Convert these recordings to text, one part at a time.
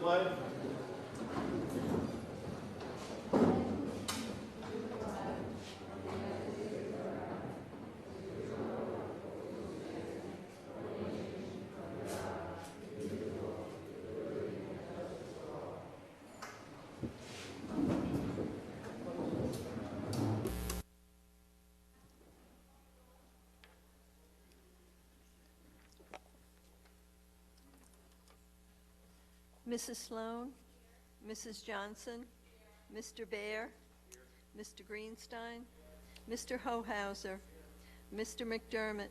pledge. Mrs. Sloan, Mrs. Johnson, Mr. Bear, Mr. Greenstein, Mr. Hohauser, Mr. McDermott,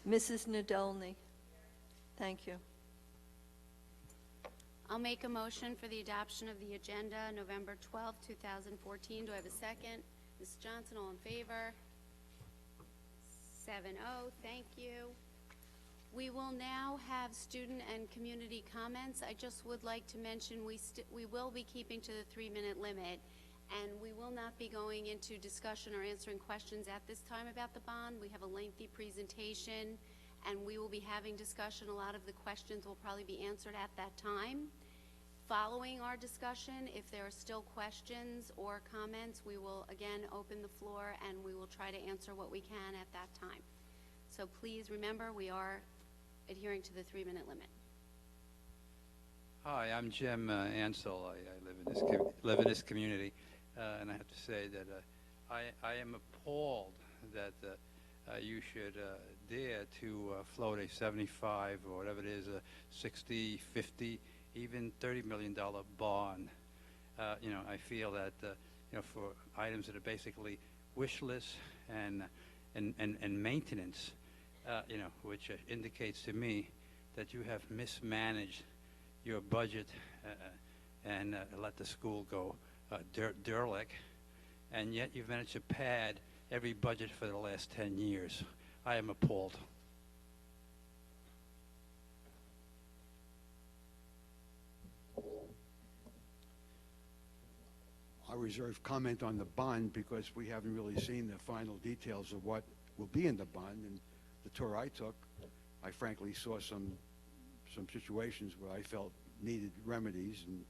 Mrs. Nadolny. Thank you. I'll make a motion for the adoption of the agenda, November 12, 2014. Do I have a second? Ms. Johnson, all in favor? 7-0, thank you. We will now have student and community comments. I just would like to mention we will be keeping to the 3-minute limit, and we will not be going into discussion or answering questions at this time about the bond. We have a lengthy presentation, and we will be having discussion. A lot of the questions will probably be answered at that time. Following our discussion, if there are still questions or comments, we will again open the floor and we will try to answer what we can at that time. So please remember, we are adhering to the 3-minute limit. Hi, I'm Jim Ansel. I live in this community, and I have to say that I am appalled that you should dare to float a 75 or whatever it is, a 60, 50, even $30 million bond. I feel that for items that are basically wish lists and maintenance, which indicates to me that you have mismanaged your budget and let the school go derelict, and yet you've managed to pad every budget for the last 10 years. I am appalled. I reserve comment on the bond because we haven't really seen the final details of what will be in the bond. And the tour I took, I frankly saw some situations where I felt needed remedies, and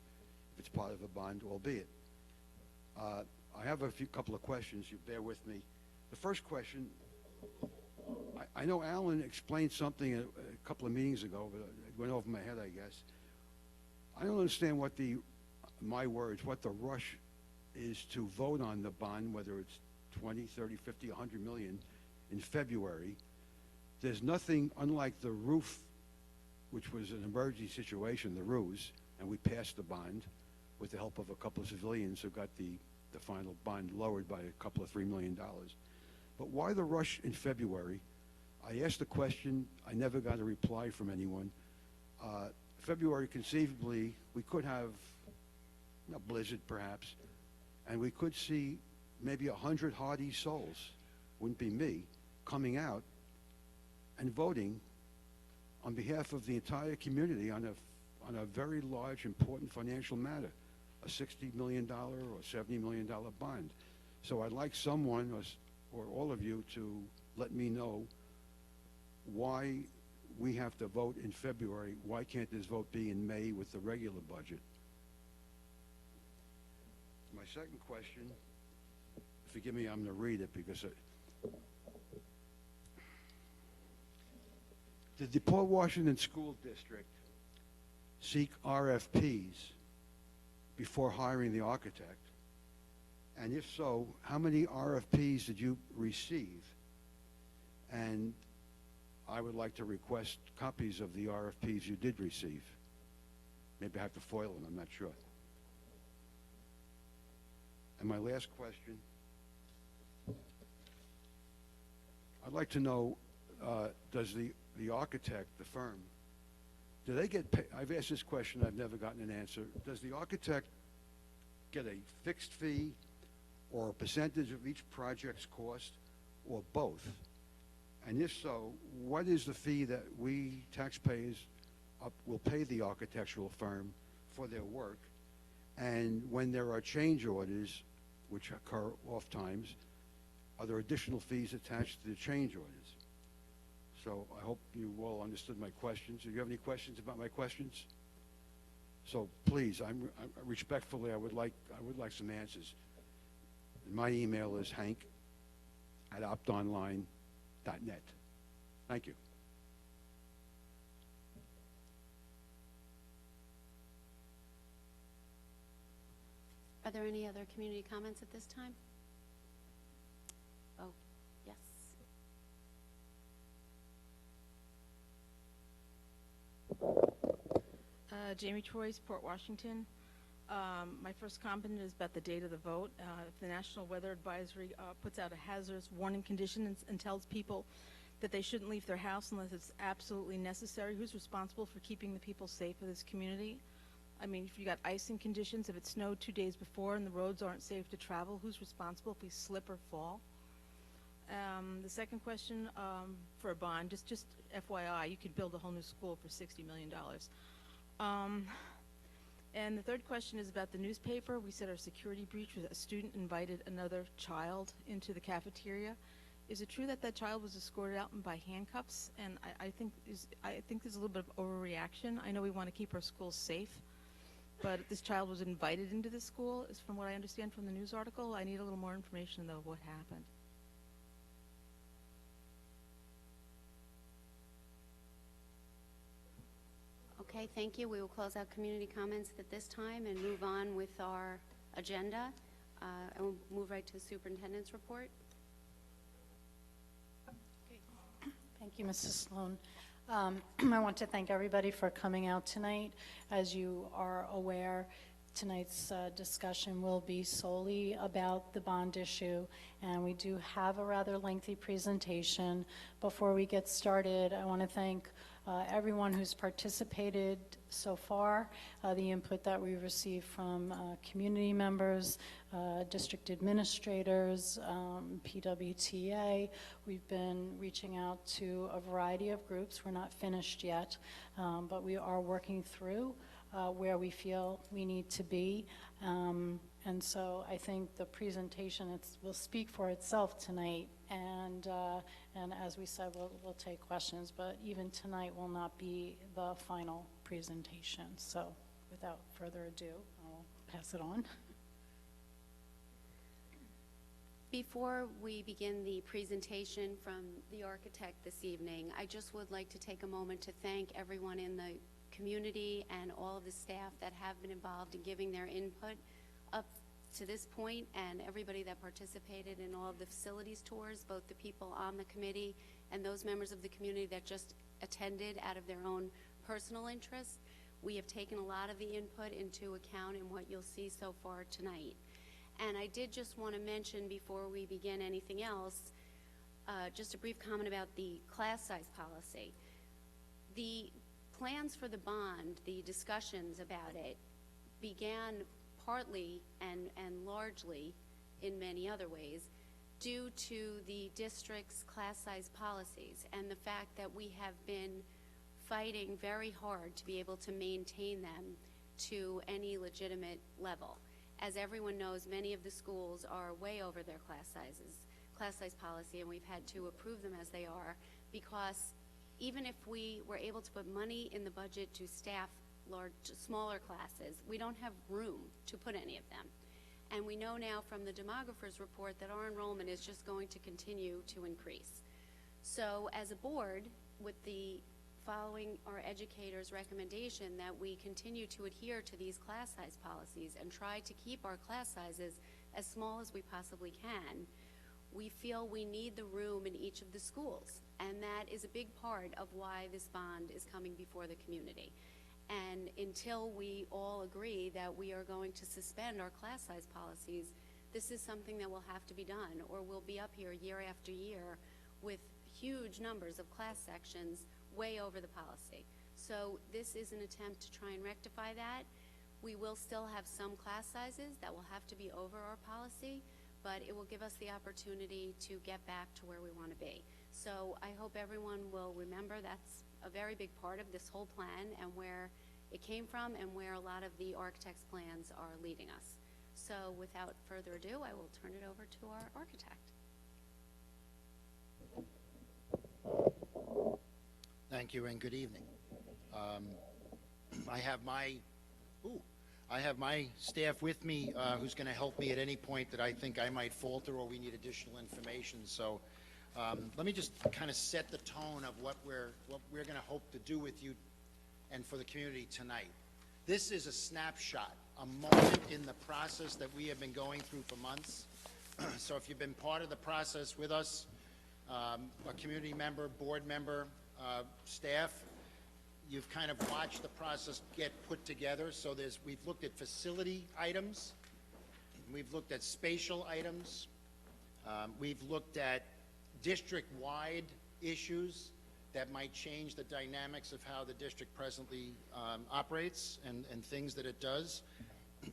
if it's part of a bond, albeit. I have a couple of questions. You bear with me. The first question, I know Alan explained something a couple of meetings ago, but it went over my head, I guess. I don't understand what what the rush is to vote on the bond, whether it's 20, 30, 50, 100 million in February. There's nothing, unlike the roof, which was an emergency situation, the ruse, and we passed the bond with the help of a couple of civilians who got the final bond lowered by a couple of $3 million. But why the rush in February? I asked the question, I never got a reply from anyone. February, conceivably, we could have a blizzard perhaps, and we could see maybe 100 hardy souls, wouldn't be me, coming out and voting on behalf of the entire community on a very large, important financial matter, a $60 million or $70 million bond. So I'd like someone or all of you to let me know why we have to vote in February. Why can't this vote be in May with the regular budget? My second question, forgive me, I'm going to read it because did the Port Washington School District seek RFPs before hiring the architect? And if so, how many RFPs did you receive? And I would like to request copies of the RFPs you did receive. Maybe I have to foil them, I'm not sure. And my last question, I'd like to know, does the architect, the firm, do they get paid? I've asked this question, I've never gotten an answer. Does the architect get a fixed fee or a percentage of each project's cost, or both? And if so, what is the fee that we taxpayers will pay the architectural firm for their work? And when there are change orders, which occur oft times, are there additional fees attached to the change orders? So I hope you all understood my questions. Do you have any questions about my questions? So please, respectfully, I would like some answers. And my email is hank@optonline.net. Thank you. Are there any other community comments at this time? Oh, yes. Jamie Troyes, Port Washington. My first comment is about the date of the vote. If the National Weather Advisory puts out a hazardous warning condition and tells people that they shouldn't leave their house unless it's absolutely necessary, who's responsible for keeping the people safe in this community? I mean, if you got icing conditions, if it snowed 2 days before and the roads aren't safe to travel, who's responsible if we slip or fall? The second question, for a bond, just FYI, you could build a whole new school for $60 million. And the third question is about the newspaper. We said our security breach was a student invited another child into the cafeteria. Is it true that that child was escorted out by handcuffs? And I think there's a little bit of overreaction. I know we want to keep our schools safe, but this child was invited into the school, is from what I understand from the news article. I need a little more information, though, of what happened. Okay, thank you. We will close out community comments at this time and move on with our agenda. And we'll move right to the superintendent's report. Thank you, Mrs. Sloan. I want to thank everybody for coming out tonight. As you are aware, tonight's discussion will be solely about the bond issue, and we do have a rather lengthy presentation. Before we get started, I want to thank everyone who's participated so far, the input that we received from community members, district administrators, PWTA. We've been reaching out to a variety of groups. We're not finished yet, but we are working through where we feel we need to be. And so I think the presentation will speak for itself tonight, and as we said, we'll take questions, but even tonight will not be the final presentation. So without further ado, I'll pass it on. Before we begin the presentation from the architect this evening, I just would like to take a moment to thank everyone in the community and all of the staff that have been involved in giving their input up to this point, and everybody that participated in all of the facilities tours, both the people on the committee and those members of the community that just attended out of their own personal interest. We have taken a lot of the input into account in what you'll see so far tonight. And I did just want to mention before we begin anything else, just a brief comment about the class size policy. The plans for the bond, the discussions about it, began partly and largely in many other ways due to the district's class size policies and the fact that we have been fighting very hard to be able to maintain them to any legitimate level. As everyone knows, many of the schools are way over their class size policy, and we've had to approve them as they are, because even if we were able to put money in the budget to staff smaller classes, we don't have room to put any of them. And we know now from the demographer's report that our enrollment is just going to continue to increase. So as a board, with the following our educators' recommendation that we continue to adhere to these class size policies and try to keep our class sizes as small as we possibly can, we feel we need the room in each of the schools. And that is a big part of why this bond is coming before the community. And until we all agree that we are going to suspend our class size policies, this is something that will have to be done, or we'll be up here year after year with huge numbers of class sections way over the policy. So this is an attempt to try and rectify that. We will still have some class sizes that will have to be over our policy, but it will give us the opportunity to get back to where we want to be. So I hope everyone will remember that's a very big part of this whole plan and where it came from and where a lot of the architect's plans are leading us. So without further ado, I will turn it over to our architect. Thank you and good evening. I have my staff with me who's going to help me at any point that I think I might falter or we need additional information. So let me just kind of set the tone of what we're going to hope to do with you and for the community tonight. This is a snapshot, a moment in the process that we have been going through for months. So if you've been part of the process with us, a community member, board member, staff, you've kind of watched the process get put together. So we've looked at facility items, we've looked at spatial items, we've looked at district-wide issues that might change the dynamics of how the district presently operates and things that it does.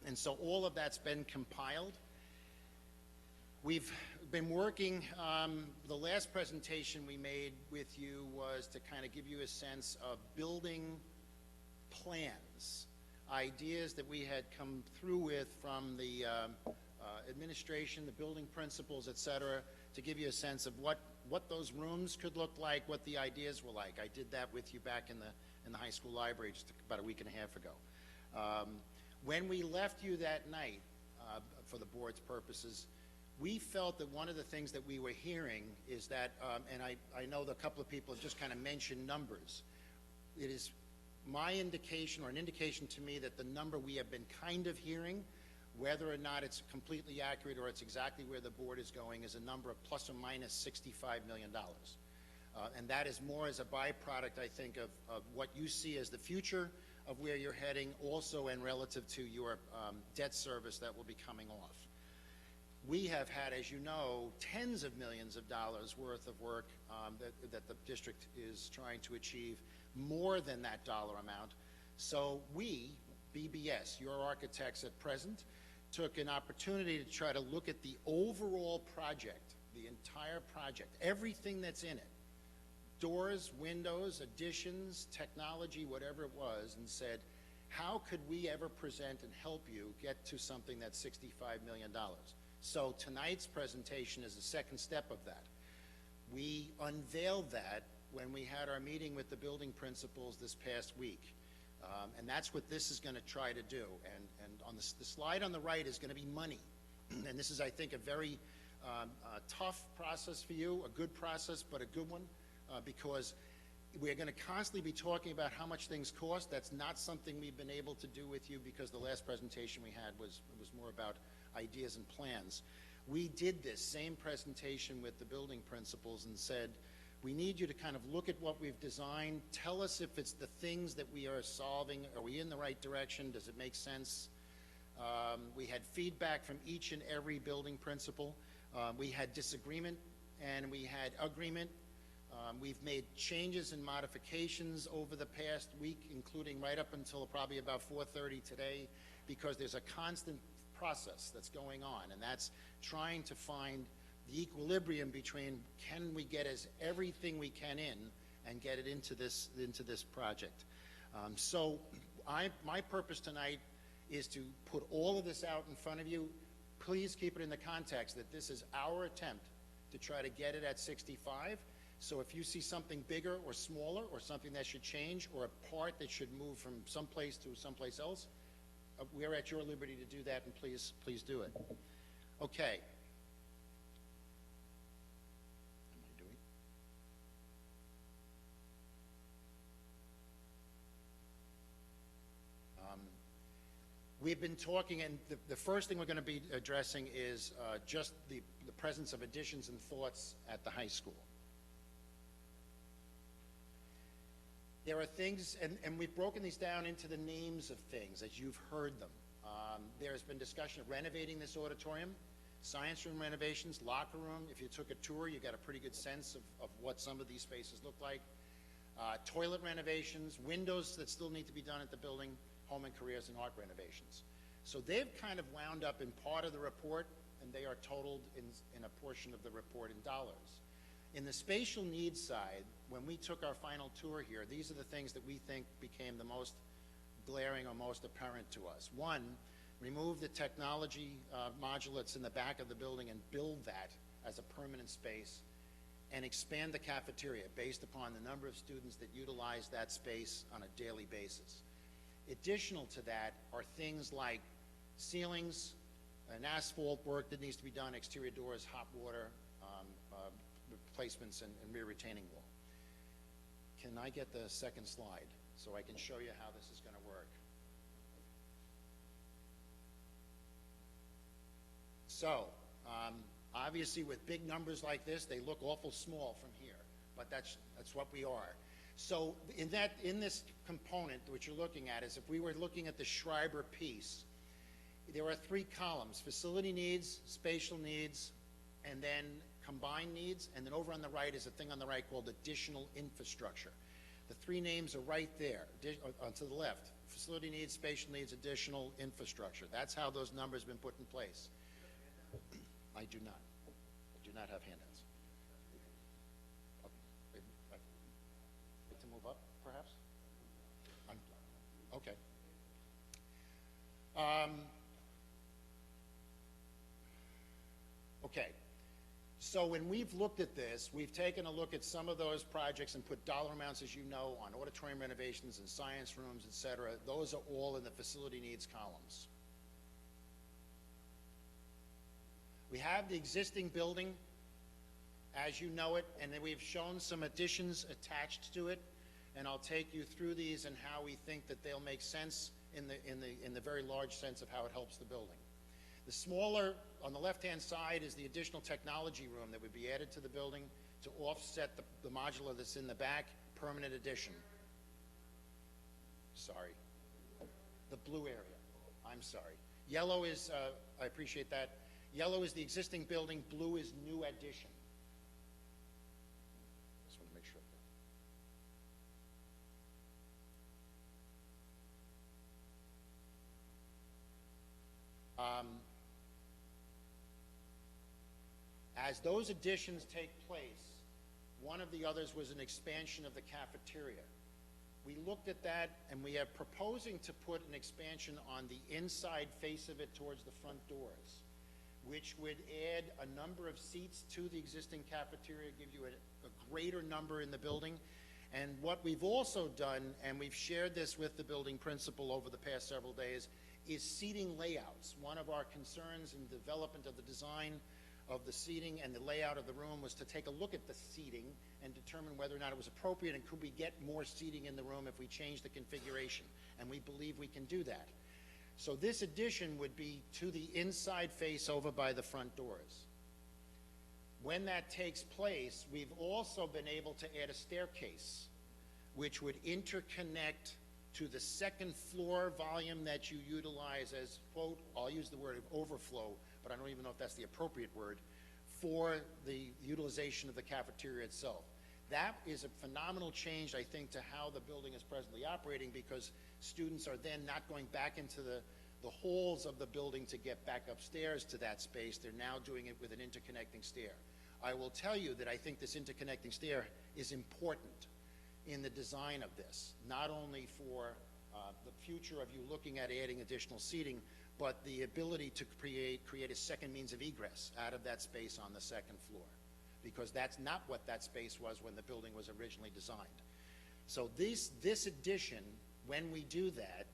And so all of that's been compiled. We've been working, the last presentation we made with you was to kind of give you a sense of building plans, ideas that we had come through with from the administration, the building principals, et cetera, to give you a sense of what those rooms could look like, what the ideas were like. I did that with you back in the high school library just about a week and a half ago. When we left you that night, for the board's purposes, we felt that one of the things that we were hearing is that, and I know that a couple of people have just kind of mentioned numbers. It is my indication, or an indication to me, that the number we have been kind of hearing, whether or not it's completely accurate or it's exactly where the board is going, is a number of plus or minus $65 million. And that is more as a byproduct, I think, of what you see as the future of where you're heading, also and relative to your debt service that will be coming off. We have had, as you know, tens of millions of dollars worth of work that the district is trying to achieve, more than that dollar amount. So we, BBS, your architects at present, took an opportunity to try to look at the overall project, the entire project, everything that's in it, doors, windows, additions, technology, whatever it was, and said, how could we ever present and help you get to something that's $65 million? So tonight's presentation is the second step of that. We unveiled that when we had our meeting with the building principals this past week. And that's what this is going to try to do. And on the slide on the right is going to be money. And this is, I think, a very tough process for you, a good process, but a good one, because we're going to constantly be talking about how much things cost. That's not something we've been able to do with you, because the last presentation we had was more about ideas and plans. We did this same presentation with the building principals and said, we need you to kind of look at what we've designed. Tell us if it's the things that we are solving. Are we in the right direction? Does it make sense? We had feedback from each and every building principal. We had disagreement and we had agreement. We've made changes and modifications over the past week, including right up until probably about 4:30 today, because there's a constant process that's going on, and that's trying to find the equilibrium between, can we get everything we can in and get it into this project. So my purpose tonight is to put all of this out in front of you. Please keep it in the context that this is our attempt to try to get it at 65. So if you see something bigger or smaller, or something that should change, or a part that should move from someplace to someplace else, we're at your liberty to do that, and please do it. Okay. We've been talking, and the first thing we're going to be addressing is just the presence of additions and thoughts at the high school. There are things, and we've broken these down into the names of things as you've heard them. There's been discussion of renovating this auditorium, science room renovations, locker room. If you took a tour, you got a pretty good sense of what some of these spaces look like. Toilet renovations, windows that still need to be done at the building, home and careers, and art renovations. So they've kind of wound up in part of the report, and they are totaled in a portion of the report in dollars. In the spatial needs side, when we took our final tour here, these are the things that we think became the most glaring or most apparent to us. One, remove the technology module that's in the back of the building and build that as a permanent space, and expand the cafeteria based upon the number of students that utilize that space on a daily basis. Additional to that are things like ceilings, and asphalt work that needs to be done, exterior doors, hot water, replacements, and rear retaining wall. Can I get the second slide so I can show you how this is going to work? So, obviously with big numbers like this, they look awful small from here, but that's what we are. So in this component, what you're looking at is if we were looking at the Schreiber piece, there are 3 columns: facility needs, spatial needs, and then combined needs, and then over on the right is a thing on the right called additional infrastructure. The 3 names are right there, to the left: facility needs, spatial needs, additional infrastructure. That's how those numbers have been put in place. I do not. I do not have handouts. To move up, perhaps? Okay. Okay. So when we've looked at this, we've taken a look at some of those projects and put dollar amounts, as you know, on auditorium renovations and science rooms, et cetera. Those are all in the facility needs columns. We have the existing building as you know it, and then we've shown some additions attached to it, and I'll take you through these and how we think that they'll make sense in the very large sense of how it helps the building. The smaller, on the left-hand side, is the additional technology room that would be added to the building to offset the modular that's in the back, permanent addition. Sorry. The blue area. I'm sorry. Yellow is, I appreciate that. Yellow is the existing building, blue is new addition. Just want to make sure. As those additions take place, one of the others was an expansion of the cafeteria. We looked at that, and we are proposing to put an expansion on the inside face of it towards the front doors, which would add a number of seats to the existing cafeteria, give you a greater number in the building. And what we've also done, and we've shared this with the building principal over the past several days, is seating layouts. One of our concerns in development of the design of the seating and the layout of the room was to take a look at the seating and determine whether or not it was appropriate, and could we get more seating in the room if we change the configuration. And we believe we can do that. So this addition would be to the inside face over by the front doors. When that takes place, we've also been able to add a staircase which would interconnect to the second floor volume that you utilize as, quote, I'll use the word overflow, but I don't even know if that's the appropriate word, for the utilization of the cafeteria itself. That is a phenomenal change, I think, to how the building is presently operating, because students are then not going back into the halls of the building to get back upstairs to that space. They're now doing it with an interconnecting stair. I will tell you that I think this interconnecting stair is important in the design of this, not only for the future of you looking at adding additional seating, but the ability to create a second means of egress out of that space on the second floor, because that's not what that space was when the building was originally designed. So this addition, when we do that,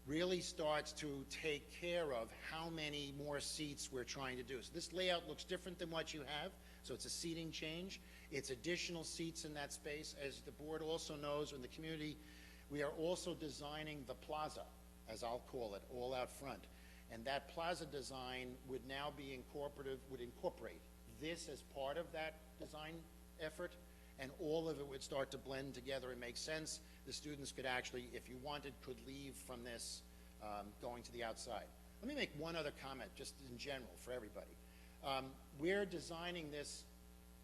really starts to take care of how many more seats we're trying to do. So this layout looks different than what you have, so it's a seating change. It's additional seats in that space. As the board also knows, in the community, we are also designing the plaza, as I'll call it, all out front. And that plaza design would now be would incorporate this as part of that design effort, and all of it would start to blend together and make sense. The students could actually, if you wanted, could leave from this going to the outside. Let me make one other comment, just in general, for everybody. We're designing this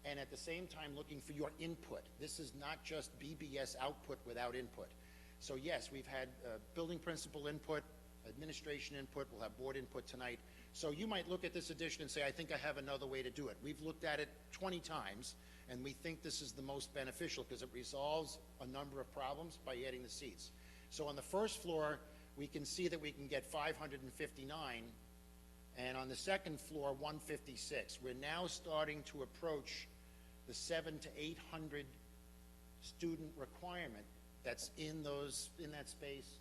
and at the same time looking for your input. This is not just BBS output without input. So yes, we've had building principal input, administration input, we'll have board input tonight. So you might look at this addition and say, I think I have another way to do it. We've looked at it 20 times, and we think this is the most beneficial because it resolves a number of problems by adding the seats. So on the first floor, we can see that we can get 559 And on the second floor, 156. We're now starting to approach the 700 to 800 student requirement that's in that space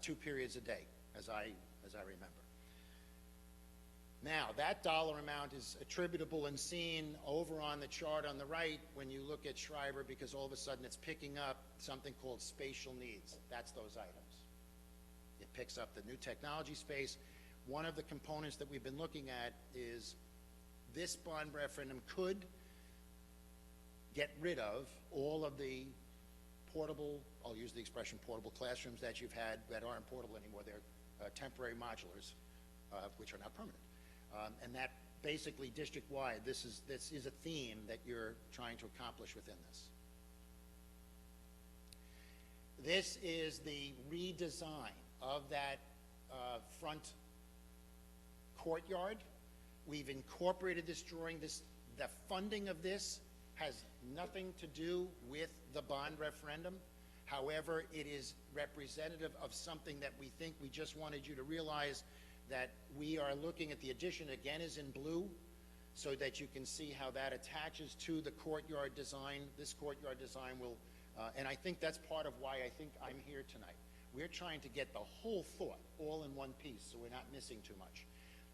2 periods a day, as I remember. Now, that dollar amount is attributable and seen over on the chart on the right when you look at Schreiber, because all of a sudden it's picking up something called spatial needs. That's those items. It picks up the new technology space. One of the components that we've been looking at is this bond referendum could get rid of all of the portable, I'll use the expression portable classrooms that you've had that aren't portable anymore. They're temporary modulars, which are now permanent. And that basically district-wide, this is a theme that you're trying to accomplish within this. This is the redesign of that front courtyard. We've incorporated this drawing. The funding of this has nothing to do with the bond referendum. However, it is representative of something that we think. We just wanted you to realize that we are looking at the addition, again, is in blue, so that you can see how that attaches to the courtyard design. This courtyard design will, and I think that's part of why I think I'm here tonight. We're trying to get the whole thought all in one piece, so we're not missing too much.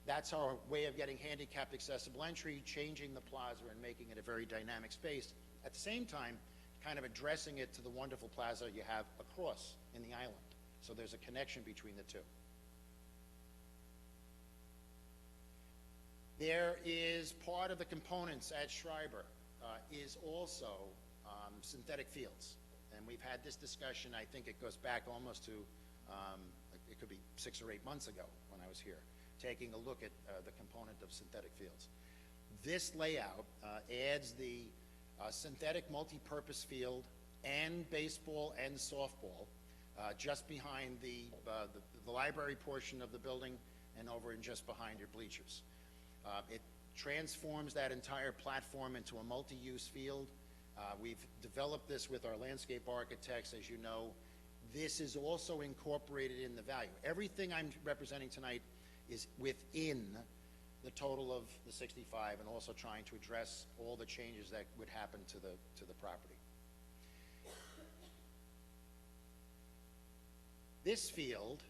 That's our way of getting handicapped accessible entry, changing the plaza and making it a very dynamic space. At the same time, kind of addressing it to the wonderful plaza you have across in the island. So there's a connection between the two. There is part of the components at Schreiber is also synthetic fields. And we've had this discussion, I think it goes back almost to, it could be 6 or 8 months ago when I was here, taking a look at the component of synthetic fields. This layout adds the synthetic multi-purpose field and baseball and softball just behind the library portion of the building and over and just behind your bleachers. It transforms that entire platform into a multi-use field. We've developed this with our landscape architects, as you know. This is also incorporated in the value. Everything I'm representing tonight is within the total of the 65 and also trying to address all the changes that would happen to the property. This field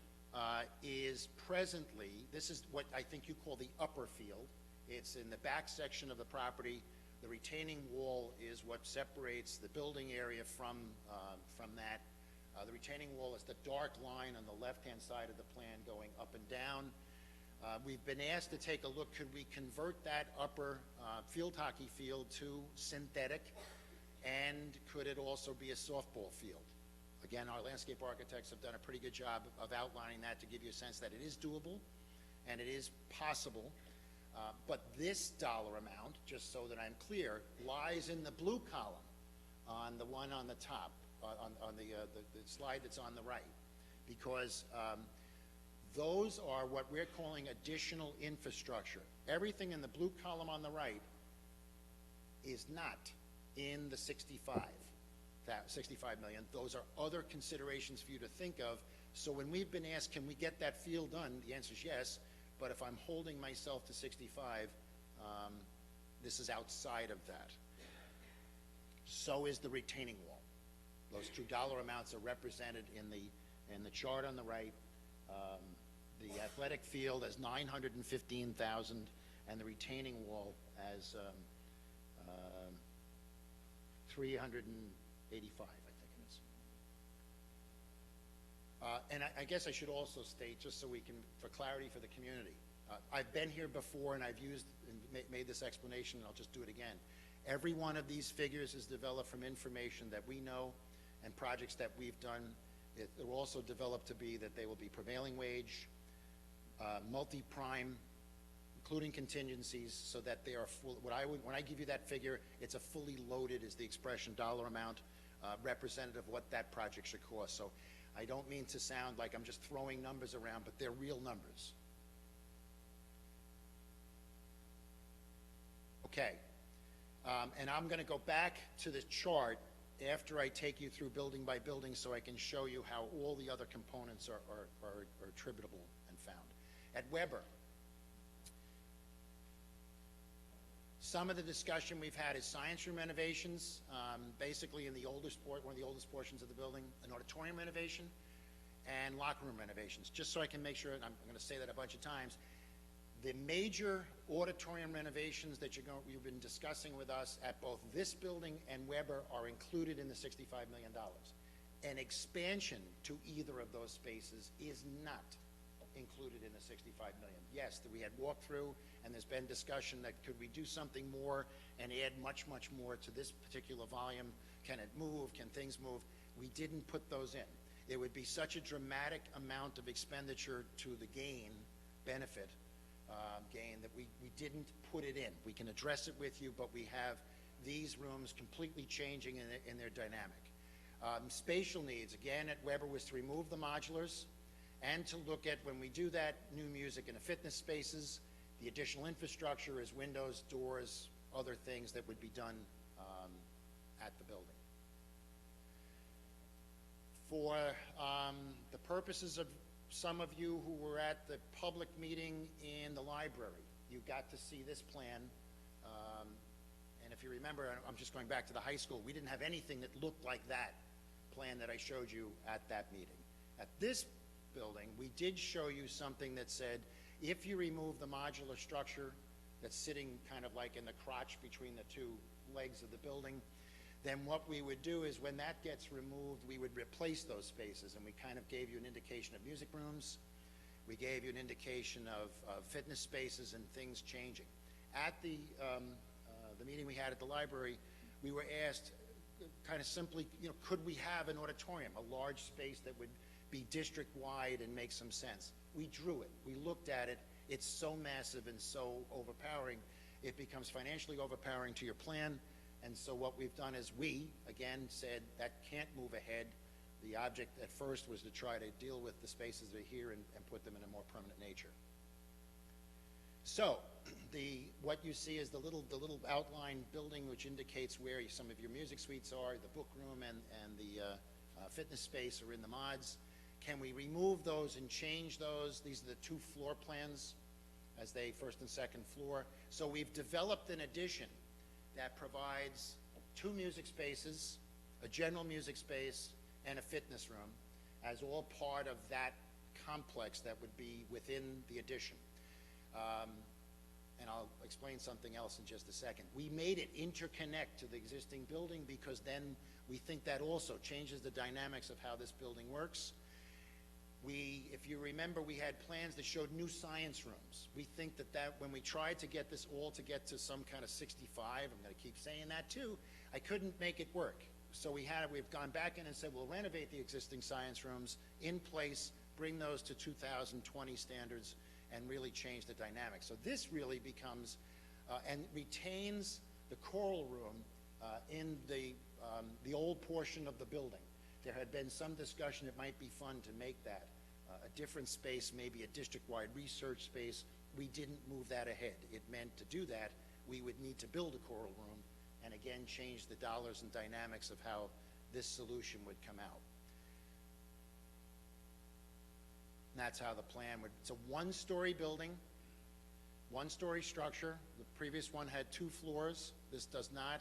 is presently, this is what I think you call the upper field. It's in the back section of the property. The retaining wall is what separates the building area from that. The retaining wall is the dark line on the left-hand side of the plan going up and down. We've been asked to take a look, could we convert that upper field hockey field to synthetic, and could it also be a softball field? Again, our landscape architects have done a pretty good job of outlining that to give you a sense that it is doable and it is possible. But this dollar amount, just so that I'm clear, lies in the blue column on the one on the top, on the slide that's on the right, because those are what we're calling additional infrastructure. Everything in the blue column on the right is not in the 65 million. Those are other considerations for you to think of. So when we've been asked, can we get that field done? The answer is yes. But if I'm holding myself to 65, this is outside of that. So is the retaining wall. Those two dollar amounts are represented in the chart on the right. The athletic field as 915,000, and the retaining wall as 385, I think it is. And I guess I should also state, just so we can, for clarity for the community, I've been here before and I've used and made this explanation, and I'll just do it again. Every one of these figures is developed from information that we know and projects that we've done. It will also develop to be that they will be prevailing wage, multi-prime, including contingencies, so that they are full. When I give you that figure, it's a fully loaded, is the expression, dollar amount, representative of what that project should cost. So I don't mean to sound like I'm just throwing numbers around, but they're real numbers. Okay, and I'm going to go back to the chart after I take you through building by building so I can show you how all the other components are attributable and found. At Weber, Some of the discussion we've had is science room renovations, basically in the one of the oldest portions of the building, an auditorium renovation, and locker room renovations. Just so I can make sure, and I'm going to say that a bunch of times, the major auditorium renovations that you've been discussing with us at both this building and Weber are included in the $65 million. An expansion to either of those spaces is not included in the $65 million. Yes, we had walked through, and there's been discussion that could we do something more and add much, much more to this particular volume? Can it move? Can things move? We didn't put those in. It would be such a dramatic amount of expenditure to the benefit gain, that we didn't put it in. We can address it with you, but we have these rooms completely changing in their dynamic. Spatial needs, again, at Weber was to remove the modulars and to look at, when we do that, new music in the fitness spaces. The additional infrastructure is windows, doors, other things that would be done at the building. For the purposes of some of you who were at the public meeting in the library, you got to see this plan. And if you remember, I'm just going back to the high school, we didn't have anything that looked like that plan that I showed you at that meeting. At this building, we did show you something that said, if you remove the modular structure that's sitting kind of like in the crotch between the two legs of the building, then what we would do is when that gets removed, we would replace those spaces. And we kind of gave you an indication of music rooms. We gave you an indication of fitness spaces and things changing. At the meeting we had at the library, we were asked kind of simply, could we have an auditorium, a large space that would be district-wide and make some sense? We drew it. We looked at it. It's so massive and so overpowering, it becomes financially overpowering to your plan. And so what we've done is we, again, said that can't move ahead. The object at first was to try to deal with the spaces that are here and put them in a more permanent nature. So what you see is the little outline building, which indicates where some of your music suites are. The book room and the fitness space are in the mods. Can we remove those and change those? These are the two floor plans as they first and second floor. So we've developed an addition that provides two music spaces, a general music space, and a fitness room as all part of that complex that would be within the addition. And I'll explain something else in just a second. We made it interconnect to the existing building because then we think that also changes the dynamics of how this building works. If you remember, we had plans that showed new science rooms. We think that when we tried to get this all to get to some kind of 65, I'm going to keep saying that too, I couldn't make it work. So we've gone back in and said, we'll renovate the existing science rooms in place, bring those to 2020 standards, and really change the dynamics. So this really becomes, and retains the choral room in the old portion of the building. There had been some discussion it might be fun to make that a different space, maybe a district-wide research space. We didn't move that ahead. It meant to do that, we would need to build a choral room and again change the dollars and dynamics of how this solution would come out. And that's how the plan would, it's a one-story building, one-story structure. The previous one had 2 floors. This does not.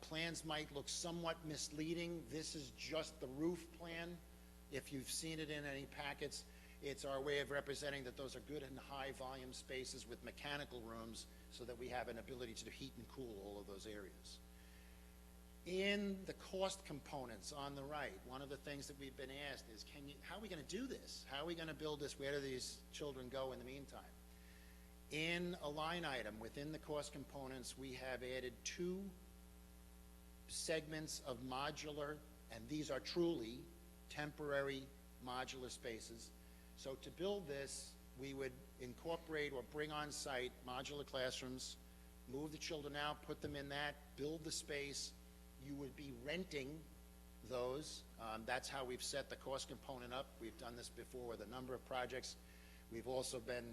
Plans might look somewhat misleading. This is just the roof plan. If you've seen it in any packets, it's our way of representing that those are good and high volume spaces with mechanical rooms so that we have an ability to heat and cool all of those areas. In the cost components on the right, one of the things that we've been asked is, how are we going to do this? How are we going to build this? Where do these children go in the meantime? In a line item within the cost components, we have added 2 segments of modular, and these are truly temporary modular spaces. So to build this, we would incorporate or bring on site modular classrooms, move the children out, put them in that, build the space. You would be renting those. That's how we've set the cost component up. We've done this before with a number of projects. We've also been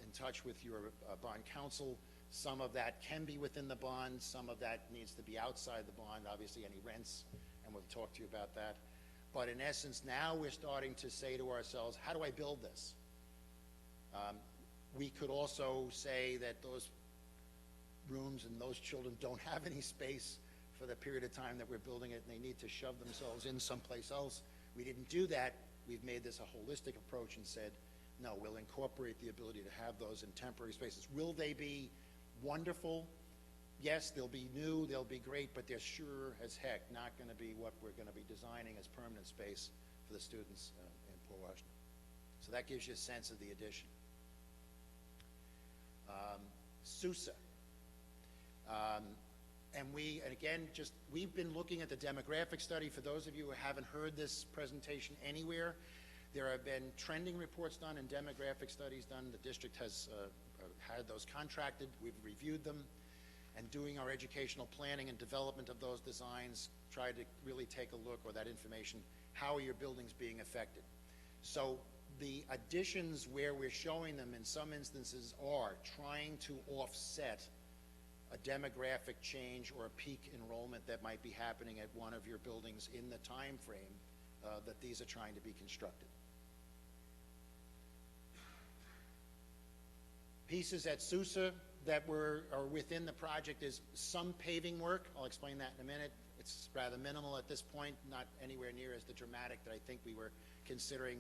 in touch with your bond counsel. Some of that can be within the bond. Some of that needs to be outside the bond, obviously any rents, and we'll talk to you about that. But in essence, now we're starting to say to ourselves, how do I build this? We could also say that those rooms, and those children don't have any space for the period of time that we're building it, and they need to shove themselves in someplace else. We didn't do that. We've made this a holistic approach and said, no, we'll incorporate the ability to have those in temporary spaces. Will they be wonderful? Yes, they'll be new, they'll be great, but they're sure as heck not going to be what we're going to be designing as permanent space for the students in Port Washington. So that gives you a sense of the addition. Sousa. And again, we've been looking at the demographic study. For those of you who haven't heard this presentation anywhere, there have been trending reports done and demographic studies done. The district has had those contracted. We've reviewed them, and doing our educational planning and development of those designs, tried to really take a look, or that information, how are your buildings being affected? So the additions where we're showing them in some instances are trying to offset a demographic change or a peak enrollment that might be happening at one of your buildings in the time frame that these are trying to be constructed. Pieces at Sousa that are within the project is some paving work. I'll explain that in a minute. It's rather minimal at this point, not anywhere near as the dramatic that I think we were considering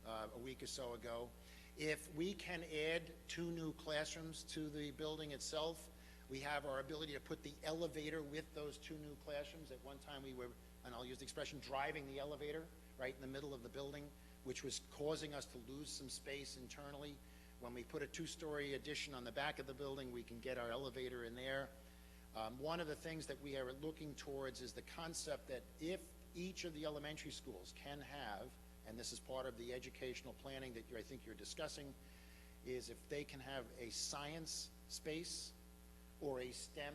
a week or so ago. If we can add 2 new classrooms to the building itself, we have our ability to put the elevator with those 2 new classrooms. At one time we were, and I'll use the expression, driving the elevator right in the middle of the building, which was causing us to lose some space internally. When we put a 2-story addition on the back of the building, we can get our elevator in there. One of the things that we are looking towards is the concept that if each of the elementary schools can have, and this is part of the educational planning that I think you're discussing, is if they can have a science space or a STEM,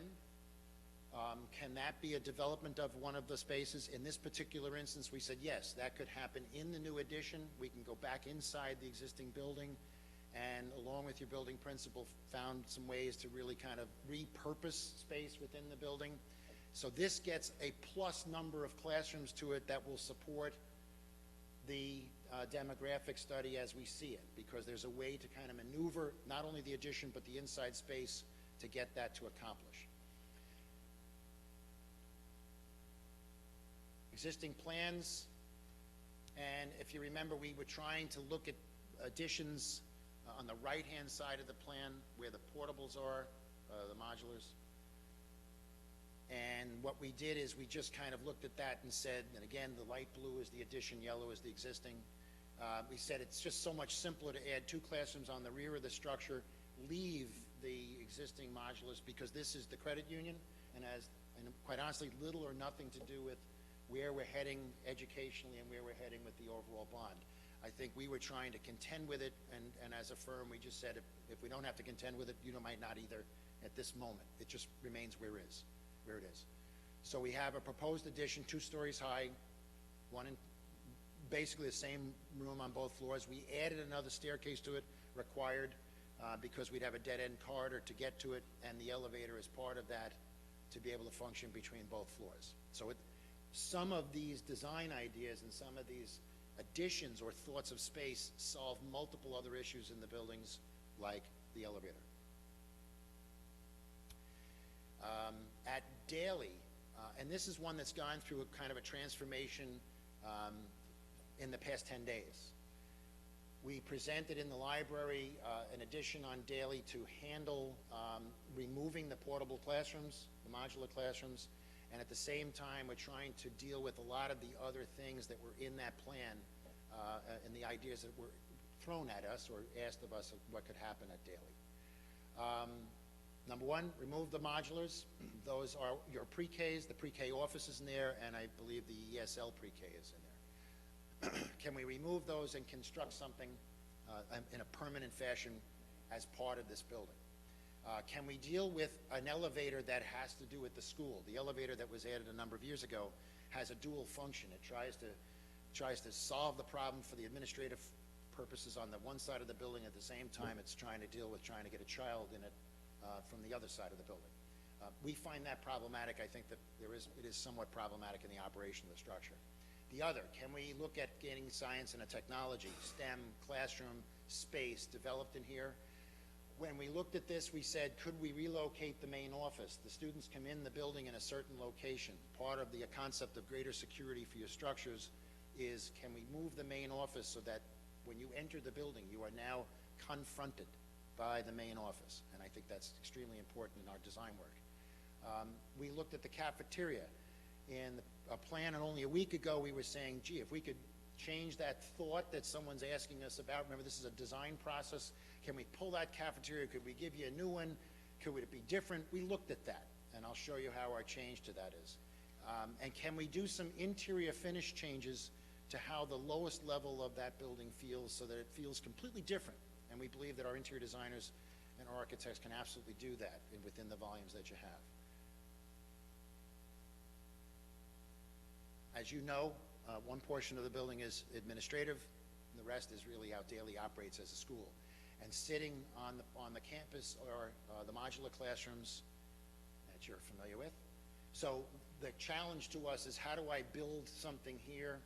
can that be a development of one of the spaces? In this particular instance, we said, yes, that could happen in the new addition. We can go back inside the existing building, and along with your building principal, found some ways to really kind of repurpose space within the building. So this gets a plus number of classrooms to it that will support the demographic study as we see it, because there's a way to kind of maneuver not only the addition but the inside space to get that to accomplish. Existing plans, and if you remember, we were trying to look at additions on the right-hand side of the plan where the portables are, the modulars. And what we did is we just kind of looked at that and said, and again, the light blue is the addition, yellow is the existing. We said it's just so much simpler to add 2 classrooms on the rear of the structure, leave the existing modulars, because this is the credit union, and quite honestly, little or nothing to do with where we're heading educationally and where we're heading with the overall bond. I think we were trying to contend with it, and as a firm, we just said if we don't have to contend with it, you might not either at this moment. It just remains where it is. So we have a proposed addition, 2 stories high, one in basically the same room on both floors. We added another staircase to it, required, because we'd have a dead-end corridor to get to it, and the elevator is part of that to be able to function between both floors. So some of these design ideas and some of these additions or thoughts of space solve multiple other issues in the buildings, like the elevator. At Daly, and this is one that's gone through a kind of a transformation in the past 10 days. We presented in the library an addition on Daly to handle removing the portable classrooms, the modular classrooms, and at the same time we're trying to deal with a lot of the other things that were in that plan and the ideas that were thrown at us or asked of us of what could happen at Daly. Number 1, remove the modulars. Those are your pre-Ks, the pre-K office is in there, and I believe the ESL pre-K is in there. Can we remove those and construct something in a permanent fashion as part of this building? Can we deal with an elevator that has to do with the school? The elevator that was added a number of years ago has a dual function. It tries to solve the problem for the administrative purposes on the one side of the building. At the same time, it's trying to deal with trying to get a child in it from the other side of the building. We find that problematic. I think that it is somewhat problematic in the operation of the structure. The other, can we look at getting science and a technology, STEM, classroom, space developed in here? When we looked at this, we said, could we relocate the main office? The students come in the building in a certain location. Part of the concept of greater security for your structures is, can we move the main office so that when you enter the building, you are now confronted by the main office? And I think that's extremely important in our design work. We looked at the cafeteria. In a plan, and only a week ago, we were saying, gee, if we could change that thought that someone's asking us about, remember, this is a design process, can we pull that cafeteria? Could we give you a new one? Could it be different? We looked at that, and I'll show you how our change to that is. And can we do some interior finish changes to how the lowest level of that building feels so that it feels completely different? And we believe that our interior designers and architects can absolutely do that within the volumes that you have. As you know, one portion of the building is administrative, and the rest is really how daily operates as a school. And sitting on the campus are the modular classrooms that you're familiar with. So the challenge to us is, how do I build something here?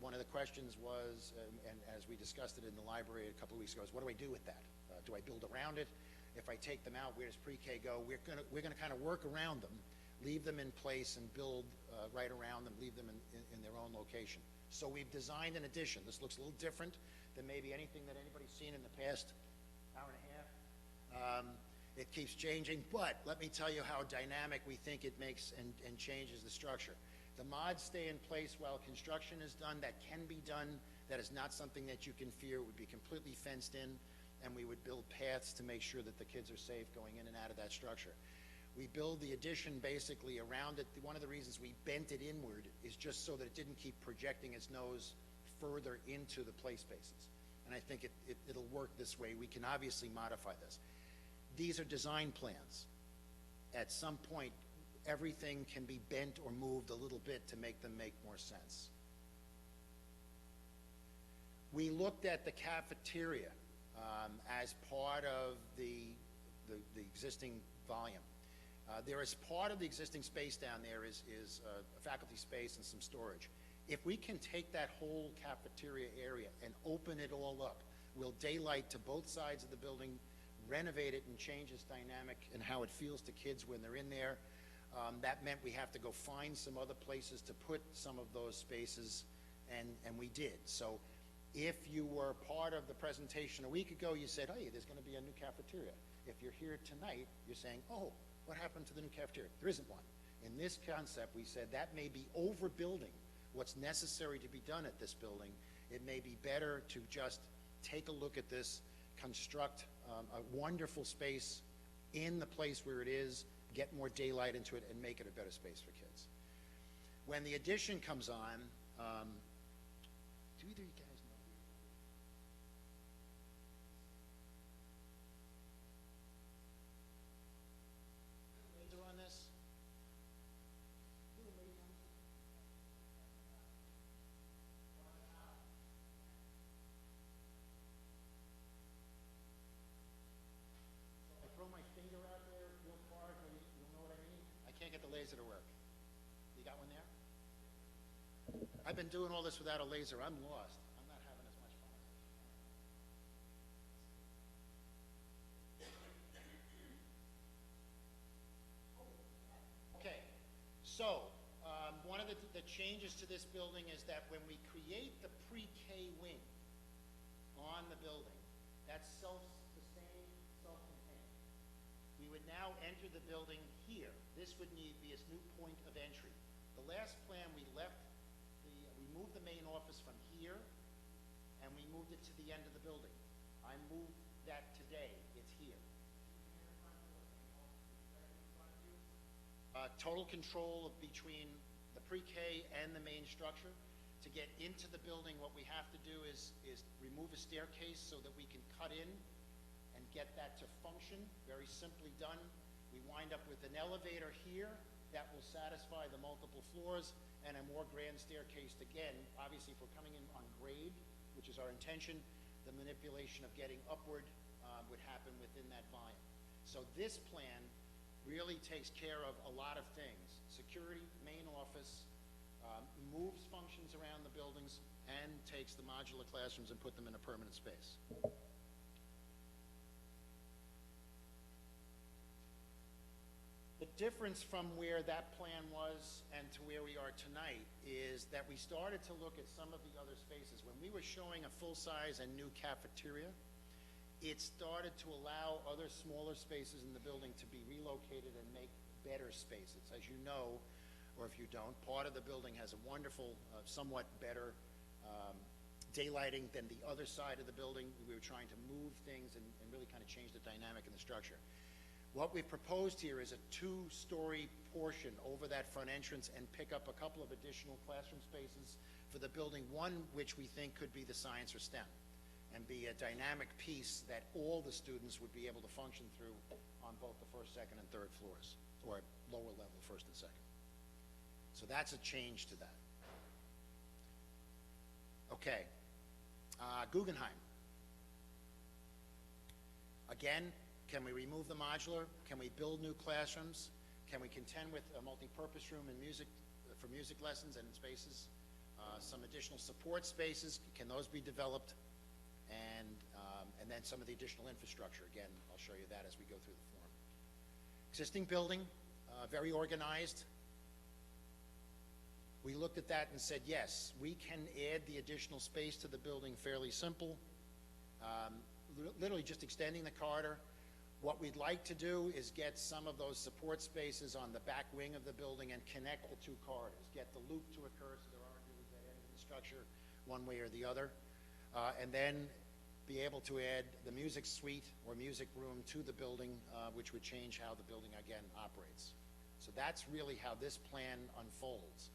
One of the questions was, and as we discussed it in the library a couple of weeks ago, is what do I do with that? Do I build around it? If I take them out, where does pre-K go? We're gonna kind of work around them, leave them in place and build right around them, leave them in their own location. So we've designed an addition. This looks a little different than maybe anything that anybody's seen in the past hour and a half. It keeps changing, but let me tell you how dynamic we think it makes and changes the structure. The mods stay in place while construction is done. That can be done. That is not something that you can fear. It would be completely fenced in, and we would build paths to make sure that the kids are safe going in and out of that structure. We build the addition basically around it. One of the reasons we bent it inward is just so that it didn't keep projecting its nose further into the play spaces. And I think it'll work this way. We can obviously modify this. These are design plans. At some point, everything can be bent or moved a little bit to make them make more sense. We looked at the cafeteria as part of the existing volume. There is part of the existing space down there is a faculty space and some storage. If we can take that whole cafeteria area and open it all up, we'll daylight to both sides of the building, renovate it, and change its dynamic and how it feels to kids when they're in there. That meant we have to go find some other places to put some of those spaces, and we did. So if you were part of the presentation a week ago, you said, hey, there's going to be a new cafeteria. If you're here tonight, you're saying, oh, what happened to the new cafeteria? There isn't one. In this concept, we said that may be overbuilding what's necessary to be done at this building. It may be better to just take a look at this, construct a wonderful space in the place where it is, get more daylight into it, and make it a better space for kids. When the addition comes on, do either of you guys know? Laser on this? I throw my finger out there real far, you'll know what I mean? I can't get the laser to work. You got one there? I've been doing all this without a laser. I'm lost. I'm not having as much fun as I should. Okay, so one of the changes to this building is that when we create the pre-K wing on the building, that's self-sustained, self-contained. We would now enter the building here. This would be its new point of entry. The last plan we moved the main office from here, and we moved it to the end of the building. I moved that today. It's here. Total control between the pre-K and the main structure. To get into the building, what we have to do is remove a staircase so that we can cut in and get that to function. Very simply done. We wind up with an elevator here that will satisfy the multiple floors, and a more grand staircase. Again, obviously, if we're coming in on grade, which is our intention, the manipulation of getting upward would happen within that volume. So this plan really takes care of a lot of things. Security, main office, moves functions around the buildings, and takes the modular classrooms and put them in a permanent space. difference from where that plan was and to where we are tonight is that we started to look at some of the other spaces. When we were showing a full-size and new cafeteria, it started to allow other smaller spaces in the building to be relocated and make better spaces. As you know, or if you don't, part of the building has a wonderful, somewhat better daylighting than the other side of the building. We were trying to move things and really kind of change the dynamic in the structure. What we've proposed here is a two-story portion over that front entrance and pick up a couple of additional classroom spaces for the building, one which we think could be the science or STEM, and be a dynamic piece that all the students would be able to function through on both the first, second, and third floors, or lower level, first and second. So that's a change to that. Okay, Guggenheim. Again, can we remove the modular? Can we build new classrooms? Can we contend with a multi-purpose room and music for music lessons and spaces? Some additional support spaces, can those be developed? And then some of the additional infrastructure. Again, I'll show you that as we go through the form. Existing building, very organized. We looked at that and said, yes, we can add the additional space to the building fairly simple. Literally just extending the corridor. What we'd like to do is get some of those support spaces on the back wing of the building and connect the two corridors, get the loop to occur so there aren't really dead ends in the structure one way or the other, and then be able to add the music suite or music room to the building, which would change how the building again operates. So that's really how this plan unfolds.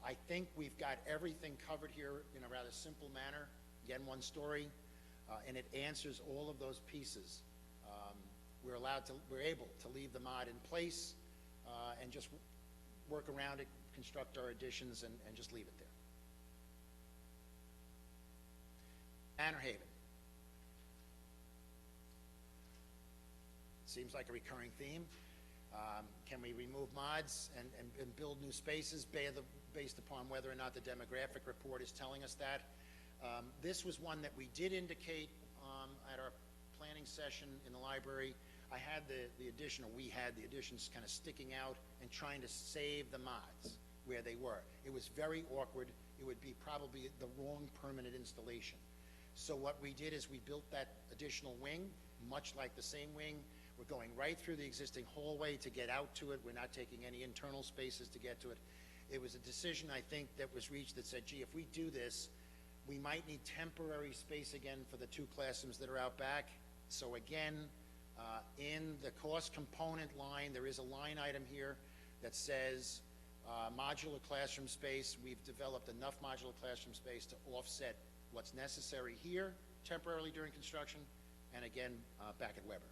I think we've got everything covered here in a rather simple manner. Again, one story, and it answers all of those pieces. We're able to leave the mod in place and just work around it, construct our additions, and just leave it there. Manor Haven. Seems like a recurring theme. Can we remove mods and build new spaces based upon whether or not the demographic report is telling us that? This was one that we did indicate at our planning session in the library. I had the addition, or we had the additions kind of sticking out and trying to save the mods where they were. It was very awkward. It would be probably the wrong permanent installation. So what we did is we built that additional wing, much like the same wing. We're going right through the existing hallway to get out to it. We're not taking any internal spaces to get to it. It was a decision, I think, that was reached that said, gee, if we do this, we might need temporary space again for the two classrooms that are out back. So again, in the cost component line, there is a line item here that says modular classroom space. We've developed enough modular classroom space to offset what's necessary here temporarily during construction, and again, back at Weber.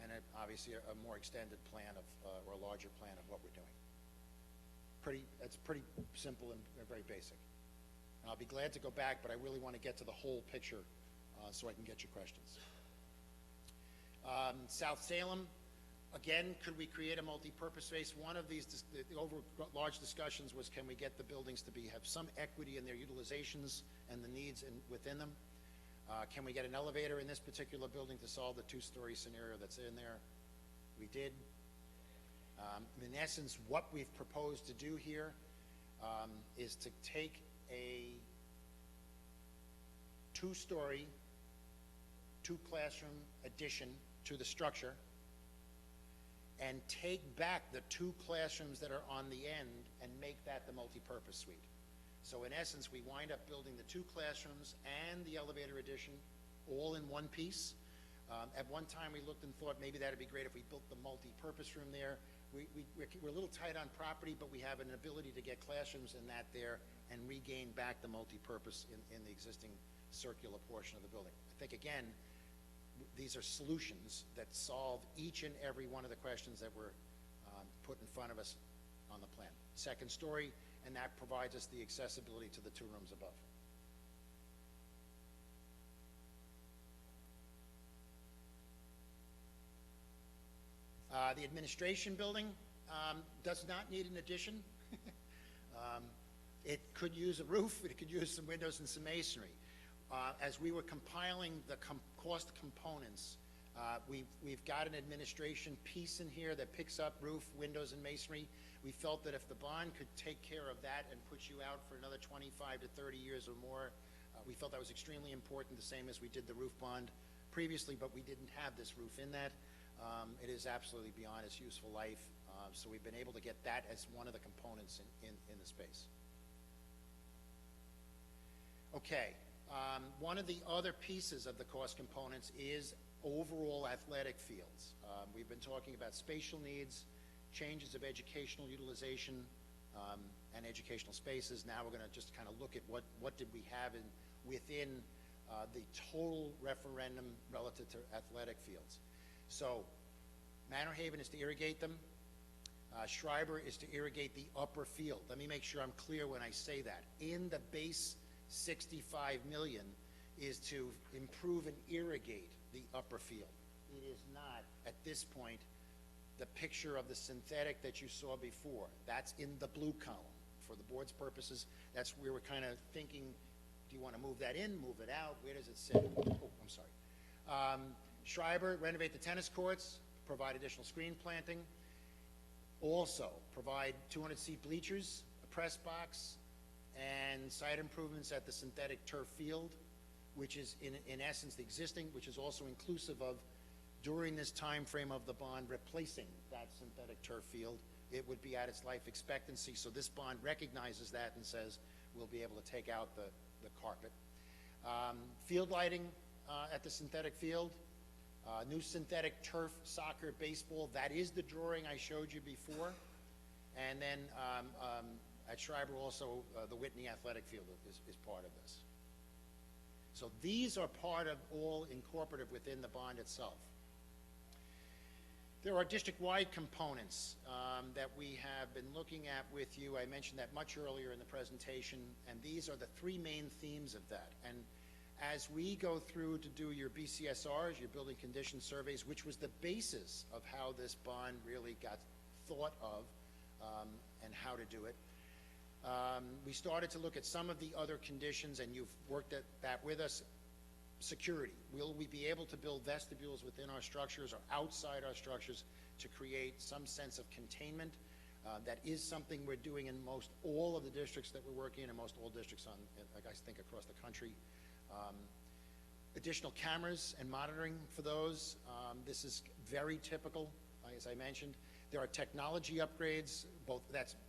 And obviously a more extended plan of, or a larger plan of what we're doing. It's pretty simple and very basic. And I'll be glad to go back, but I really want to get to the whole picture so I can get your questions. South Salem, again, could we create a multi-purpose space? One of these, the large discussions was, can we get the buildings to have some equity in their utilizations and the needs within them? Can we get an elevator in this particular building to solve the two-story scenario that's in there? We did. In essence, what we've proposed to do here is to take a two-story, two-classroom addition to the structure and take back the two classrooms that are on the end and make that the multi-purpose suite. So in essence, we wind up building the two classrooms and the elevator addition all in one piece. At one time, we looked and thought maybe that'd be great if we built the multi-purpose room there. We're a little tight on property, but we have an ability to get classrooms in that there and regain back the multi-purpose in the existing circular portion of the building. I think, again, these are solutions that solve each and every one of the questions that were put in front of us on the plan. Second story, and that provides us the accessibility to the two rooms above. The administration building does not need an addition. It could use a roof, it could use some windows and some masonry. As we were compiling the cost components, We've got an administration piece in here that picks up roof, windows, and masonry. We felt that if the bond could take care of that and put you out for another 25 to 30 years or more, we felt that was extremely important, the same as we did the roof bond previously, but we didn't have this roof in that. It is absolutely beyond its useful life, so we've been able to get that as one of the components in the space. Okay, one of the other pieces of the cost components is overall athletic fields. We've been talking about spatial needs, changes of educational utilization, and educational spaces. Now we're going to just kind of look at what did we have within the total referendum relative to athletic fields. So Manor Haven is to irrigate them. Schreiber is to irrigate the upper field. Let me make sure I'm clear when I say that. In the base 65 million is to improve and irrigate the upper field. It is not, at this point, the picture of the synthetic that you saw before. That's in the blue column. For the board's purposes, that's where we're kind of thinking, do you want to move that in, move it out? Where does it sit? Oh, I'm sorry. Schreiber, renovate the tennis courts, provide additional screen planting. Also, provide 200-seat bleachers, a press box, and site improvements at the synthetic turf field, which is in essence the existing, which is also inclusive of, during this time frame of the bond, replacing that synthetic turf field. It would be at its life expectancy, so this bond recognizes that and says we'll be able to take out the carpet. Field lighting at the synthetic field, new synthetic turf, soccer, baseball. That is the drawing I showed you before. And then at Schreiber also, the Whitney Athletic Field is part of this. So these are part of all incorporated within the bond itself. There are district-wide components that we have been looking at with you. I mentioned that much earlier in the presentation, and these are the three main themes of that. And as we go through to do your BCSRs, your building condition surveys, which was the basis of how this bond really got thought of and how to do it, we started to look at some of the other conditions, and you've worked at that with us. Security. Will we be able to build vestibules within our structures or outside our structures to create some sense of containment? That is something we're doing in most all of the districts that we're working in, and most all districts I think across the country. Additional cameras and monitoring for those. This is very typical, as I mentioned. There are technology upgrades,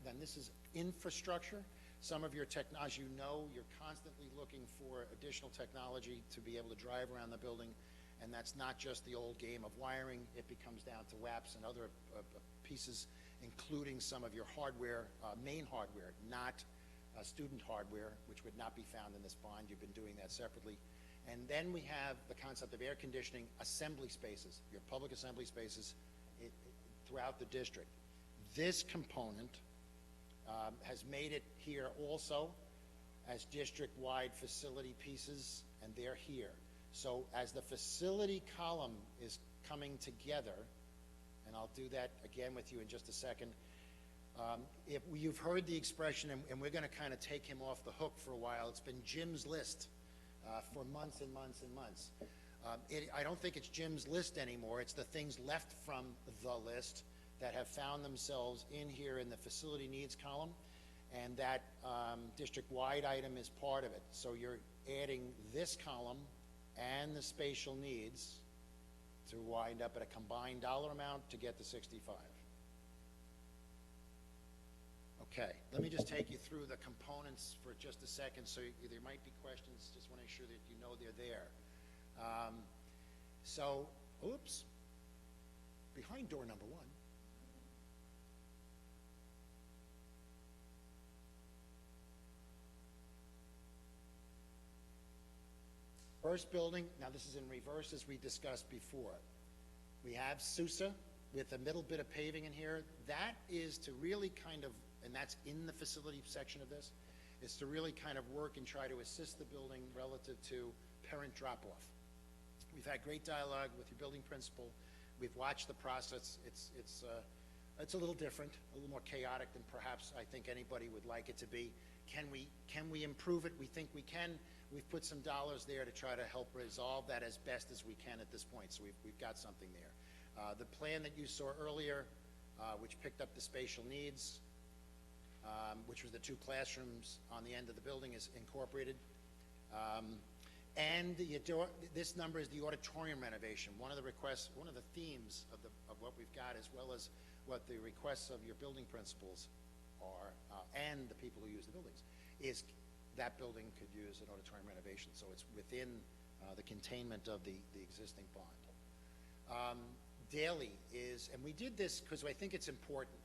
then this is infrastructure. Some of your technology, you're constantly looking for additional technology to be able to drive around the building, and that's not just the old game of wiring. It becomes down to WAPs and other pieces, including some of your hardware, main hardware, not student hardware, which would not be found in this bond. You've been doing that separately. And then we have the concept of air conditioning assembly spaces, your public assembly spaces throughout the district. This component has made it here also as district-wide facility pieces, and they're here. So as the facility column is coming together, and I'll do that again with you in just a second, if you've heard the expression, and we're going to kind of take him off the hook for a while, it's been Jim's List for months and months and months. I don't think it's Jim's List anymore. It's the things left from the list that have found themselves in here in the facility needs column, and that district-wide item is part of it. So you're adding this column and the spatial needs to wind up at a combined dollar amount to get the 65. Okay, let me just take you through the components for just a second. So there might be questions. Just want to make sure that you know they're there. Oops, behind door number one. First building, now this is in reverse as we discussed before. We have Sousa with a middle bit of paving in here. That is to really kind of, and that's in the facility section of this, is to really kind of work and try to assist the building relative to parent drop-off. We've had great dialogue with your building principal. We've watched the process. It's a little different, a little more chaotic than perhaps I think anybody would like it to be. Can we improve it? We think we can. we've put some dollars there to try to help resolve that as best as we can at this point, so we've got something there. The plan that you saw earlier, which picked up the spatial needs, which was the 2 classrooms on the end of the building, is incorporated. And this number is the auditorium renovation. One of the requests, one of the themes of what we've got, as well as what the requests of your building principals are, and the people who use the buildings, is that building could use an auditorium renovation. So it's within the containment of the existing bond. Daily is, and we did this because I think it's important.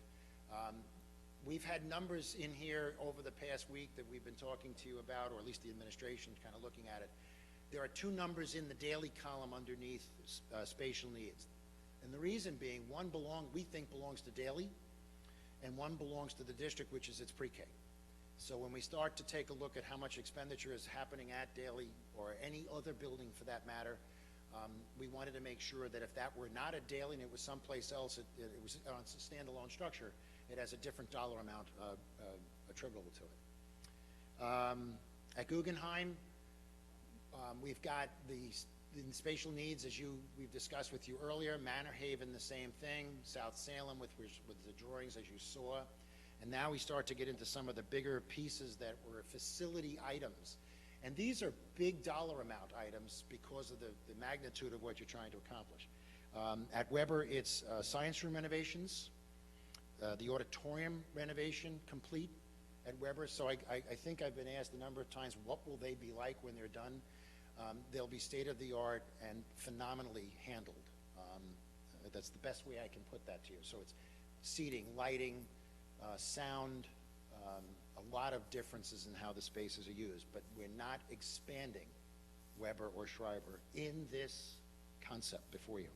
We've had numbers in here over the past week that we've been talking to you about, or at least the administration kind of looking at it. There are 2 numbers in the daily column underneath spatial needs. And the reason being, one we think belongs to daily, and one belongs to the district, which is its pre-K. So when we start to take a look at how much expenditure is happening at daily, or any other building for that matter, we wanted to make sure that if that were not a daily and it was someplace else, it was on a standalone structure, it has a different dollar amount attributable to it. At Guggenheim, we've got the spatial needs, as we've discussed with you earlier. Manor Haven, the same thing. South Salem with the drawings, as you saw. And now we start to get into some of the bigger pieces that were facility items. And these are big dollar amount items because of the magnitude of what you're trying to accomplish. At Weber, it's science room renovations, the auditorium renovation complete at Weber. So I think I've been asked a number of times, what will they be like when they're done? They'll be state-of-the-art and phenomenally handled. That's the best way I can put that to you. So it's seating, lighting, sound, a lot of differences in how the spaces are used, but we're not expanding Weber or Schreiber in this concept before you.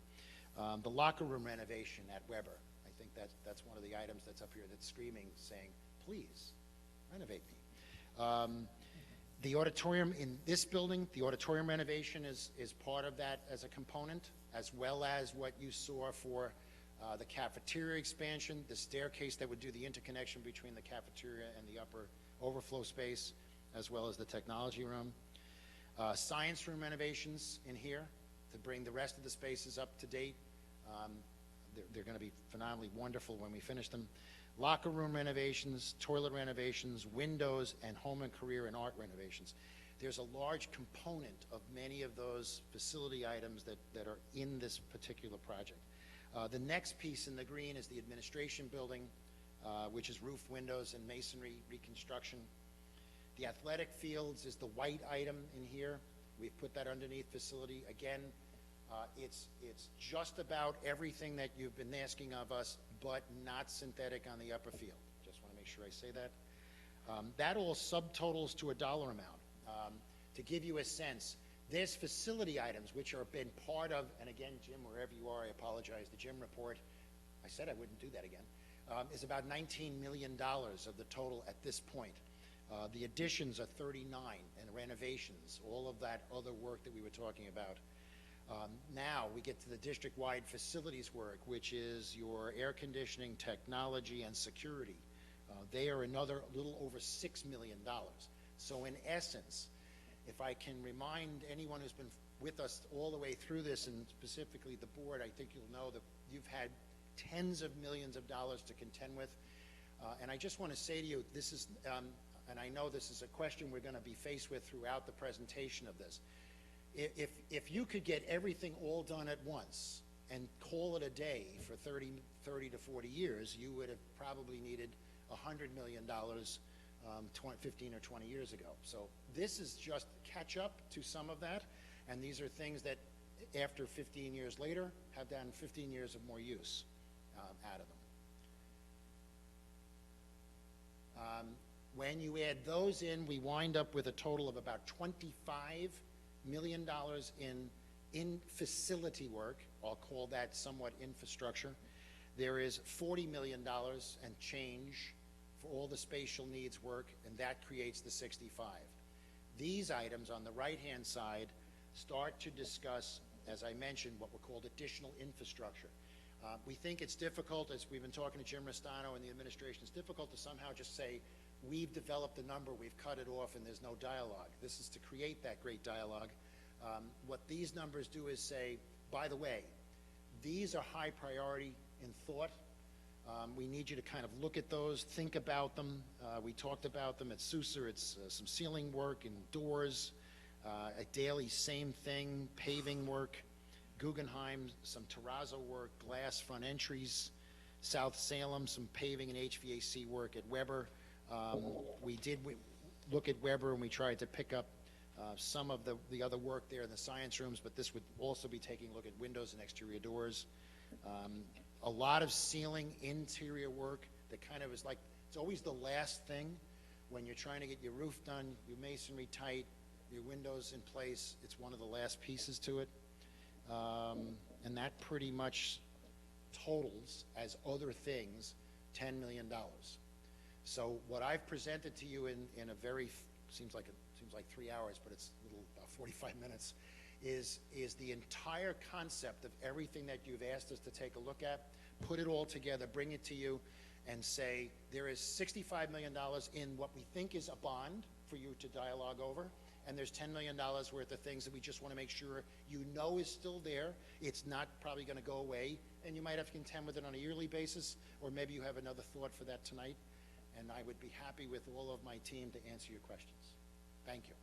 The locker room renovation at Weber, I think that's one of the items that's up here that's screaming, saying, please, renovate me. The auditorium in this building, the auditorium renovation is part of that as a component, as well as what you saw for the cafeteria expansion, the staircase that would do the interconnection between the cafeteria and the upper overflow space, as well as the technology room. Science room renovations in here to bring the rest of the spaces up to date. They're going to be phenomenally wonderful when we finish them. Locker room renovations, toilet renovations, windows, and home and career and art renovations. There's a large component of many of those facility items that are in this particular project. The next piece in the green is the administration building, which is roof, windows, and masonry reconstruction. The athletic fields is the white item in here. We've put that underneath facility. Again, it's just about everything that you've been asking of us, but not synthetic on the upper field. Just want to make sure I say that. That all subtotals to a dollar amount. To give you a sense, there's facility items which are been part of, and again, Jim, wherever you are, I apologize, the Jim report, I said I wouldn't do that again, is about $19 million of the total at this point. The additions are 39, and renovations, all of that other work that we were talking about. Now we get to the district-wide facilities work, which is your air conditioning, technology, and security. They are another little over $6 million. So in essence, if I can remind anyone who's been with us all the way through this, and specifically the board, I think you'll know that you've had tens of millions of dollars to contend with. And I just want to say to you, this is, and I know this is a question we're going to be faced with throughout the presentation of this. If you could get everything all done at once and call it a day for 30 to 40 years, you would have probably needed $100 million 15 or 20 years ago. So this is just catch up to some of that, and these are things that after 15 years later have done 15 years of more use out of them. When you add those in, we wind up with a total of about $25 million in facility work. I'll call that somewhat infrastructure. There is $40 million and change for all the spatial needs work, and that creates the 65. These items on the right-hand side start to discuss, as I mentioned, what were called additional infrastructure. We think it's difficult, as we've been talking to Jim Restano and the administration, it's difficult to somehow just say we've developed a number, we've cut it off, and there's no dialogue. This is to create that great dialogue. What these numbers do is say, by the way, these are high priority in thought. We need you to kind of look at those, think about them. We talked about them at Sousa. It's some ceiling work and doors, a daily same thing, paving work. Guggenheim, some terrazzo work, glass front entries. South Salem, some paving and HVAC work at Weber. We did look at Weber, and we tried to pick up some of the other work there in the science rooms, but this would also be taking a look at windows and exterior doors. A lot of ceiling interior work that kind of is like, it's always the last thing when you're trying to get your roof done, your masonry tight, your windows in place. It's one of the last pieces to it. And that pretty much totals, as other things, $10 million. So what I've presented to you in a very, seems like 3 hours, but it's a little, about 45 minutes, is the entire concept of everything that you've asked us to take a look at, put it all together, bring it to you, and say there is $65 million in what we think is a bond for you to dialogue over, and there's $10 million worth of things that we just want to make sure you know is still there. It's not probably going to go away, and you might have to contend with it on a yearly basis, or maybe you have another thought for that tonight, and I would be happy with all of my team to answer your questions. Thank you.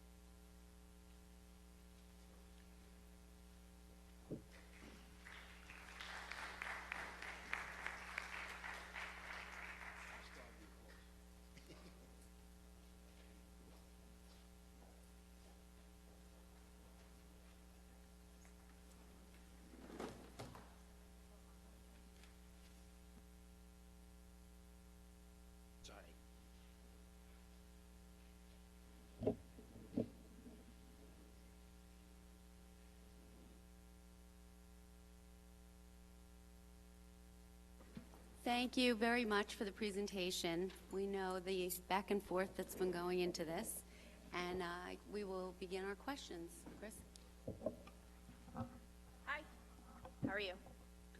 Sorry. Thank you very much for the presentation. We know the back and forth that's been going into this, and we will begin our questions. Chris? Hi, how are you?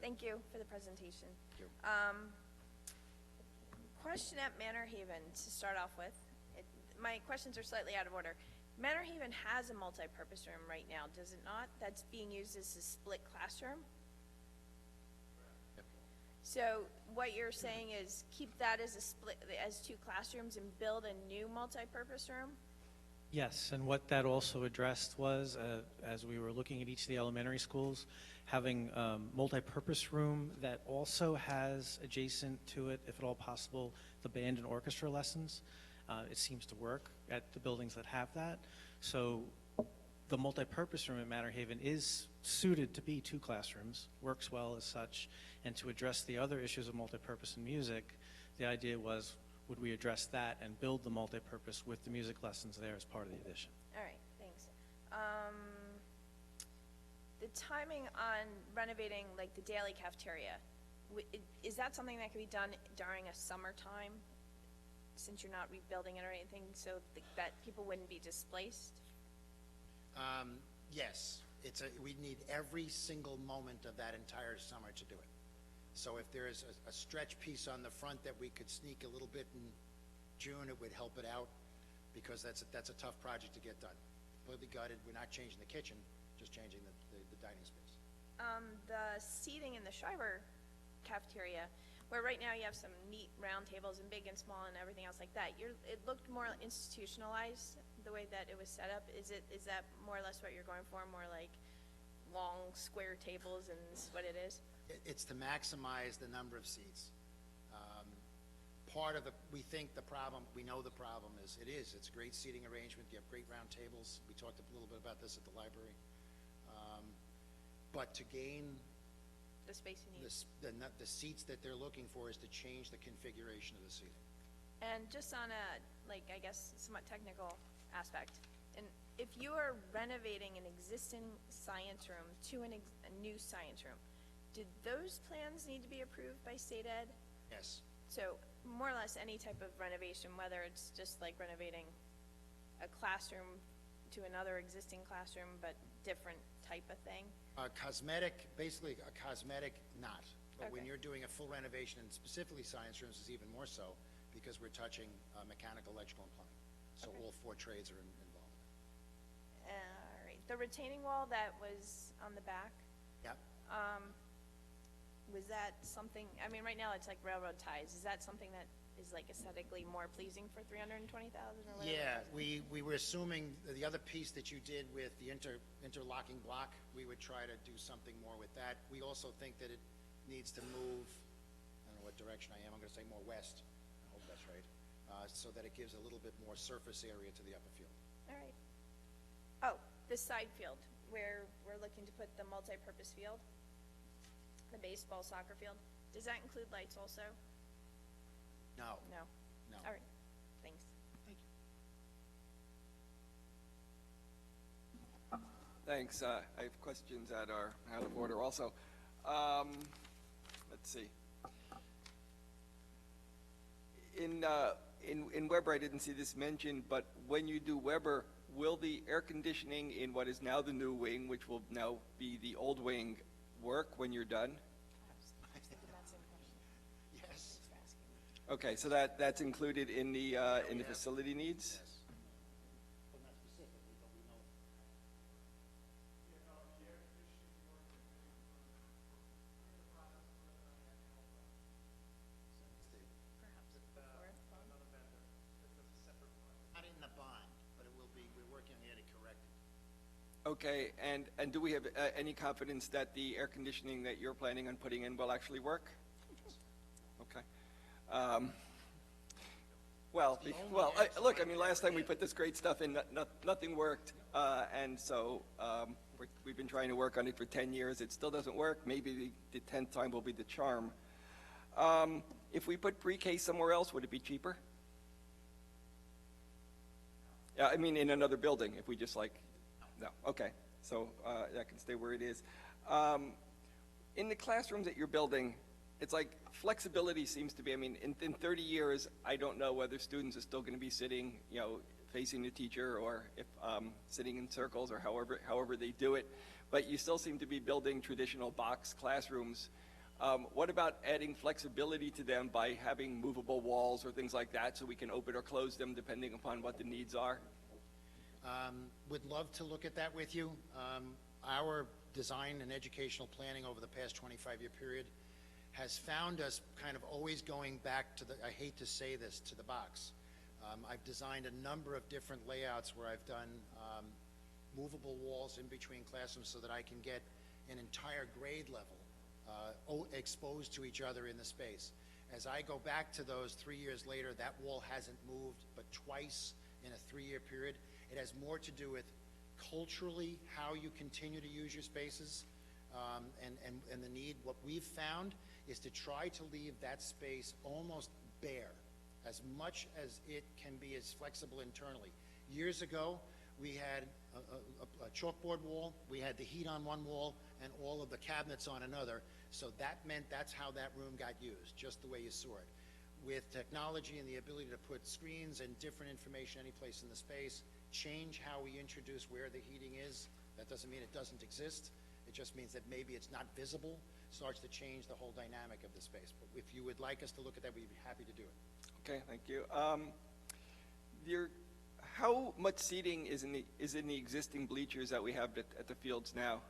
Thank you for the presentation. Thank you. Question at Manor Haven to start off with. My questions are slightly out of order. Manor Haven has a multi-purpose room right now, does it not? That's being used as a split classroom? Yep. So what you're saying is keep that as a split, as two classrooms, and build a new multi-purpose room? Yes, and what that also addressed was, as we were looking at each of the elementary schools, having multi-purpose room that also has adjacent to it, if at all possible, the band and orchestra lessons. It seems to work at the buildings that have that. So the multi-purpose room at Manor Haven is suited to be two classrooms, works well as such, and to address the other issues of multi-purpose in music, the idea was, would we address that and build the multi-purpose with the music lessons there as part of the addition? All right, thanks. The timing on renovating, like the daily cafeteria, is that something that could be done during a summertime, since you're not rebuilding it or anything, so that people wouldn't be displaced? Yes, we need every single moment of that entire summer to do it. So if there is a stretch piece on the front that we could sneak a little bit in June, it would help it out, because that's a tough project to get done. Completely gutted. We're not changing the kitchen, just changing the dining space. The seating in the Schreiber cafeteria, where right now you have some neat round tables and big and small and everything else like that, it looked more institutionalized the way that it was set up. Is that more or less what you're going for? More like long square tables, and this is what it is? It's to maximize the number of seats. We think the problem, we know the problem is, it's a great seating arrangement. You have great round tables. We talked a little bit about this at the library. But to gain The space you need. the seats that they're looking for is to change the configuration of the seating. And just on a, I guess, somewhat technical aspect, and if you are renovating an existing science room to a new science room, did those plans need to be approved by state ed? Yes. So more or less any type of renovation, whether it's just like renovating a classroom to another existing classroom, but different type of thing? Basically a cosmetic, not. But when Okay. you're doing a full renovation, and specifically science rooms is even more so, because we're touching mechanical, electrical, and plumbing. So Okay. all four trades are involved. All right, the retaining wall that was on the back, Yep. was that something, I mean, right now it's like railroad ties, is that something that is like aesthetically more pleasing for 320,000 or whatever? Yeah, we were assuming the other piece that you did with the interlocking block, we would try to do something more with that. We also think that it needs to move, I don't know what direction I am, I'm gonna say more west, I hope that's right, so that it gives a little bit more surface area to the upper field. All right. Oh, the side field, where we're looking to put the multi-purpose field, the baseball, soccer field, does that include lights also? No. No? No. All right, thanks. Thanks. I have questions that are out of order also. Let's see. In Weber, I didn't see this mentioned, but when you do Weber, will the air conditioning in what is now the new wing, which will now be the old wing, work when you're done? Yes. Okay, so that's included in the facility needs? Yes. Well, not specifically, but we know. Not in the bond, but it will be, we're working on getting it corrected. Okay, and do we have any confidence that the air conditioning that you're planning on putting in will actually work? Okay. Look, I mean, last time we put this great stuff in, nothing worked, and so we've been trying to work on it for 10 years. It still doesn't work. Maybe the 10th time will be the charm. If we put pre-K somewhere else, would it be cheaper? Yeah, I mean, in another building, if we just no, okay, so that can stay where it is. In the classrooms that you're building, it's like flexibility seems to be, I mean, in 30 years, I don't know whether students are still going to be sitting, facing the teacher, or if sitting in circles, or however they do it, but you still seem to be building traditional box classrooms. What about adding flexibility to them by having movable walls or things like that, so we can open or close them depending upon what the needs are? Would love to look at that with you. Our design and educational planning over the past 25-year period has found us kind of always going back to I hate to say this, to the box. I've designed a number of different layouts where I've done movable walls in between classrooms so that I can get an entire grade level exposed to each other in the space. As I go back to those 3 years later, that wall hasn't moved but twice in a 3-year period. It has more to do with culturally how you continue to use your spaces and the need. What we've found is to try to leave that space almost bare, as much as it can be as flexible internally. Years ago, we had a chalkboard wall, we had the heat on one wall, and all of the cabinets on another, so that meant that's how that room got used, just the way you saw it. With technology and the ability to put screens and different information any place in the space, change how we introduce where the heating is. That doesn't mean it doesn't exist. It just means that maybe it's not visible, starts to change the whole dynamic of the space. But if you would like us to look at that, we'd be happy to do it. Okay, thank you. How much seating is in the existing bleachers that we have at the fields now?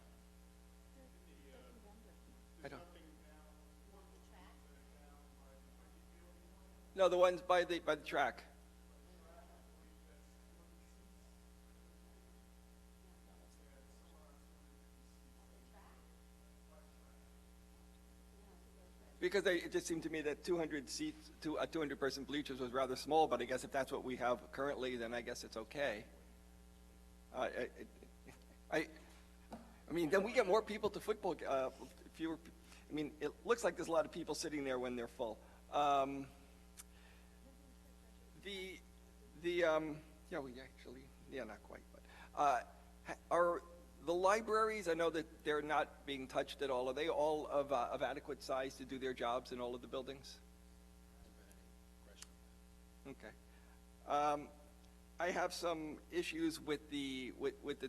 I don't. No, the ones by the track. Because it just seemed to me that 200 seats to a 200-person bleachers was rather small, but I guess if that's what we have currently, then I guess it's okay. I mean, then we get more people to football, fewer. I mean, it looks like there's a lot of people sitting there when they're full. Not quite, but are the libraries, I know that they're not being touched at all. Are they all of adequate size to do their jobs in all of the buildings? Okay. I have some issues with the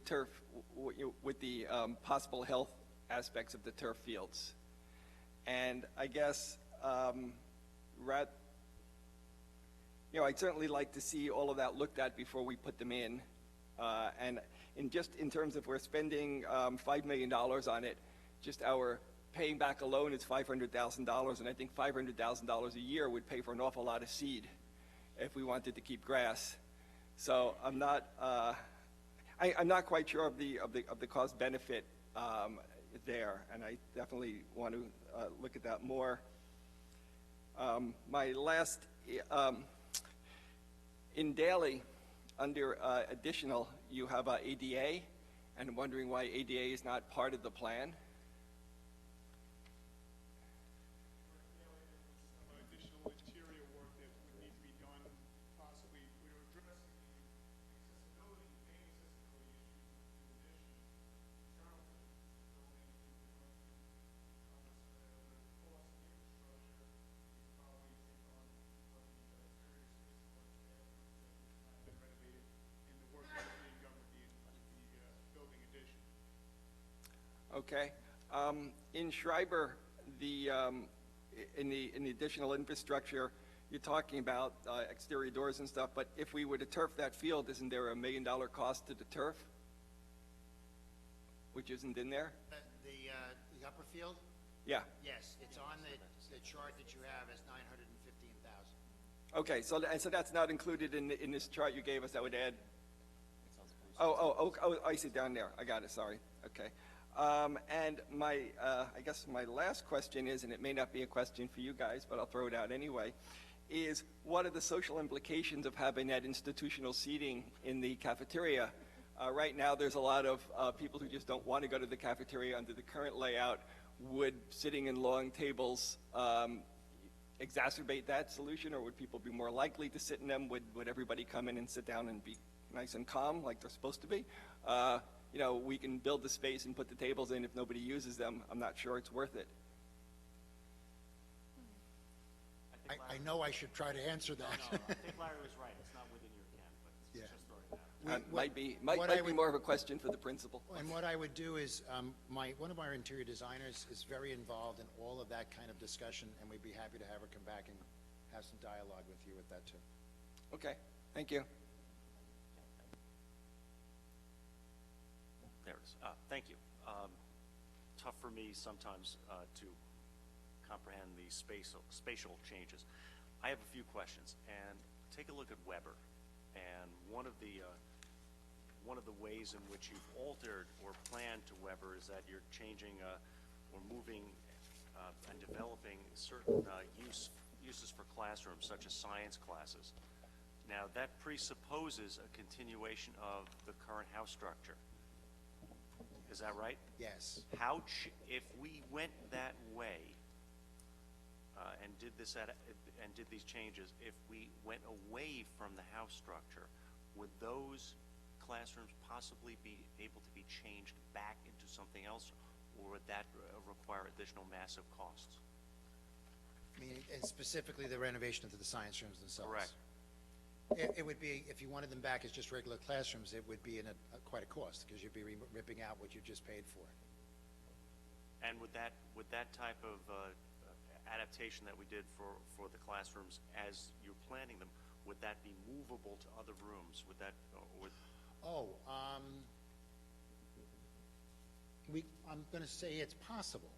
turf, with the possible health aspects of the turf fields, and I guess I'd certainly like to see all of that looked at before we put them in. And just in terms of we're spending $5 million on it, just our paying back alone is $500,000, and I think $500,000 a year would pay for an awful lot of seed if we wanted to keep grass. So I'm not quite sure of the cost benefit there, and I definitely want to look at that more. My last, in Daly, under additional, you have ADA, and I'm wondering why ADA is not part of the plan. Additional interior work that would need to be done, possibly we were addressing the accessibility, main accessibility issues in addition, internal to the building, the cost of infrastructure, you probably take on what the exterior space was there, that was renovated, and the work that's being done with the building addition. Okay. In Schreiber, in the additional infrastructure, you're talking about exterior doors and stuff, but if we were to turf that field, isn't there $1 million cost to the turf? Which isn't in there? The upper field? Yeah. Yes, it's on the chart that you have as 915,000. Okay, so that's not included in this chart you gave us. That would add. Oh, I see down there. I got it. Sorry. Okay. And I guess my last question is, and it may not be a question for you guys, but I'll throw it out anyway, is what are the social implications of having that institutional seating in the cafeteria? Right now, there's a lot of people who just don't want to go to the cafeteria under the current layout. Would sitting in long tables exacerbate that solution, or would people be more likely to sit in them? Would everybody come in and sit down and be nice and calm like they're supposed to be? We can build the space and put the tables in. If nobody uses them, I'm not sure it's worth it. I know I should try to answer that. No, I think Larry was right. It's not within your can, but it's Yeah. just throwing that out. Might be more of a question for the principal. And what I would do is, one of our interior designers is very involved in all of that kind of discussion, and we'd be happy to have her come back and have some dialogue with you with that too. Okay, thank you. There it is. Thank you. Tough for me sometimes to comprehend the spatial changes. I have a few questions, and take a look at Weber. And one of the ways in which you've altered or planned to Weber is that you're changing or moving and developing certain uses for classrooms, such as science classes. Now, that presupposes a continuation of the current house structure. Is that right? Yes. If we went that way and did these changes, if we went away from the house structure, would those classrooms possibly be able to be changed back into something else, or would that require additional massive costs? I mean, and specifically the renovation of the science rooms themselves. Correct. It would be, if you wanted them back as just regular classrooms, it would be quite a cost, because you'd be ripping out what you just paid for. And would that type of adaptation that we did for the classrooms as you're planning them, would that be movable to other rooms? Would that, I'm going to say it's possible.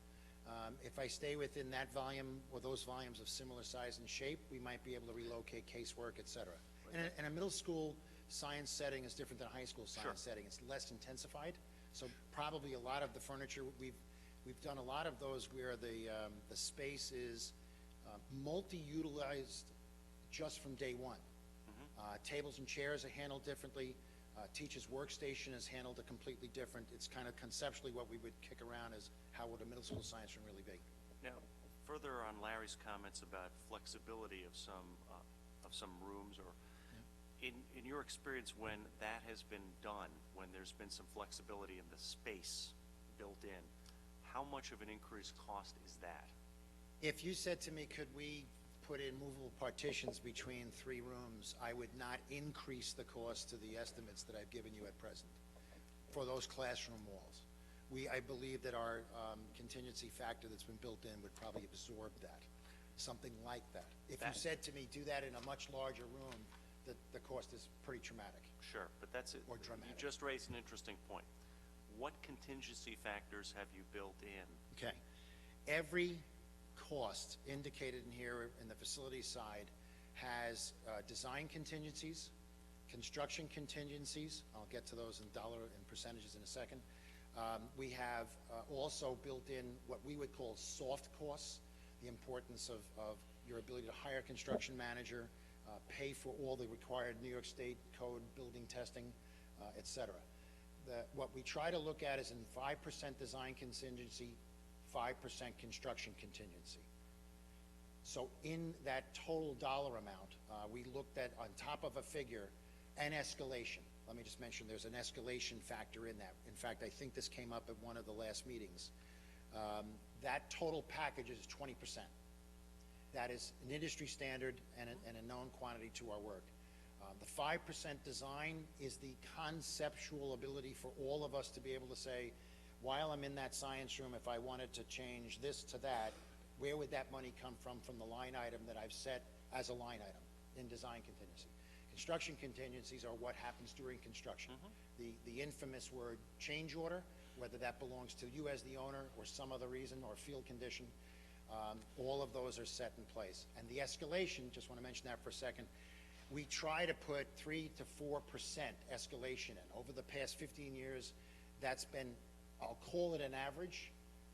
If I stay within that volume or those volumes of similar size and shape, we might be able to relocate casework, et cetera. And a middle school science setting is different than a high school science setting. It's less intensified, so probably a lot of the furniture, we've done a lot of those where the space is multi-utilized just from day one. Tables and chairs are handled differently. Teacher's workstation is handled completely different. It's kind of conceptually what we would kick around as how would a middle school science room really be. Now, further on Larry's comments about flexibility of some rooms, or in your experience when that has been done, when there's been some flexibility in the space built in, how much of an increased cost is that? If you said to me, could we put in movable partitions between 3 rooms, I would not increase the cost to the estimates that I've given you at present for those classroom walls. I believe that our contingency factor that's been built in would probably absorb that. something like that. If you That- said to me, do that in a much larger room, the cost is pretty traumatic. Sure, but that's it. Or You dramatic. just raised an interesting point. What contingency factors have you built in? Okay. Every cost indicated in here in the facility side has design contingencies, construction contingencies. I'll get to those in dollar and percentages in a second. We have also built in what we would call soft costs, the importance of your ability to hire a construction manager, pay for all the required New York State code, building testing, et cetera. What we try to look at is in 5% design contingency, 5% construction contingency. So in that total dollar amount, we looked at, on top of a figure, an escalation. Let me just mention there's an escalation factor in that. In fact, I think this came up at one of the last meetings. That total package is 20%. That is an industry standard and a known quantity to our work. The 5% design is the conceptual ability for all of us to be able to say, while I'm in that science room, if I wanted to change this to that, where would that money come from the line item that I've set as a line item in design contingency? Construction contingencies are what happens during construction. The infamous word change order, whether that belongs to you as the owner or some other reason or field condition, all of those are set in place. And the escalation, just want to mention that for a second, we try to put 3 to 4% escalation in. Over the past 15 years, that's been, I'll call it an average,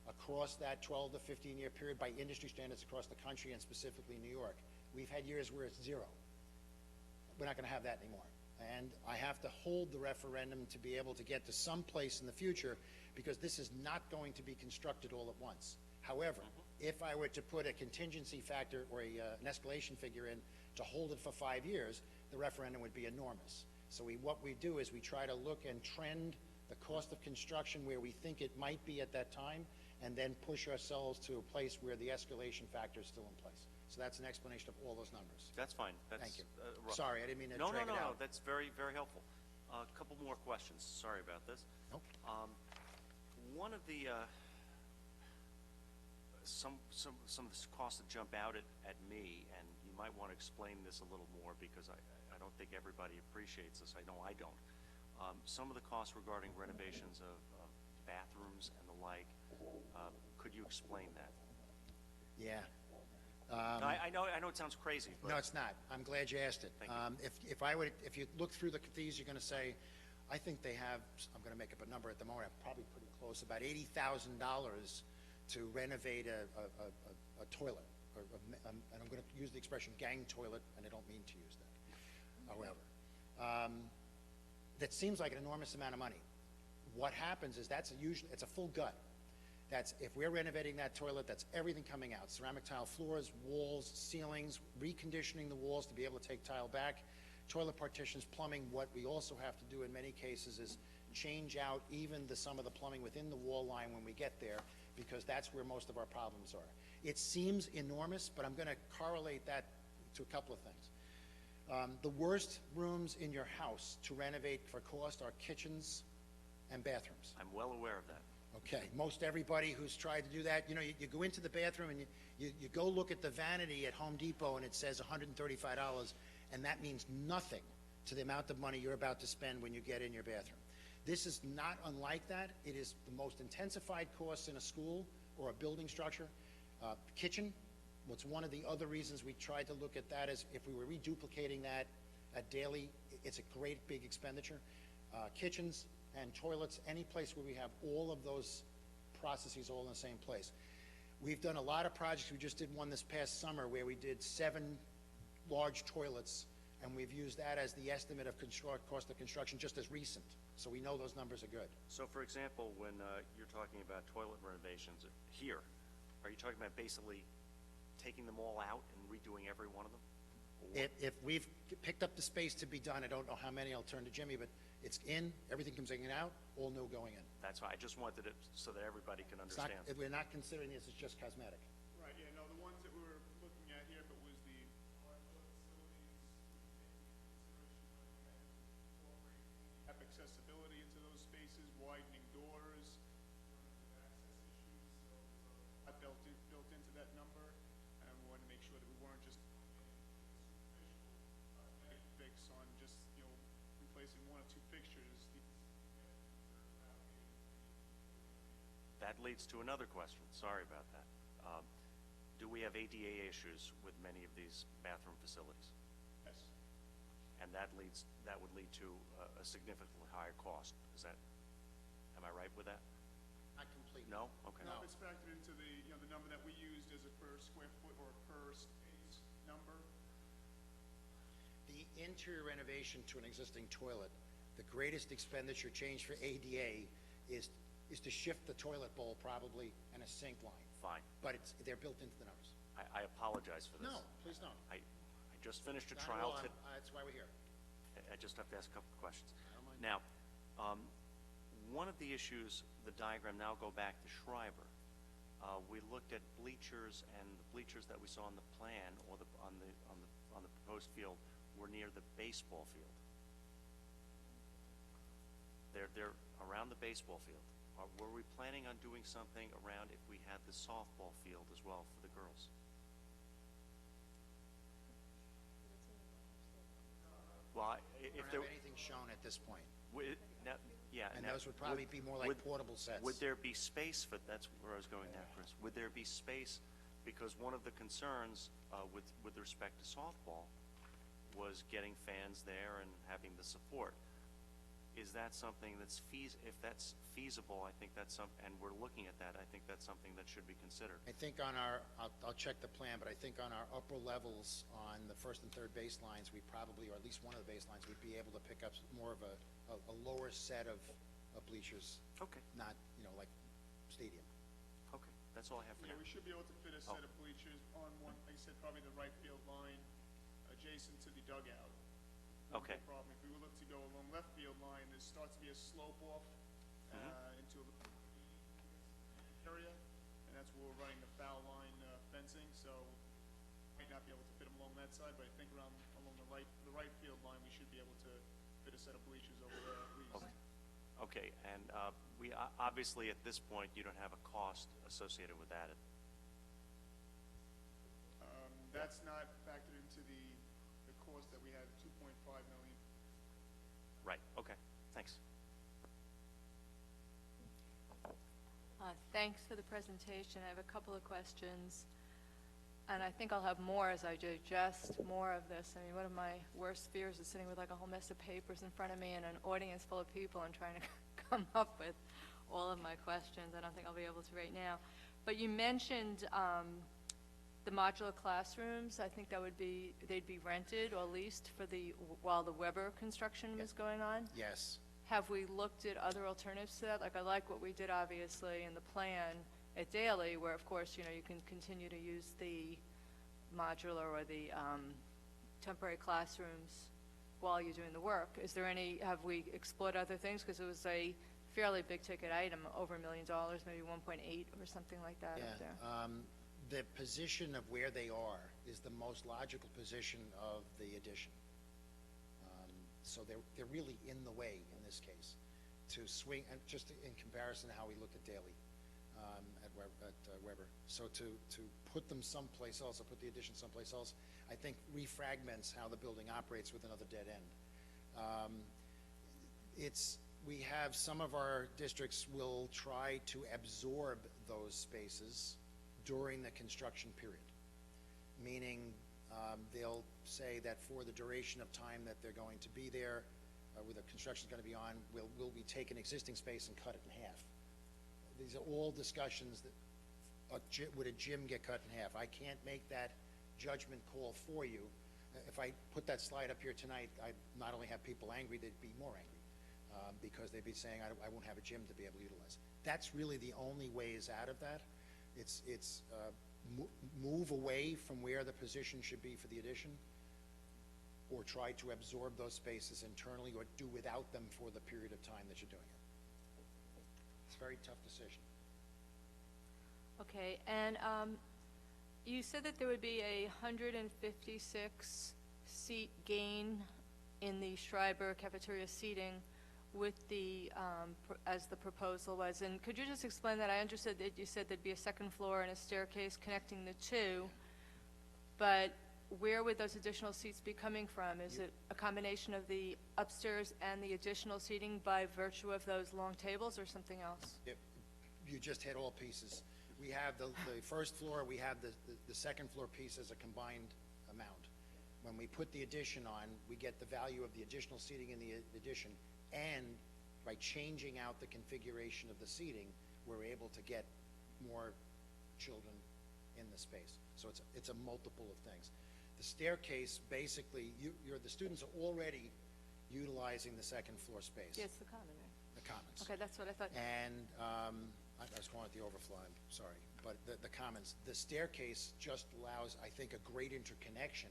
across that 12 to 15-year period by industry standards across the country and specifically New York. We've had years where it's 0. We're not going to have that anymore. And I have to hold the referendum to be able to get to some place in the future because this is not going to be constructed all at once. However, if I were to put a contingency factor or an escalation figure in to hold it for 5 years, the referendum would be enormous. So what we do is we try to look and trend the cost of construction where we think it might be at that time, and then push ourselves to a place where the escalation factor is still in place. So that's an explanation of all those numbers. That's fine. Thank you. Rough. Sorry, I didn't mean to No, drag it out. that's very, very helpful. A couple more questions. Sorry about this. Nope. One of the some of the costs that jump out at me, and you might want to explain this a little more because I don't think everybody appreciates this. I know I don't. Some of the costs regarding renovations of bathrooms and the like. Could you explain that? Yeah. I know it sounds crazy, but No, it's not. I'm glad you asked it. Thank you. If you look through these, you're going to say, I think they have, I'm going to make up a number at the moment, probably pretty close, about $80,000 to renovate a toilet. And I'm going to use the expression gang toilet, and I don't mean to use that. However, that seems like an enormous amount of money. What happens is it's a full gut. That's, if we're renovating that toilet, that's everything coming out. Ceramic tile floors, walls, ceilings, reconditioning the walls to be able to take tile back, toilet partitions, plumbing. What we also have to do in many cases is change out even some of the plumbing within the wall line when we get there, because that's where most of our problems are. It seems enormous, but I'm going to correlate that to a couple of things. The worst rooms in your house to renovate for cost are kitchens and bathrooms. I'm well aware of that. Okay, most everybody who's tried to do that, you go into the bathroom and you go look at the vanity at Home Depot and it says $135, and that means nothing to the amount of money you're about to spend when you get in your bathroom. This is not unlike that. It is the most intensified costs in a school or a building structure. Kitchen, what's one of the other reasons we tried to look at that is if we were reduplicating that at daily, it's a great big expenditure. Kitchens and toilets, any place where we have all of those processes all in the same place. We've done a lot of projects. We just did one this past summer where we did 7 large toilets, and we've used that as the estimate of cost of construction just as recent. So we know those numbers are good. So, for example, when you're talking about toilet renovations here, are you talking about basically taking them all out and redoing every one of them? If we've picked up the space to be done, I don't know how many, I'll turn to Jimmy, but it's in, everything comes in and out, all new going in. That's why I just wanted it so that everybody can It's not, understand. we're not considering this as just cosmetic. Right, yeah, no, the ones that we were looking at here, but was the facilities, have accessibility into those spaces, widening doors, access issues, so built into that number, and we want to make That leads to another question. Sorry about that. Do we have ADA issues with many of these bathroom facilities? Yes. And that would lead to a significantly higher cost. Am I right with that? Not completely. No? Okay. No, it's factored into the number that we used as a per square foot or per space number. The interior renovation to an existing toilet, the greatest expenditure change for ADA is to shift the toilet bowl probably and a sink line. Fine. But they're built into the numbers. I apologize for this. No, please don't. I just finished a Not at trial. all. That's why we're here. I just have to ask a couple of questions. I don't mind. Now, one of the issues, the diagram, now go back to Schreiber. We looked at bleachers, and the bleachers that we saw on the plan or on the proposed field were near the baseball field. They're around the baseball field. Were we planning on doing something around if we had the softball field as well for the girls? Well, We if don't there, have anything shown at this point. And those would probably be more like portable sets. Would there be space for, that's where I was going now, Chris. Would there be space, because one of the concerns with respect to softball was getting fans there and having the support. Is that something that's if that's feasible, I think that's and we're looking at that, I think that's something that should be considered. I think on I'll check the plan, but I think on our upper levels on the first and third baselines, we probably, or at least one of the baselines, we'd be able to pick up more of a lower set of bleachers. Okay. Not, like stadium. Okay, that's all I have for Yeah, now. we should be able to fit a set of bleachers on one, like I said, probably the right field line adjacent to the dugout. Okay. No problem. If we were looking to go along left field line, there starts to be a slope off into a area, and that's where we're running the foul line fencing, so might not be able to fit them along that side, but I think along the right field line, we should be able to fit a set of bleachers over there at least. Okay, and we obviously at this point you don't have a cost associated with that. That's not factored into the cost that we had, 2.5 million. Right. Okay. Thanks. Thanks for the presentation. I have a couple of questions, and I think I'll have more as I digest more of this. I mean, one of my worst fears is sitting with like a whole mess of papers in front of me and an audience full of people and trying to come up with all of my questions. I don't think I'll be able to right now. But you mentioned the modular classrooms. I think they'd be rented or leased while the Weber construction was going on. Yes. Have we looked at other alternatives to that? Like, I like what we did, obviously, in the plan at Daly, where, of course, you can continue to use the modular or the temporary classrooms while you're doing the work. Have we explored other things? Because it was a fairly big-ticket item, over $1 million, maybe 1.8 or something like that up there. The position of where they are is the most logical position of the addition. So they're really in the way in this case to swing, and just in comparison to how we looked at Daly at Weber. So to put them someplace else, or put the addition someplace else, I think refragments how the building operates with another dead end. We have some of our districts will try to absorb those spaces during the construction period, meaning they'll say that for the duration of time that they're going to be there, where the construction's going to be on, we'll be taking existing space and cut it in half. These are all discussions that, would a gym get cut in half? I can't make that judgment call for you. If I put that slide up here tonight, I'd not only have people angry, they'd be more angry, because they'd be saying, I won't have a gym to be able to utilize. That's really the only ways out of that. It's move away from where the position should be for the addition, or try to absorb those spaces internally, or do without them for the period of time that you're doing it. It's a very tough decision. Okay, and you said that there would be a 156-seat gain in the Schreiber cafeteria seating with as the proposal was, and could you just explain that? I understood that you said there'd be a second floor and a staircase connecting the two, but where would those additional seats be coming from? Is it a combination of the upstairs and the additional seating by virtue of those long tables, or something else? you just hit all pieces. We have the first floor, we have the second floor piece as a combined amount. When we put the addition on, we get the value of the additional seating in the addition, and by changing out the configuration of the seating, we're able to get more children in the space. So it's a multiple of things. The staircase, basically, the students are already utilizing the second floor space. Yes, the common, right? The commons. Okay, that's what I thought. And I was calling it the overflow, I'm sorry, but the commons. The staircase just allows, I think, a great interconnection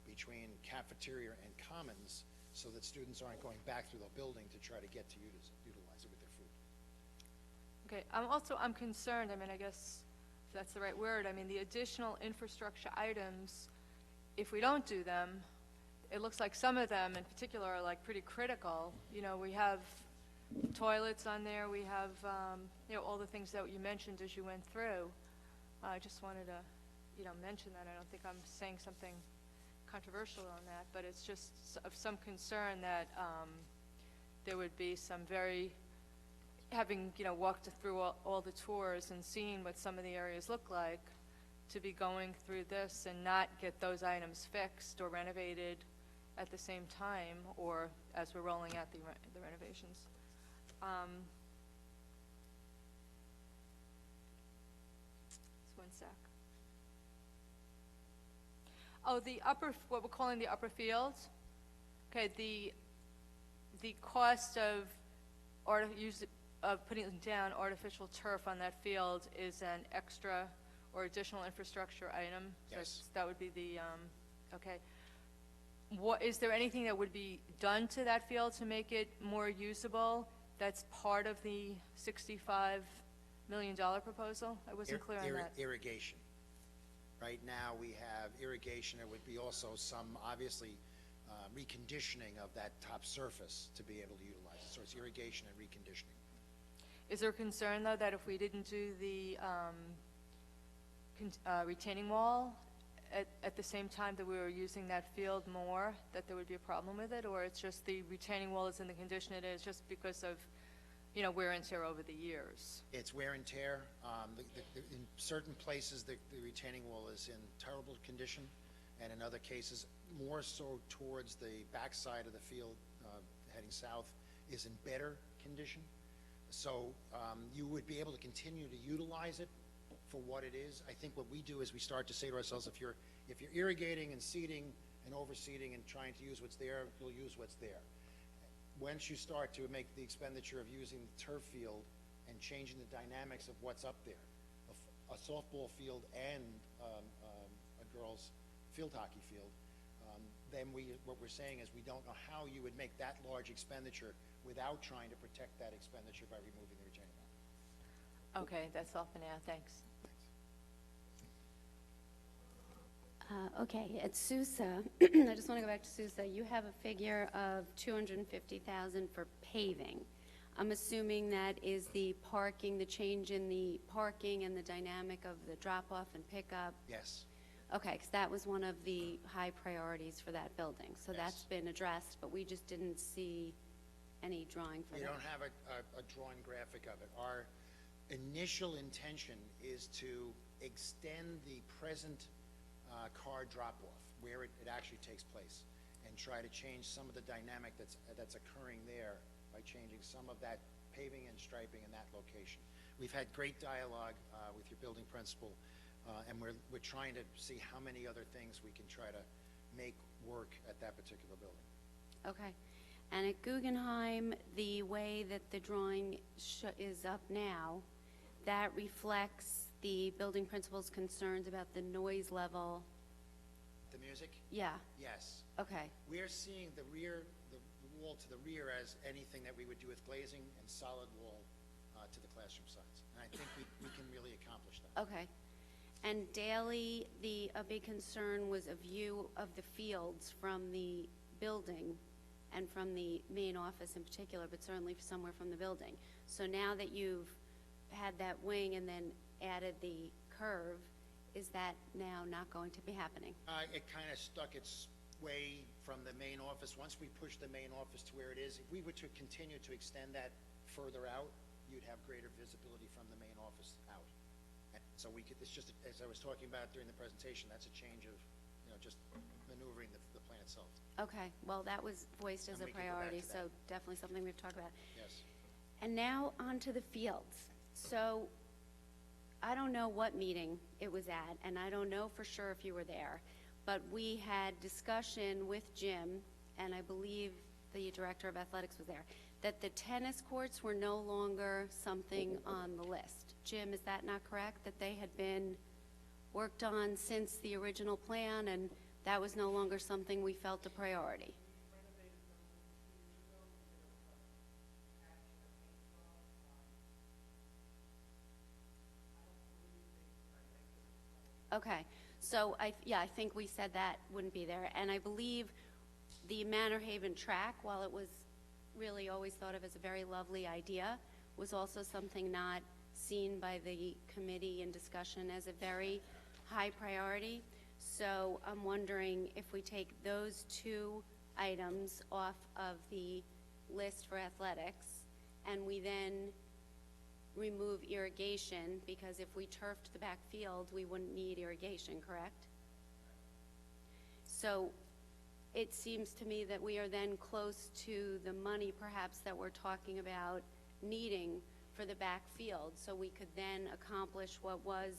between cafeteria and commons so that students aren't going back through the building to try to get to utilize it with their food. Okay, I'm concerned, I mean, I guess if that's the right word, I mean, the additional infrastructure items, if we don't do them, it looks like some of them in particular are like pretty critical. You know, we have toilets on there, we have, you know, all the things that you mentioned as you went through. I just wanted to, you know, mention that. I don't think I'm saying something controversial on that, but it's just of some concern that there would be some very, having, you know, walked through all the tours and seen what some of the areas look like, to be going through this and not get those items fixed or renovated at the same time, or as we're rolling out the renovations. Just one sec. Oh, the upper, what we're calling the upper field. Okay, the cost of putting down artificial turf on that field is an extra or additional infrastructure item. Yes. So that would be the, okay. Is there anything that would be done to that field to make it more usable? That's part of the $65 million proposal? I wasn't clear on that. Irrigation. Right now, we have irrigation. There would be also some, obviously, reconditioning of that top surface to be able to utilize it. So it's irrigation and reconditioning. Is there a concern, though, that if we didn't do the retaining wall at the same time that we were using that field more, that there would be a problem with it? Or it's just the retaining wall is in the condition it is just because of, you know, wear and tear over the years? It's wear and tear. In certain places, the retaining wall is in terrible condition, and in other cases, more so towards the backside of the field, heading south, is in better condition. So you would be able to continue to utilize it for what it is. I think what we do is we start to say to ourselves, if you're irrigating and seeding and overseeding and trying to use what's there, you'll use what's there. Once you start to make the expenditure of using the turf field and changing the dynamics of what's up there, a softball field and a girls' field hockey field, then what we're saying is we don't know how you would make that large expenditure without trying to protect that expenditure by removing the retaining wall. Okay, that's all for now. Thanks. Okay, at Sousa, I just want to go back to Sousa. You have a figure of $250,000 for paving. I'm assuming that is the parking, the change in the parking and the dynamic of the drop-off and pickup. Yes. Okay, because that was one of the high priorities for that building. So Yes. that's been addressed, but we just didn't see any drawing for that. We don't have a drawn graphic of it. Our initial intention is to extend the present car drop-off, where it actually takes place, and try to change some of the dynamic that's occurring there by changing some of that paving and striping in that location. We've had great dialogue with your building principal, and we're trying to see how many other things we can try to make work at that particular building. Okay. And at Guggenheim, the way that the drawing is up now, that reflects the building principal's concerns about the noise level. The music? Yeah. Yes. Okay. We're seeing the wall to the rear as anything that we would do with glazing and solid wall to the classroom sides. And I think we can really accomplish that. Okay. And daily, a big concern was a view of the fields from the building and from the main office in particular, but certainly somewhere from the building. So now that you've had that wing and then added the curve, is that now not going to be happening? It kind of stuck its way from the main office. Once we push the main office to where it is, if we were to continue to extend that further out, you'd have greater visibility from the main office out. And so we could, it's just, as I was talking about during the presentation, that's a change of, just maneuvering the plan itself. Okay, well, that was voiced as And a we can go back priority, to so that. definitely something we've talked about. Yes. And now on to the fields. So I don't know what meeting it was at, and I don't know for sure if you were there, but we had discussion with Jim, and I believe the director of athletics was there, that the tennis courts were no longer something on the list. Jim, is that not correct? That they had been worked on since the original plan, and that was no longer something we felt a priority? Okay, so I think we said that wouldn't be there, and I believe the Manor Haven track, while it was really always thought of as a very lovely idea, was also something not seen by the committee in discussion as a very high priority. So I'm wondering if we take those two items off of the list for athletics, and we then remove irrigation, because if we turfed the back field, we wouldn't need irrigation, correct? So it seems to me that we are then close to the money perhaps that we're talking about needing for the back field, so we could then accomplish what was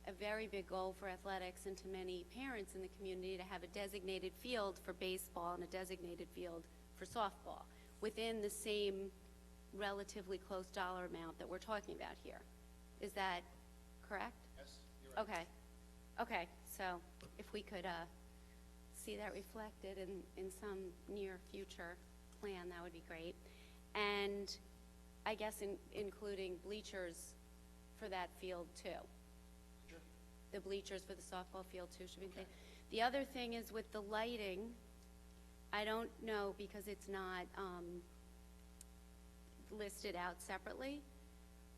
a very big goal for athletics and to many parents in the community, to have a designated field for baseball and a designated field for softball within the same relatively close dollar amount that we're talking about here. Is that correct? Yes, you're right. Okay. Okay, so if we could see that reflected in some near future plan, that would be great. And I guess including bleachers for that field too. Sure. The bleachers for the softball field too should be included. The other thing is with the lighting, I don't know because it's not listed out separately,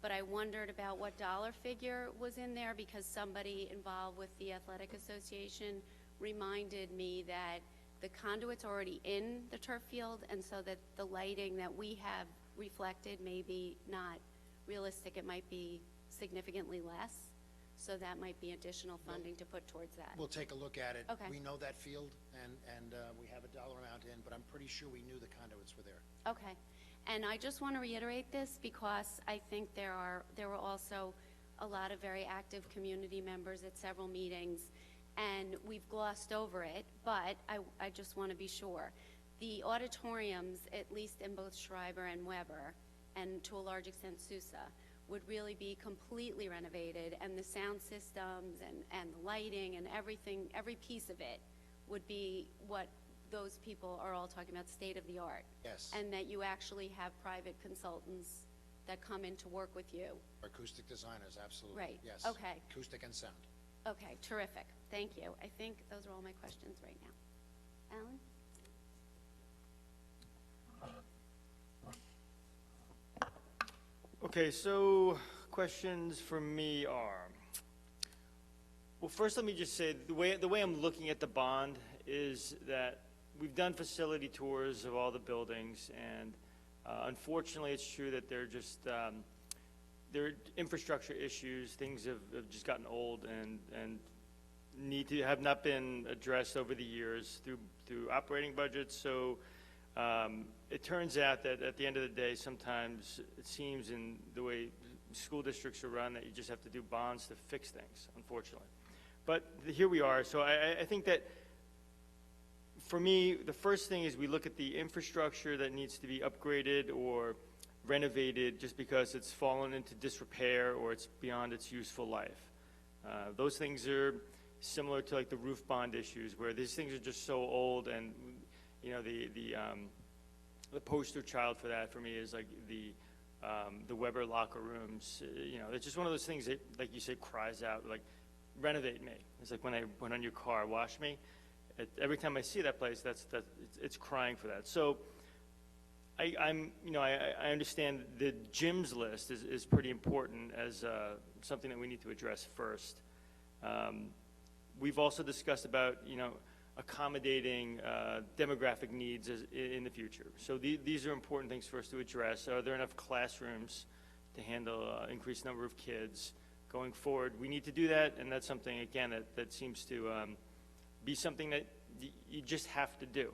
but I wondered about what dollar figure was in there, because somebody involved with the Athletic Association reminded me that the conduit's already in the turf field, and so that the lighting that we have reflected may be not realistic. It might be significantly less, so that might be additional funding to put towards that. We'll take a look at it. Okay. We know that field, and we have a dollar amount in, but I'm pretty sure we knew the conduits were there. Okay, and I just want to reiterate this because I think there were also a lot of very active community members at several meetings, and we've glossed over it, but I just want to be sure. The auditoriums, at least in both Schreiber and Weber, and to a large extent Sousa, would really be completely renovated, and the sound systems and the lighting and everything, every piece of it would be what those people are all talking about, state of the art. Yes. And that you actually have private consultants that come in to work with you. Acoustic designers, absolutely. Right. Yes. Okay. Acoustic and sound. Okay, terrific. Thank you. I think those are all my questions right now. Alan? Okay, so questions for me are, well, first let me just say, the way I'm looking at the bond is that we've done facility tours of all the buildings, and unfortunately it's true that they're just, there are infrastructure issues, things have just gotten old and need to have not been addressed over the years through operating budgets. So it turns out that at the end of the day, sometimes it seems in the way school districts are run that you just have to do bonds to fix things, unfortunately. But here we are. So I think that for me, the first thing is we look at the infrastructure that needs to be upgraded or renovated just because it's fallen into disrepair or it's beyond its useful life. Those things are similar to like the roof bond issues, where these things are just so old, and you know, the poster child for that for me is like the Weber locker rooms. You know, it's just one of those things that, like you say, cries out like, renovate me. It's like when I went on your car, wash me. Every time I see that place, it's crying for that. So I understand the gyms list is pretty important as something that we need to address first. We've also discussed about, you know, accommodating demographic needs in the future. So these are important things for us to address. Are there enough classrooms to handle increased number of kids going forward. We need to do that, and that's something, again, that seems to be something that you just have to do.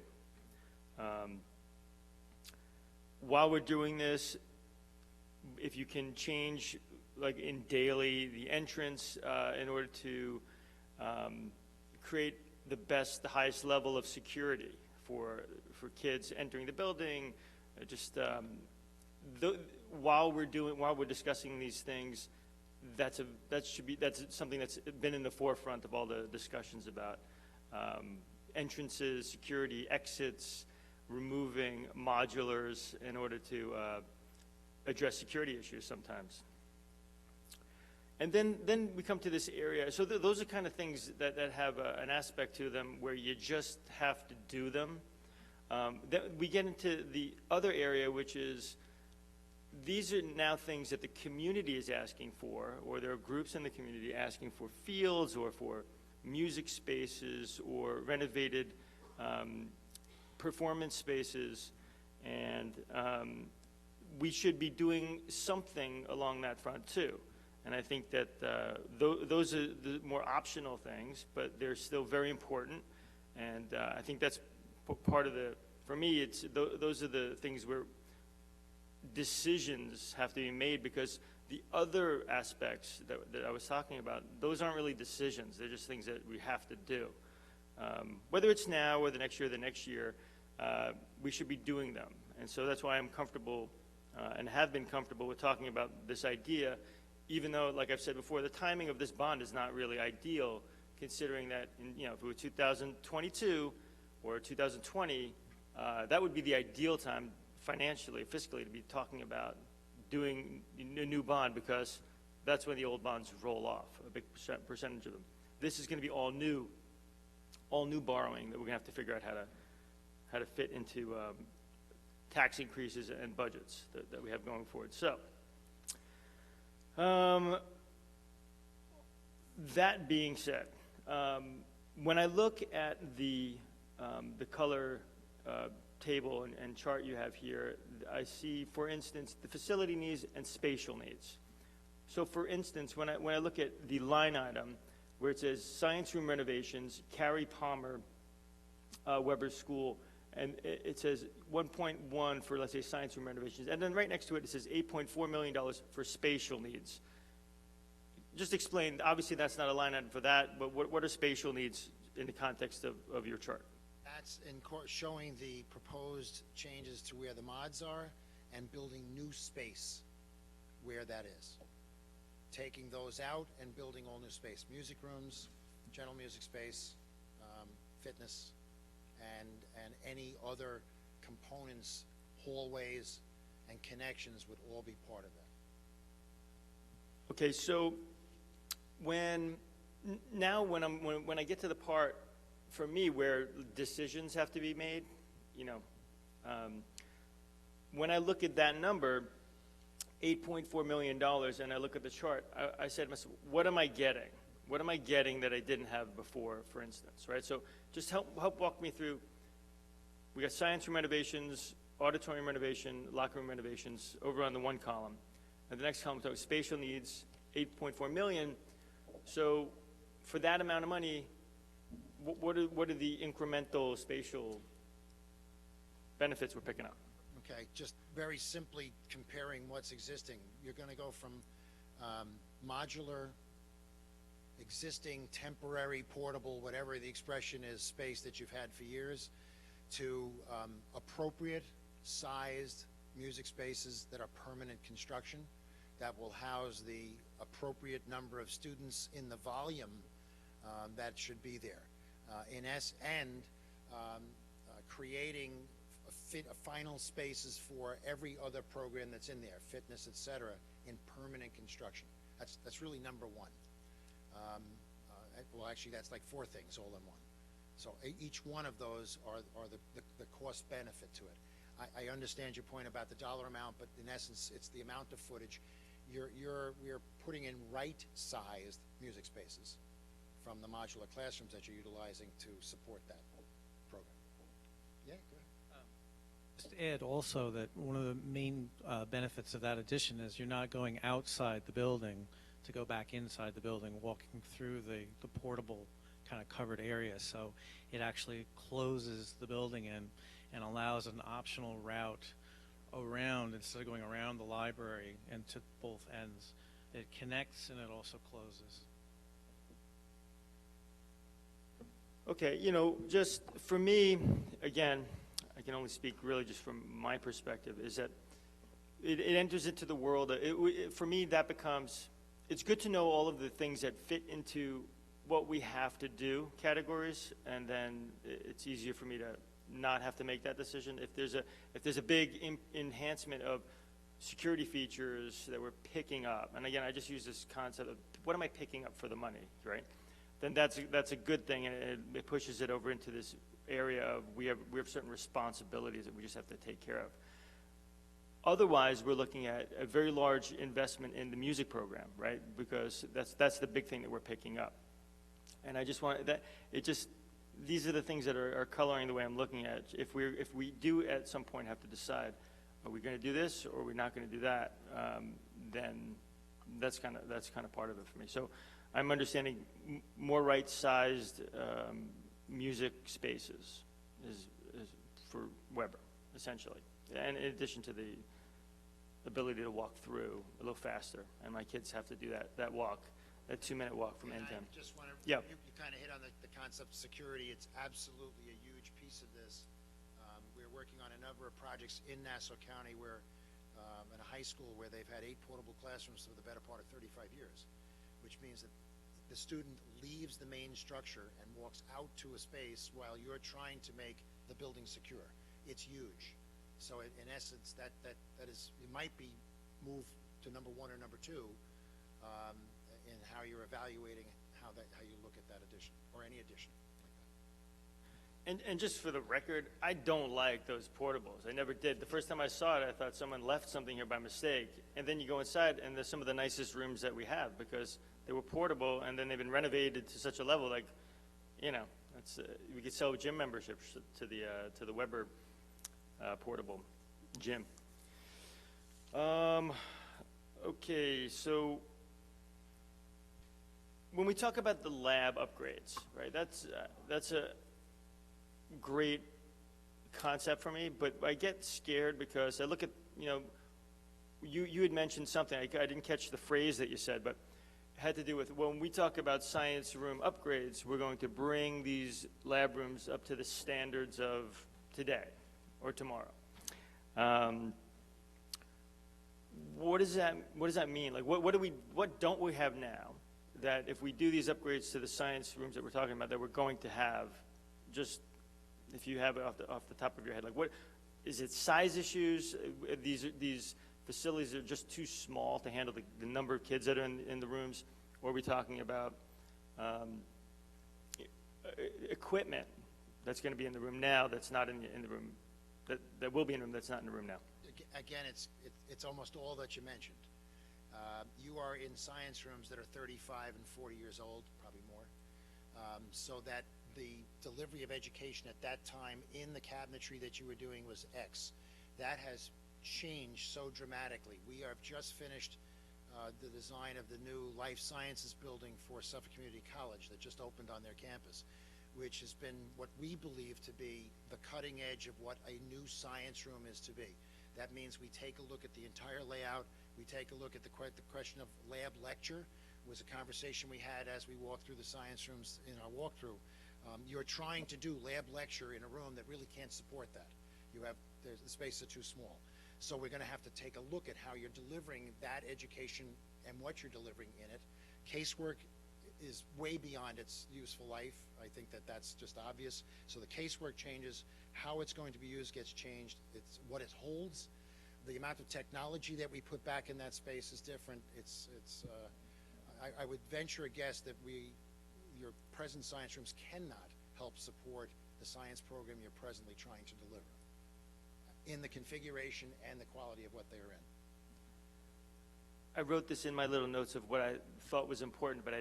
While we're doing this, if you can change, like in daily, the entrance in order to create the highest level of security for kids entering the building, while we're discussing these things, that's something that's been in the forefront of all the discussions about entrances, security, exits, removing modulars in order to address security issues sometimes. And then we come to this area. So those are kind of things that have an aspect to them where you just have to do them. Then we get into the other area, which is these are now things that the community is asking for, or there are groups in the community asking for fields or for music spaces or renovated performance spaces. And we should be doing something along that front too. And I think that those are the more optional things, but they're still very important. And I think that's part of for me, those are the things where decisions have to be made, because the other aspects that I was talking about, those aren't really decisions. They're just things that we have to do. Whether it's now or the next year or the next year, we should be doing them. And so that's why I'm comfortable and have been comfortable with talking about this idea, even though, like I've said before, the timing of this bond is not really ideal, considering that, if it were 2022 or 2020, that would be the ideal time financially, fiscally, to be talking about doing a new bond, because that's when the old bonds roll off, a big percentage of them. This is going to be all new borrowing that we're going to have to figure out how to fit into tax increases and budgets that we have going forward. So, that being said, when I look at the color table and chart you have here, I see, for instance, the facility needs and spatial needs. So, for instance, when I look at the line item where it says science room renovations, Carrie Palmer, Weber School, and it says 1.1 for, let's say, science room renovations, and then right next to it, it says $8.4 million for spatial needs. Just explain, obviously that's not a line item for that, but what are spatial needs in the context of your chart? That's showing the proposed changes to where the mods are and building new space where that is. Taking those out and building all new space. Music rooms, general music space, fitness, and any other components, hallways, and connections would all be part of that. Okay, so when I get to the part for me where decisions have to be made, when I look at that number, $8.4 million, and I look at the chart, I said to myself, what am I getting? What am I getting that I didn't have before, for instance, right? So just help walk me through. We got science room renovations, auditorium renovation, locker room renovations over on the one column. And the next column talks spatial needs, $8.4 million. So for that amount of money, what are the incremental spatial benefits we're picking up? Okay, just very simply comparing what's existing. You're going to go from modular, existing, temporary, portable, whatever the expression is, space that you've had for years, to appropriate sized music spaces that are permanent construction that will house the appropriate number of students in the volume that should be there. Creating final spaces for every other program that's in there, fitness, etc., in permanent construction. That's really number one. Well, actually, that's like four things all in one. So each one of those are the cost benefit to it. I understand your point about the dollar amount, but in essence, it's the amount of footage. We're putting in right-sized music spaces from the modular classrooms that you're utilizing to support that program. Yeah, go ahead. just add also that one of the main benefits of that addition is you're not going outside the building to go back inside the building, walking through the portable kind of covered area. So it actually closes the building in and allows an optional route around, instead of going around the library and to both ends. It connects and it also closes. Okay, just for me, again, I can only speak really just from my perspective, is that it enters into the world. For me, that becomes, it's good to know all of the things that fit into what we have to do categories, and then it's easier for me to not have to make that decision. If there's a big enhancement of security features that we're picking up, and again, I just use this concept of what am I picking up for the money, right? Then that's a good thing, and it pushes it over into this area of we have certain responsibilities that we just have to take care of. Otherwise, we're looking at a very large investment in the music program, right? Because that's the big thing that we're picking up. And I just want that these are the things that are coloring the way I'm looking at it. If we do at some point have to decide, are we going to do this or are we not going to do that? Then that's kind of part of it for me. So I'm understanding more right-sized music spaces is for Weber, essentially. And in addition to the ability to walk through a little faster, and my kids have to do that walk, that 2-minute walk from end to end. I just want to, Yeah. you kind of hit on the concept of security. It's absolutely a huge piece of this. We're working on a number of projects in Nassau County where, in a high school where they've had 8 portable classrooms for the better part of 35 years, which means that the student leaves the main structure and walks out to a space while you're trying to make the building secure. It's huge. So in essence, that is, it might be moved to number 1 or number 2 in how you're evaluating how you look at that addition or any addition like that. And just for the record, I don't like those portables. I never did. The first time I saw it, I thought someone left something here by mistake. And then you go inside, and there's some of the nicest rooms that we have because they were portable, and then they've been renovated to such a level, like, that's, we could sell gym memberships to the Weber portable gym. Okay, so when we talk about the lab upgrades, right? That's a great concept for me, but I get scared because I look at, you had mentioned something. I didn't catch the phrase that you said, but it had to do with when we talk about science room upgrades, we're going to bring these lab rooms up to the standards of today or tomorrow. What does that mean? Like, what don't we have now that if we do these upgrades to the science rooms that we're talking about, that we're going to have? Just if you have it off the top of your head, like, what is it? Size issues? These facilities are just too small to handle the number of kids that are in the rooms, or are we talking about equipment that's going to be in the room now that's not in the room, that will be in the room that's not in the room now? Again, it's almost all that you mentioned. You are in science rooms that are 35 and 40 years old, probably more, so that the delivery of education at that time in the cabinetry that you were doing was X. That has changed so dramatically. We have just finished the design of the new life sciences building for Suffolk Community College that just opened on their campus, which has been what we believe to be the cutting edge of what a new science room is to be. That means we take a look at the entire layout. We take a look at the question of lab lecture. It was a conversation we had as we walked through the science rooms in our walkthrough. You're trying to do lab lecture in a room that really can't support that. The spaces are too small. So we're going to have to take a look at how you're delivering that education and what you're delivering in it. Casework is way beyond its useful life. I think that's just obvious. So the casework changes. How it's going to be used gets changed. It's what it holds. The amount of technology that we put back in that space is different. I would venture a guess that your present science rooms cannot help support the science program you're presently trying to deliver in the configuration and the quality of what they are in. I wrote this in my little notes of what I thought was important, but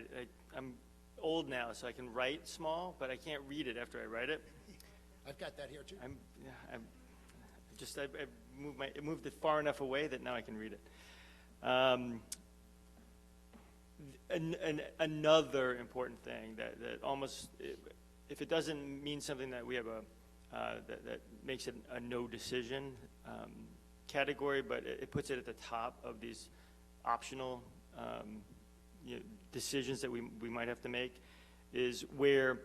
I'm old now, so I can write small, but I can't read it after I write it. I've got that here too. just I moved it far enough away that now I can read it. Another important thing that almost, if it doesn't mean something that we have that makes it a no decision category, but it puts it at the top of these optional decisions that we might have to make, is where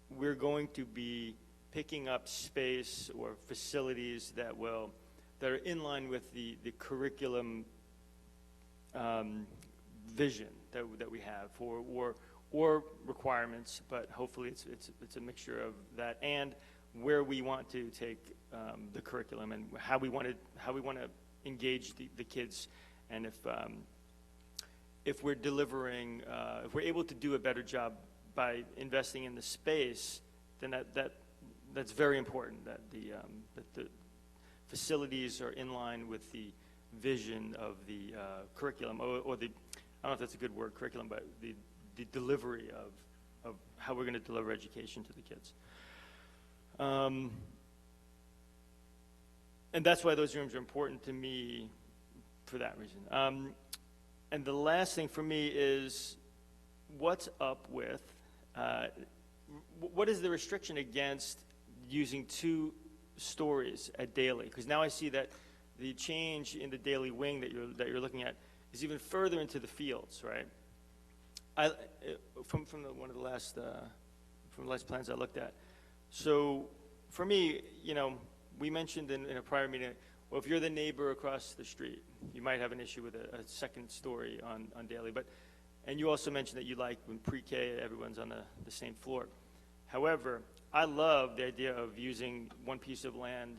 we're going to be picking up space or facilities that are in line with the curriculum vision that we have or requirements, but hopefully it's a mixture of that, and where we want to take the curriculum and how we want to engage the kids, and if we're delivering, if we're able to do a better job by investing in the space, then that's very important, that the facilities are in line with the vision of the curriculum, or the, I don't know if that's a good word, curriculum, but the delivery of how we're going to deliver education to the kids. And that's why those rooms are important to me for that reason. And the last thing for me is, what's up with, what is the restriction against using 2 stories at Daly? Because now I see that the change in the Daly wing that you're looking at is even further into the fields, right? From one of the last plans I looked at. So for me, we mentioned in a prior meeting, well, if you're the neighbor across the street, you might have an issue with a second story on Daly. And you also mentioned that you like when pre-K, everyone's on the same floor. However, I love the idea of using one piece of land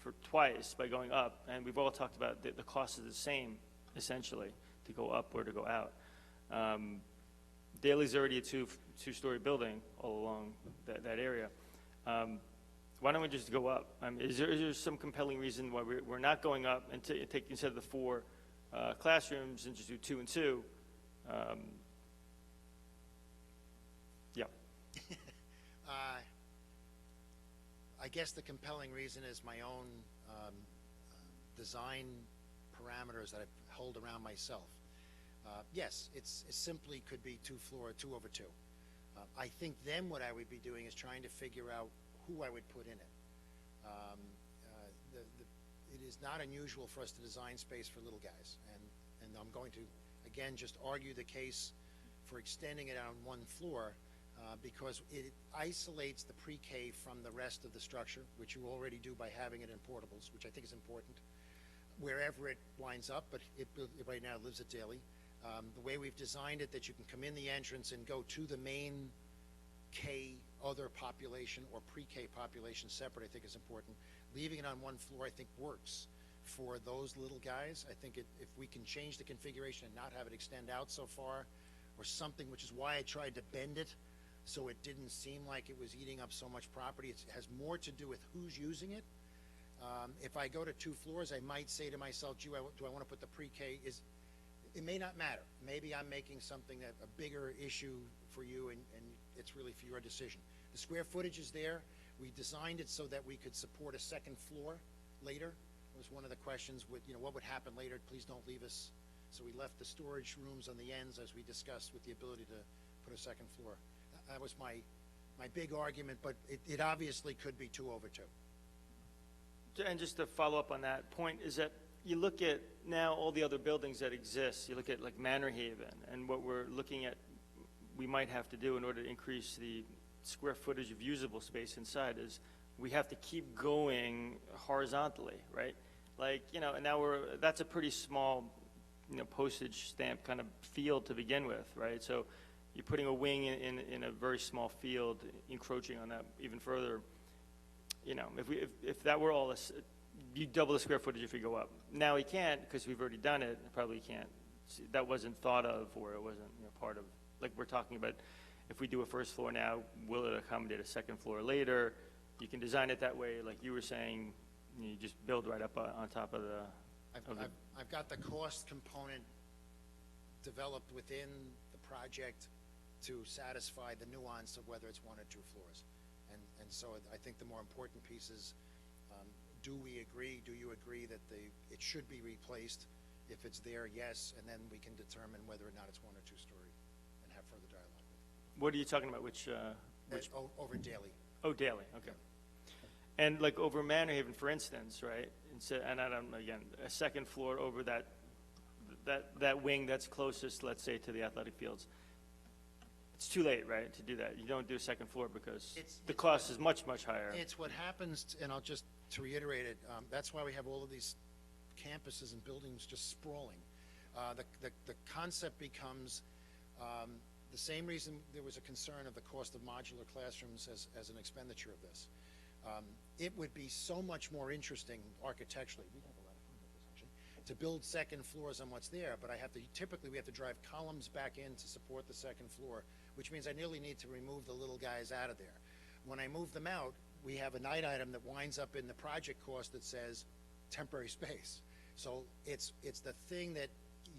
for twice by going up, and we've all talked about the cost is the same, essentially, to go up or to go out. Daly's already a two-story building all along that area. Why don't we just go up? Is there some compelling reason why we're not going up and take, instead of the 4 classrooms, and just do 2 and 2? Yeah. I guess the compelling reason is my own design parameters that I hold around myself. Yes, it simply could be 2-floor, 2 over 2. I think then what I would be doing is trying to figure out who I would put in it. It is not unusual for us to design space for little guys, and I'm going to, again, just argue the case for extending it on 1 floor because it isolates the pre-K from the rest of the structure, which you already do by having it in portables, which I think is important, wherever it winds up, but it right now lives at Daly. The way we've designed it, that you can come in the entrance and go to the main K other population or pre-K population separate, I think is important. Leaving it on 1 floor, I think, works for those little guys. I think if we can change the configuration and not have it extend out so far, or something, which is why I tried to bend it so it didn't seem like it was eating up so much property. It has more to do with who's using it. If I go to 2 floors, I might say to myself, do I want to put the pre-K? It may not matter. Maybe I'm making something a bigger issue for you, and it's really for your decision. The square footage is there. We designed it so that we could support a 2nd floor later. It was one of the questions with, what would happen later? Please don't leave us. So we left the storage rooms on the ends, as we discussed, with the ability to put a 2nd floor. That was my big argument, but it obviously could be 2 over 2. And just to follow up on that point, is that you look at now all the other buildings that exist, you look at like Manor Haven, and what we're looking at we might have to do in order to increase the square footage of usable space inside is we have to keep going horizontally, right? Like, and now that's a pretty small, postage stamp kind of field to begin with, right? So you're putting a wing in a very small field, encroaching on that even further. If that were all you double the square footage if you go up. Now we can't because we've already done it. Probably can't. That wasn't thought of, or it wasn't part of. Like we're talking about, if we do a 1st floor now, will it accommodate a 2nd floor later? You can design it that way, like you were saying. You just build right up on top of the. I've got the cost component developed within the project to satisfy the nuance of whether it's 1 or 2 floors. And so I think the more important piece is do we agree, do you agree that it should be replaced? If it's there, yes, and then we can determine whether or not it's 1 or 2 story and have further dialogue with What are you talking about, which, it. Over Daly. oh, Daly, okay. And like over Manor Haven, for instance, right? And I don't, again, a second floor over that wing that's closest, let's say, to the athletic fields. It's too late, right, to do that? You don't do a second floor because the cost is much, much higher. It's what happens, and I'll just, to reiterate it, that's why we have all of these campuses and buildings just sprawling. The concept becomes the same reason there was a concern of the cost of modular classrooms as an expenditure of this. It would be so much more interesting architecturally, we have a lot of fun with this actually, to build second floors on what's there, but typically we have to drive columns back in to support the second floor, which means I nearly need to remove the little guys out of there. When I move them out, we have a night item that winds up in the project cost that says temporary space. So it's the thing that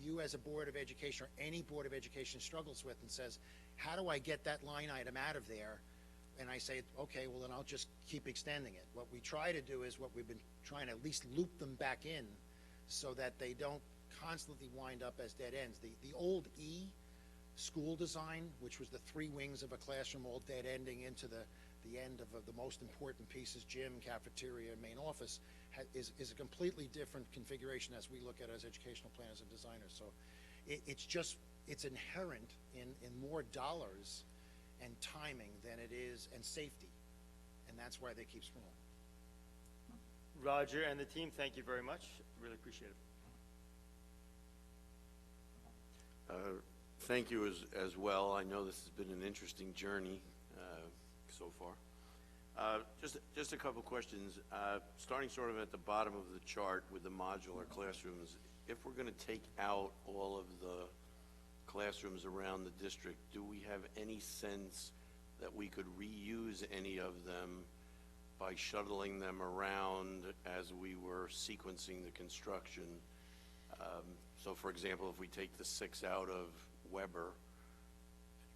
you as a Board of Education or any Board of Education struggles with and says, how do I get that line item out of there? And I say, okay, well then I'll just keep extending it. What we try to do is what we've been trying to at least loop them back in so that they don't constantly wind up as dead ends. The old E school design, which was the 3 wings of a classroom all dead ending into the end of the most important pieces, gym, cafeteria, and main office, is a completely different configuration as we look at it as educational planners and designers. So it's inherent in more dollars and timing than it is, and safety, and that's why they keep sprawling. Roger and the team, thank you very much. Really appreciate it. Thank you as well. I know this has been an interesting journey so far. Just a couple questions. Starting sort of at the bottom of the chart with the modular classrooms, if we're going to take out all of the classrooms around the district, do we have any sense that we could reuse any of them by shuttling them around as we were sequencing the construction? So for example, if we take the 6 out of Weber,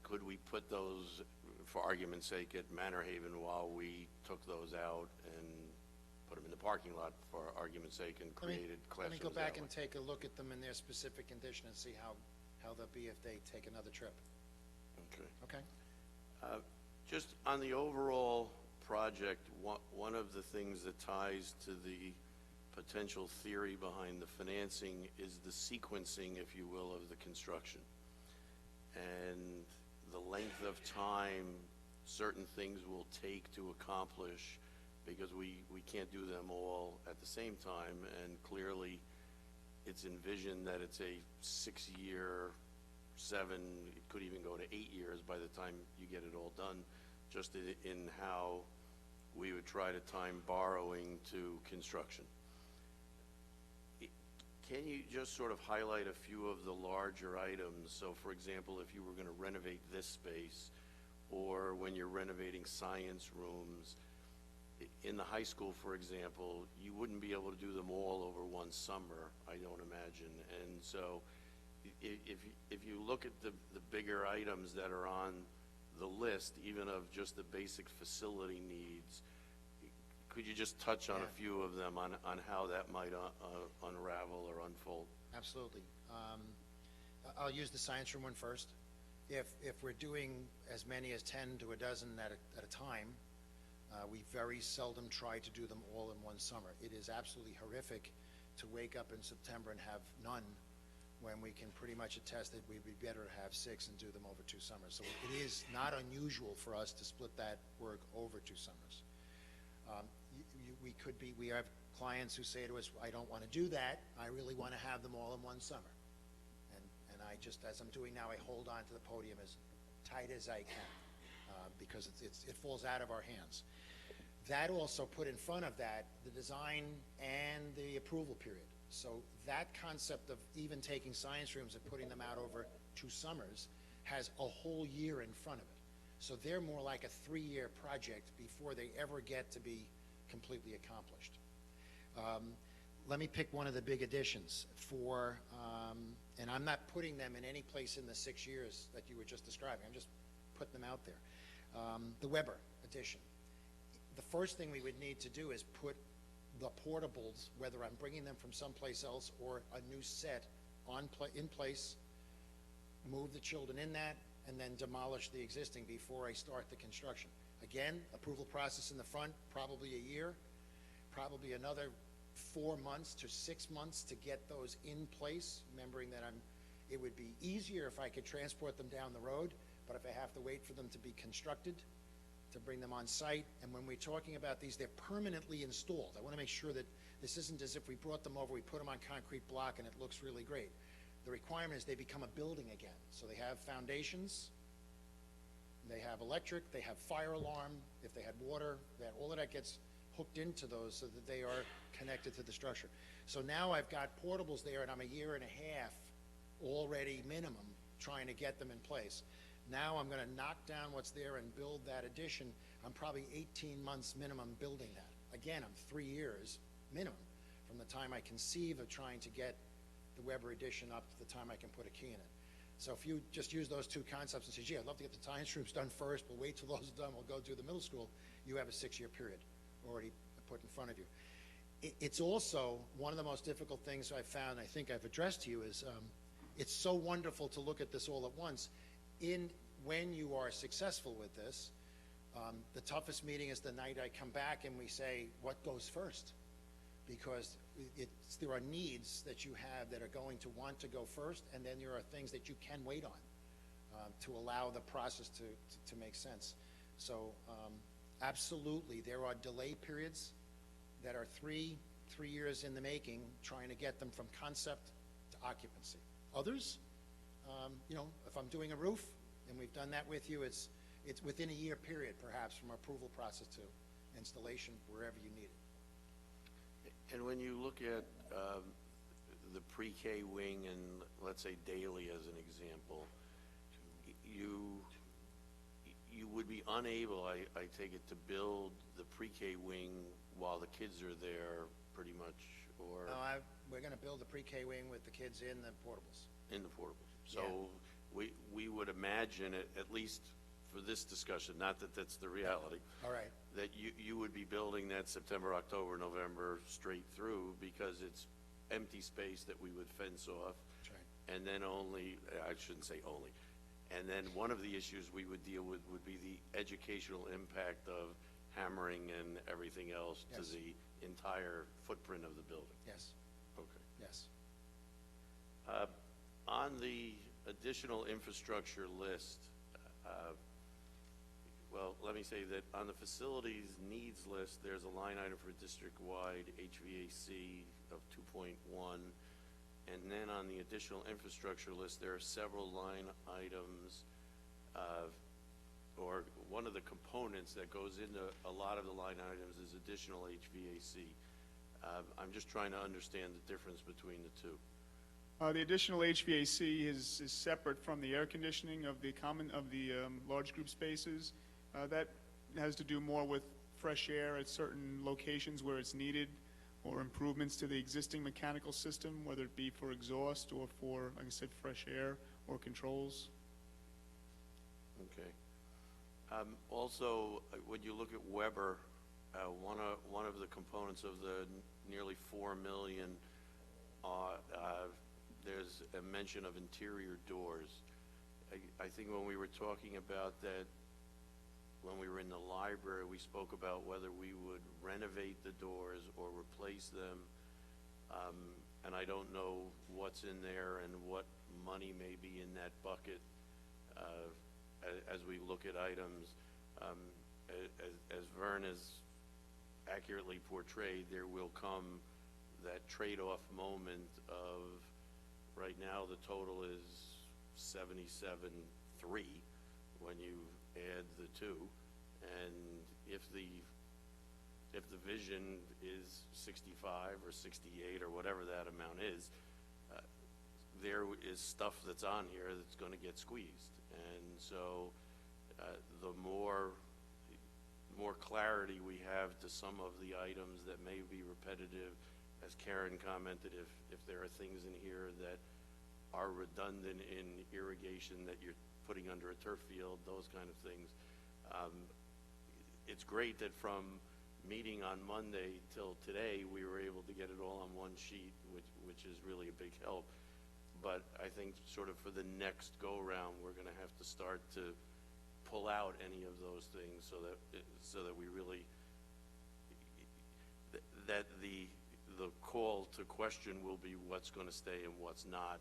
could we put those, for argument's sake, at Manor Haven while we took those out and put them in the parking lot, for argument's sake, and created classrooms? Let me go back and take a look at them in their specific condition and see how they'll be if they take another trip. Okay. Okay? Just on the overall project, one of the things that ties to the potential theory behind the financing is the sequencing, if you will, of the construction. And the length of time certain things will take to accomplish, because we can't do them all at the same time, and clearly it's envisioned that it's a 6-year, 7, it could even go to 8 years by the time you get it all done, just in how we would try to time borrowing to construction. Can you just sort of highlight a few of the larger items? So for example, if you were going to renovate this space, or when you're renovating science rooms, in the high school, for example, you wouldn't be able to do them all over one summer, I don't imagine. And so if you look at the bigger items that are on the list, even of just the basic facility needs, could you just touch on a few of them on how that might unravel or unfold? Absolutely. I'll use the science room one first. If we're doing as many as 10 to a dozen at a time, we very seldom try to do them all in one summer. It is absolutely horrific to wake up in September and have none, when we can pretty much attest that we'd be better to have 6 and do them over 2 summers. So it is not unusual for us to split that work over 2 summers. We have clients who say to us, I don't want to do that, I really want to have them all in one summer. And I just, as I'm doing now, I hold on to the podium as tight as I can, because it falls out of our hands. That also put in front of that the design and the approval period. So that concept of even taking science rooms and putting them out over 2 summers has a whole year in front of it. So they're more like a 3-year project before they ever get to be completely accomplished. Let me pick one of the big additions for, and I'm not putting them in any place in the 6 years that you were just describing, I'm just putting them out there. The Weber addition. The first thing we would need to do is put the portables, whether I'm bringing them from someplace else or a new set in place, move the children in that, and then demolish the existing before I start the construction. Again, approval process in the front, probably a year, probably another 4 months to 6 months to get those in place, remembering that it would be easier if I could transport them down the road, but if I have to wait for them to be constructed, to bring them on site. And when we're talking about these, they're permanently installed. I want to make sure that this isn't as if we brought them over, we put them on concrete block and it looks really great. The requirement is they become a building again. So they have foundations, they have electric, they have fire alarm, if they had water, that all of that gets hooked into those so that they are connected to the structure. So now I've got portables there and I'm a year and a half already minimum trying to get them in place. Now I'm going to knock down what's there and build that addition. I'm probably 18 months minimum building that. Again, I'm 3 years minimum from the time I conceive of trying to get the Weber addition up to the time I can put a key in it. So if you just use those two concepts and say, gee, I'd love to get the science rooms done first, we'll wait till those are done, we'll go do the middle school, you have a 6-year period already put in front of you. It's also one of the most difficult things I've found, I think I've addressed to you, is it's so wonderful to look at this all at once. When you are successful with this, the toughest meeting is the night I come back and we say, what goes first? Because there are needs that you have that are going to want to go first, and then there are things that you can wait on to allow the process to make sense. So absolutely, there are delay periods that are three years in the making, trying to get them from concept to occupancy. Others, if I'm doing a roof, and we've done that with you, it's within a year period, perhaps, from approval process to installation, wherever you need it. And when you look at the pre-K wing and, let's say, Daly as an example, you would be unable, I take it, to build the pre-K wing while the kids are there, pretty much, or? No, we're going to build the pre-K wing with the kids in the portables. In the portables. So we would imagine, at least for this discussion, not that that's the reality. All right. That you would be building that September, October, November straight through, because it's empty space that we would fence off. That's right. And then I shouldn't say only, and then one of the issues we would deal with would be the educational impact of hammering and everything else to the entire footprint of the building. Yes. Okay. Yes. On the additional infrastructure list, well, let me say that on the facilities needs list, there's a line item for district-wide HVAC of 2.1, and then on the additional infrastructure list, there are several line items, or one of the components that goes into a lot of the line items is additional HVAC. I'm just trying to understand the difference between the two. The additional HVAC is separate from the air conditioning of the large group spaces. That has to do more with fresh air at certain locations where it's needed, or improvements to the existing mechanical system, whether it be for exhaust or for, like I said, fresh air or controls. Okay. Also, when you look at Weber, one of the components of the nearly $4 million, there's a mention of interior doors. I think when we were talking about that, when we were in the library, we spoke about whether we would renovate the doors or replace them. And I don't know what's in there and what money may be in that bucket as we look at items. As Vern has accurately portrayed, there will come that trade-off moment of, right now the total is 77.3 when you add the two, and if the vision is 65 or 68 or whatever that amount is, there is stuff that's on here that's going to get squeezed. And so the more clarity we have to some of the items that may be repetitive, as Karen commented, if there are things in here that are redundant in irrigation that you're putting under a turf field, those kind of things. It's great that from meeting on Monday till today, we were able to get it all on one sheet, which is really a big help. But I think sort of for the next go-round, we're going to have to start to pull out any of those things so that we really, that the call to question will be what's going to stay and what's not.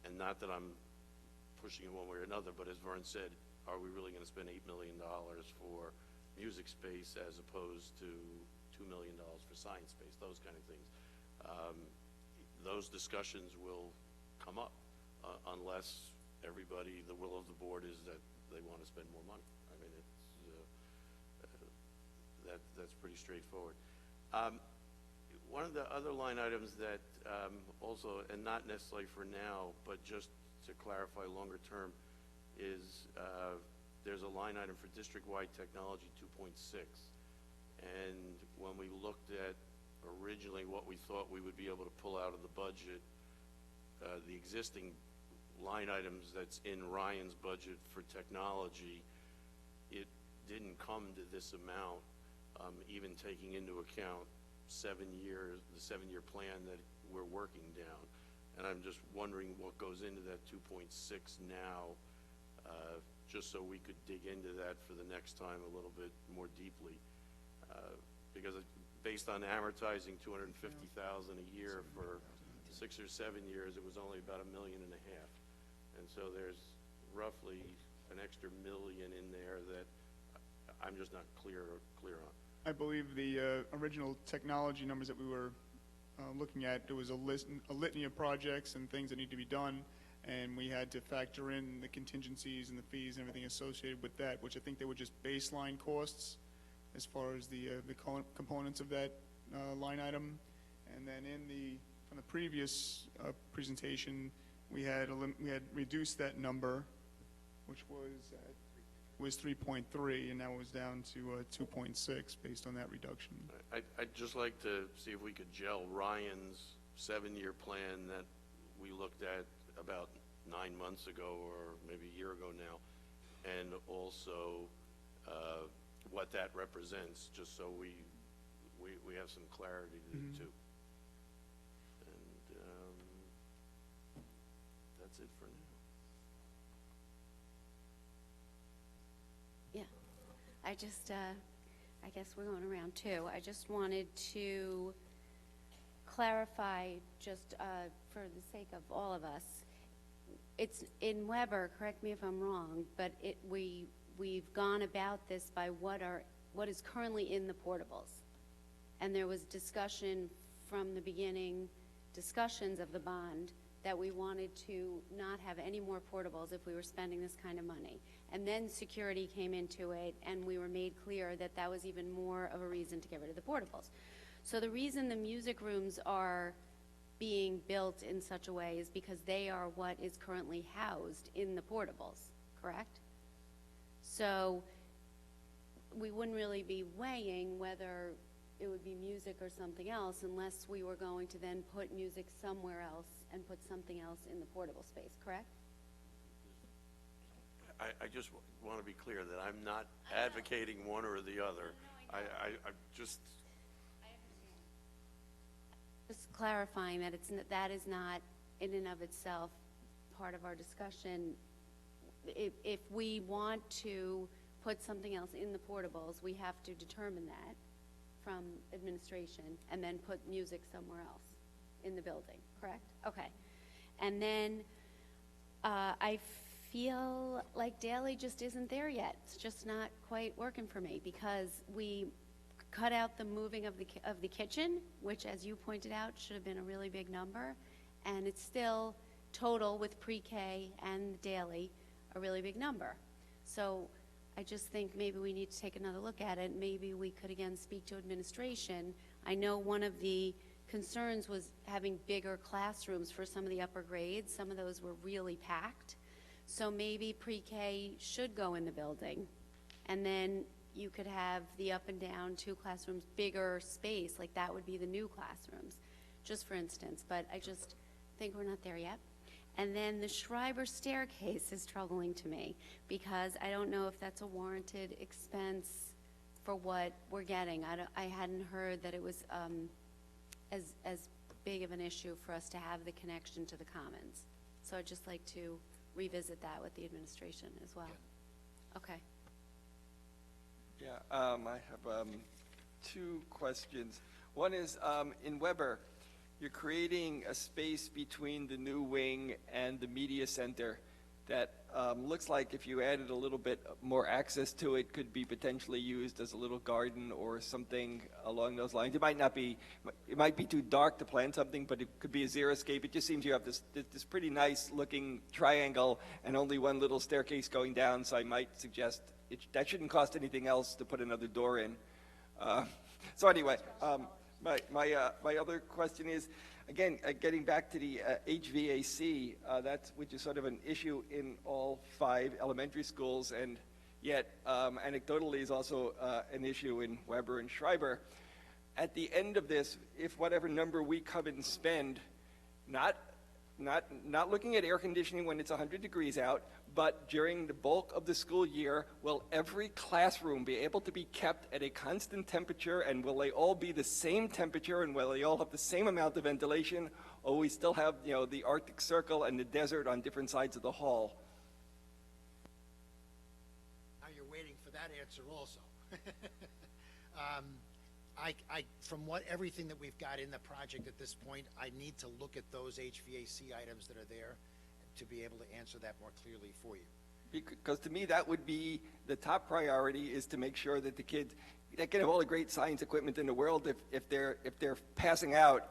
And not that I'm pushing it one way or another, but as Vern said, are we really going to spend $8 million for music space as opposed to $2 million for science space, those kind of things. Those discussions will come up unless everybody, the will of the board is that they want to spend more money. I mean, that's pretty straightforward. One of the other line items that also, and not necessarily for now, but just to clarify longer term, is there's a line item for district-wide technology 2.6. And when we looked at originally what we thought we would be able to pull out of the budget, the existing line items that's in Ryan's budget for technology, it didn't come to this amount, even taking into account the 7-year plan that we're working down. And I'm just wondering what goes into that 2.6 now, just so we could dig into that for the next time a little bit more deeply. Because based on amortizing $250,000 a year for 6 or 7 years, it was only about $1.5 million. And so there's roughly an extra $1 million in there that I'm just not clear on. I believe the original technology numbers that we were looking at, there was a litany of projects and things that need to be done, and we had to factor in the contingencies and the fees and everything associated with that, which I think they were just baseline costs as far as the components of that line item. And then from the previous presentation, we had reduced that number, which was 3.3, and now it was down to 2.6 based on that reduction. I'd just like to see if we could gel Ryan's 7-year plan that we looked at about 9 months ago or maybe a year ago now, and also what that represents, just so we have some clarity too. And that's it for now. Yeah, I guess we're going around too. I just wanted to clarify, just for the sake of all of us, it's in Weber, correct me if I'm wrong, but we've gone about this by what is currently in the portables. And there was discussion from the beginning, discussions of the bond, that we wanted to not have any more portables if we were spending this kind of money. And then security came into it, and we were made clear that that was even more of a reason to get rid of the portables. So the reason the music rooms are being built in such a way is because they are what is currently housed in the portables, correct? So we wouldn't really be weighing whether it would be music or something else unless we were going to then put music somewhere else and put something else in the portable space, correct? I just want to be clear that I'm not advocating one or the other. I just... Just clarifying that that is not in and of itself part of our discussion. If we want to put something else in the portables, we have to determine that from administration and then put music somewhere else in the building, correct? Okay. And then I feel like Daly just isn't there yet. It's just not quite working for me because we cut out the moving of the kitchen, which, as you pointed out, should have been a really big number, and it's still total with pre-K and Daly a really big number. So I just think maybe we need to take another look at it. Maybe we could again speak to administration. I know one of the concerns was having bigger classrooms for some of the upper grades. Some of those were really packed. So maybe pre-K should go in the building, and then you could have the up and down 2 classrooms, bigger space, like that would be the new classrooms, just for instance. But I just think we're not there yet. And then the Schreiber staircase is troubling to me because I don't know if that's a warranted expense for what we're getting. I hadn't heard that it was as big of an issue for us to have the connection to the Commons. So I'd just like to revisit that with the administration as well. Okay. Yeah, I have two questions. One is, in Weber, you're creating a space between the new wing and the media center that looks like if you added a little bit more access to it, could be potentially used as a little garden or something along those lines. It might be too dark to plan something, but it could be a xeriscape. It just seems you have this pretty nice looking triangle and only one little staircase going down, so I might suggest that shouldn't cost anything else to put another door in. So anyway, my other question is, again, getting back to the HVAC, which is sort of an issue in all 5 elementary schools, and yet anecdotally is also an issue in Weber and Schreiber. At the end of this, if whatever number we come and spend, not looking at air conditioning when it's 100 degrees out, but during the bulk of the school year, will every classroom be able to be kept at a constant temperature, and will they all be the same temperature, and will they all have the same amount of ventilation, or we still have, the Arctic Circle and the desert on different sides of the hall? Now you're waiting for that answer also. From everything that we've got in the project at this point, I need to look at those HVAC items that are there to be able to answer that more clearly for you. Because to me, that would be the top priority, is to make sure that the kids, they can have all the great science equipment in the world. If they're passing out,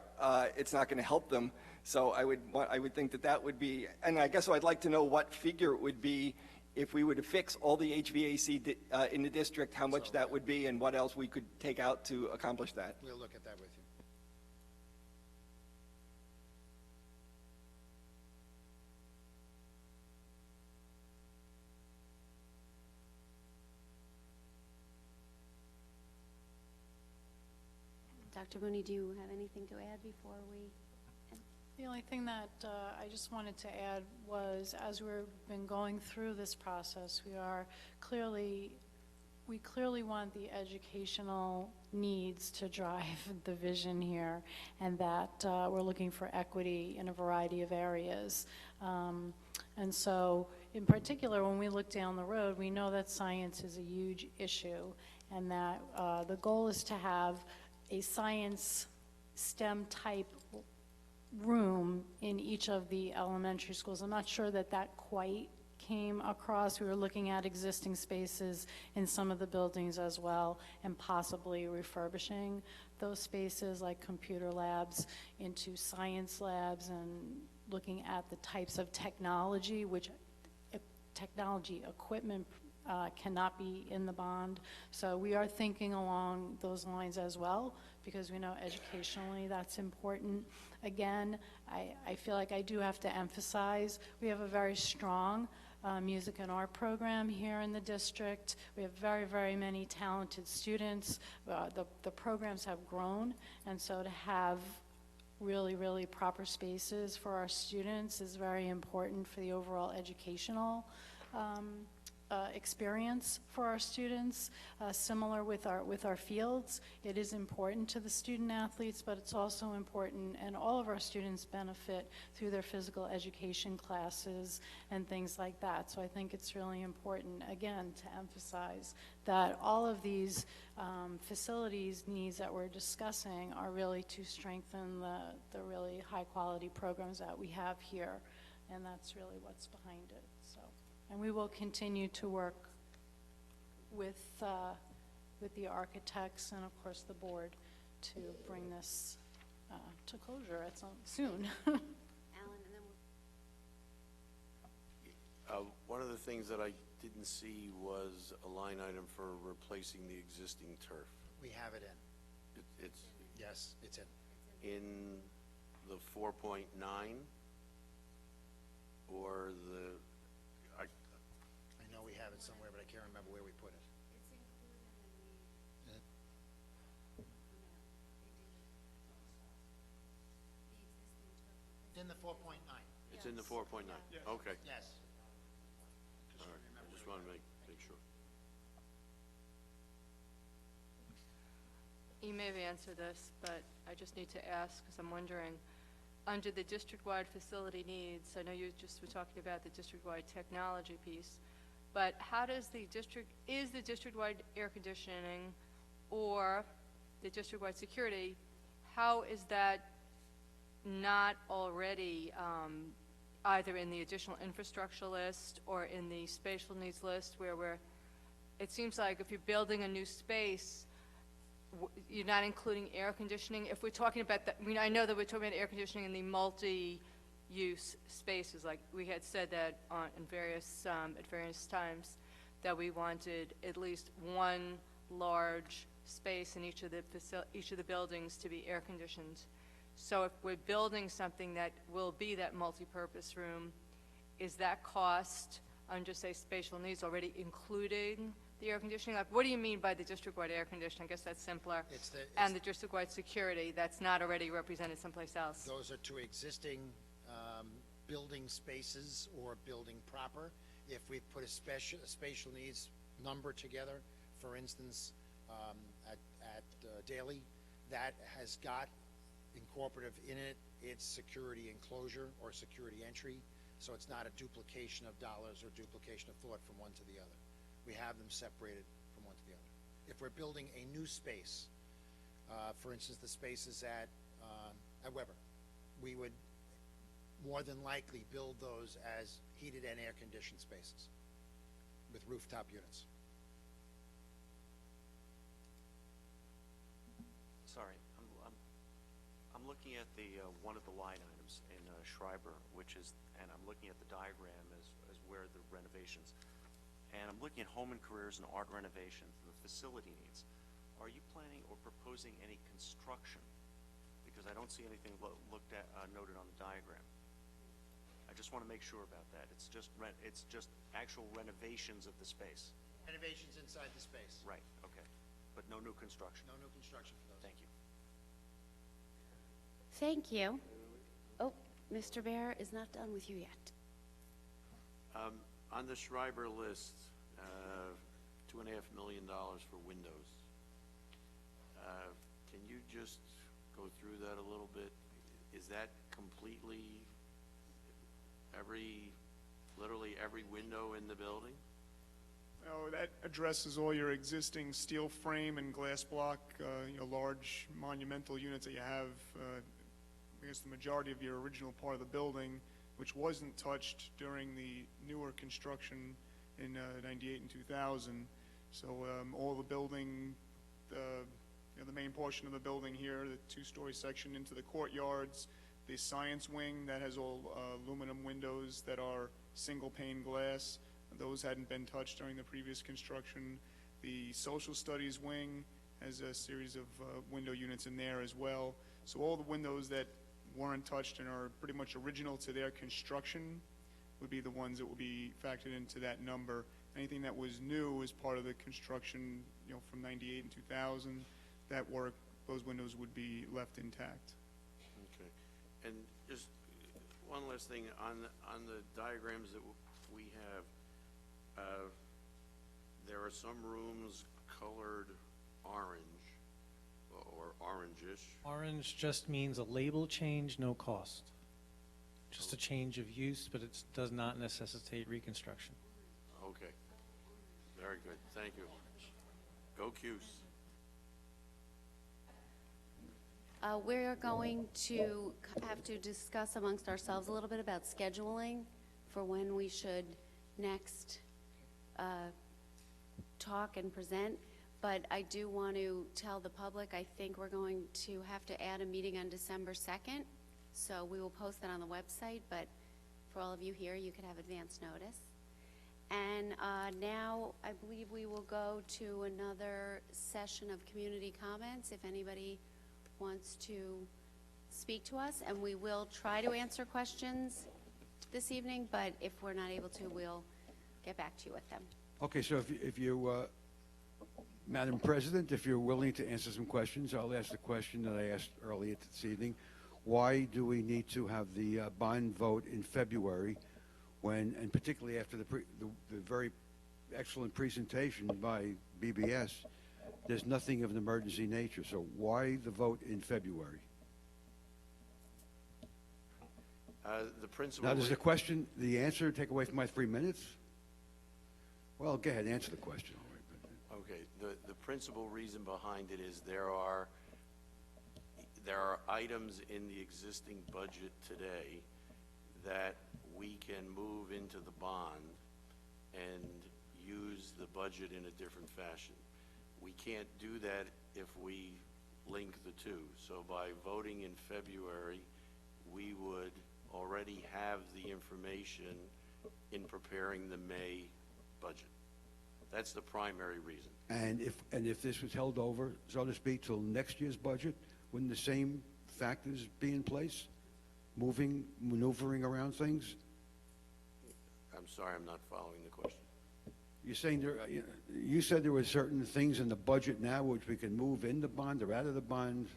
it's not going to help them. So I would think that would be, and I guess I'd like to know what figure it would be if we were to fix all the HVAC in the district, how much that would be, and what else we could take out to accomplish that. We'll look at that with you. Dr. Mooney, do you have anything to add before we end? The only thing that I just wanted to add was, as we've been going through this process, we clearly want the educational needs to drive the vision here, and that we're looking for equity in a variety of areas. And so, in particular, when we look down the road, we know that science is a huge issue, and that the goal is to have a science STEM type room in each of the elementary schools. I'm not sure that quite came across. We were looking at existing spaces in some of the buildings as well, and possibly refurbishing those spaces like computer labs into science labs, and looking at the types of technology, which technology equipment cannot be in the bond. So we are thinking along those lines as well, because we know educationally that's important. Again, I feel like I do have to emphasize, we have a very strong music and art program here in the district. We have very, very many talented students. The programs have grown, and so to have really, really proper spaces for our students is very important for the overall educational experience for our students. Similar with our fields, it is important to the student athletes, but it's also important, and all of our students benefit through their physical education classes and things like that. So I think it's really important, again, to emphasize that all of these facilities needs that we're discussing are really to strengthen the really high quality programs that we have here, and that's really what's behind it. So. And we will continue to work with the architects and, of course, the board to bring this to closure at soon. Alan, and then One of the things that I didn't see was a line item for replacing the existing turf. We have it in. Yes, it's in. In the 4.9 or the... I know we have it somewhere, but I can't remember where we put it. It's included in It's in the 4.9. It's in the 4.9? Yes. Okay. Yes. All right, I just want to make sure. have answered this, but I just need to ask, because I'm wondering, under the district-wide facility needs, I know you just were talking about the district-wide technology piece, but how does is the district-wide air conditioning or the district-wide security, how is that not already either in the additional infrastructure list or in the spatial needs list where it seems like if you're building a new space, you're not including air conditioning? If we're talking about that, I mean, I know that we're talking about air conditioning in the multi-use spaces, like we had said that at various times, that we wanted at least one large space in each of the buildings to be air conditioned. So if we're building something that will be that multi-purpose room, is that cost under, say, spatial needs already including the air conditioning? Like, what do you mean by the district-wide air conditioning? I guess that's simpler. And the district-wide security, that's not already represented someplace else. Those are two existing building spaces or building proper. If we put a spatial needs number together, for instance, at Daly, that has got incorporative in it its security enclosure or security entry, so it's not a duplication of dollars or duplication of thought from one to the other. We have them separated from one to the other. If we're building a new space, for instance, the spaces at Weber, we would more than likely build those as heated and air-conditioned spaces with rooftop units. Sorry, I'm looking at the one of the line items in Schreiber, which is, and I'm looking at the diagram as where the renovations, and I'm looking at home and careers and art renovations, the facility needs. Are you planning or proposing any construction? Because I don't see anything looked at noted on the diagram. I just want to make sure about that. It's just actual renovations of the space. Renovations inside the space. Right. Okay. But no new construction. No new construction for those. Thank you. Thank you. Oh, Mr. Bear is not done with you yet. On the Schreiber list, $2.5 million for windows. Can you just go through that a little bit? Is that completely literally every window in the building? Oh, that addresses all your existing steel frame and glass block, large monumental units that you have. I guess the majority of your original part of the building, which wasn't touched during the newer construction in 98 and 2000. So all the building, the main portion of the building here, the two-story section into the courtyards, the science wing that has all aluminum windows that are single pane glass. Those hadn't been touched during the previous construction. The social studies wing has a series of window units in there as well. So all the windows that weren't touched and are pretty much original to their construction would be the ones that would be factored into that number. Anything that was new as part of the construction, from 98 and 2000, that work, those windows would be left intact. Okay. And just one last thing, on the diagrams that we have, there are some rooms colored orange or orangish. Orange just means a label change, no cost. Just a change of use, but it does not necessitate reconstruction. Okay. Very good. Thank you. Go Cuse. We're going to have to discuss amongst ourselves a little bit about scheduling for when we should next talk and present. But I do want to tell the public, I think we're going to have to add a meeting on December 2nd. So we will post that on the website, but for all of you here, you could have advance notice. And now I believe we will go to another session of community comments if anybody wants to speak to us. And we will try to answer questions this evening, but if we're not able to, we'll get back to you with them. Okay, so if you, Madam President, if you're willing to answer some questions, I'll ask the question that I asked earlier this evening. Why do we need to have the bond vote in February when, and particularly after the very excellent presentation by BBS, there's nothing of an emergency nature. So why the vote in February? The principal. Now, does the question, the answer, take away from my 3 minutes? Well, go ahead, answer the question. Okay, the principal reason behind it is there are items in the existing budget today that we can move into the bond and use the budget in a different fashion. We can't do that if we link the two. So by voting in February, we would already have the information in preparing the May budget. That's the primary reason. And if this was held over, so to speak, till next year's budget, wouldn't the same factors be in place? Maneuvering around things? I'm sorry, I'm not following the question. You're saying you said there were certain things in the budget now which we can move in the bond or out of the bond?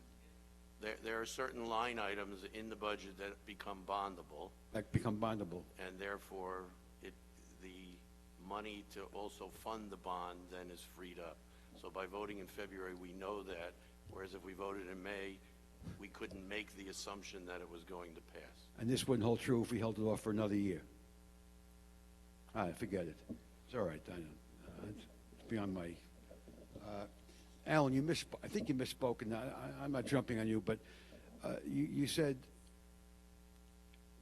There are certain line items in the budget that become bondable. That become bondable. And therefore, the money to also fund the bond then is freed up. So by voting in February, we know that, whereas if we voted in May, we couldn't make the assumption that it was going to pass. And this wouldn't hold true if we held it off for another year? All right, forget it. It's all right. It's beyond my... Alan, I think you misspoke, and I'm not jumping on you, but you said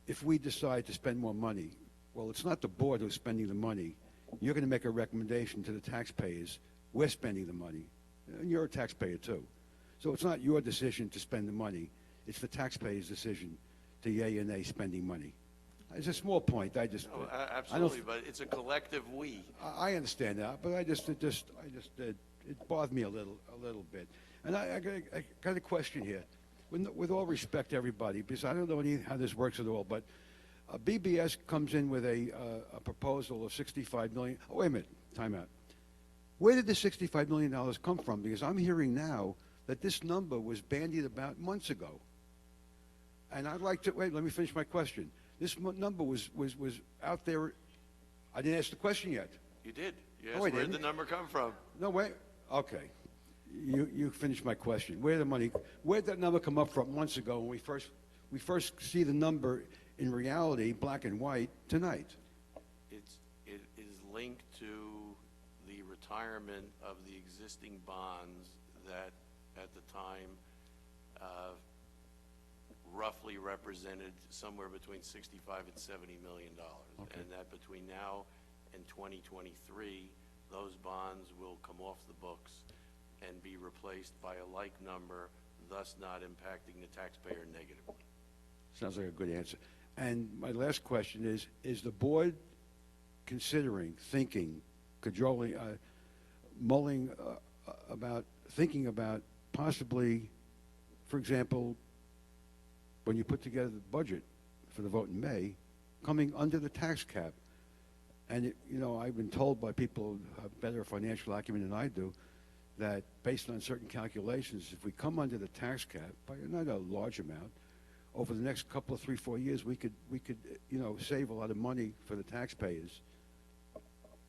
if we decide to spend more money, well, it's not the board who's spending the money. You're going to make a recommendation to the taxpayers. We're spending the money, and you're a taxpayer too. So it's not your decision to spend the money. It's the taxpayer's decision to yay or nay spending money. It's a small point. Absolutely, but it's a collective we. I understand that, but it bothered me a little bit. And I got a question here. With all respect to everybody, because I don't know how this works at all, but BBS comes in with a proposal of $65 million. Oh, wait a minute. Time out. Where did the $65 million come from? Because I'm hearing now that this number was bandied about months ago. And I'd like to, wait, let me finish my question. This number was out there. I didn't ask the question yet. You did. You asked where did the number come from? No, wait. Okay. You finished my question. Where'd that number come up from months ago when we first see the number in reality, black and white, tonight? It is linked to the retirement of the existing bonds that at the time roughly represented somewhere between $65 and $70 million. Okay. And that between now and 2023, those bonds will come off the books and be replaced by a like number, thus not impacting the taxpayer negatively. Sounds like a good answer. And my last question is the board considering, thinking, cajoling, mulling thinking about possibly, for example, when you put together the budget for the vote in May, coming under the tax cap? And, I've been told by people who have better financial acumen than I do that based on certain calculations, if we come under the tax cap by not a large amount, over the next couple of 3-4 years, we could save a lot of money for the taxpayers.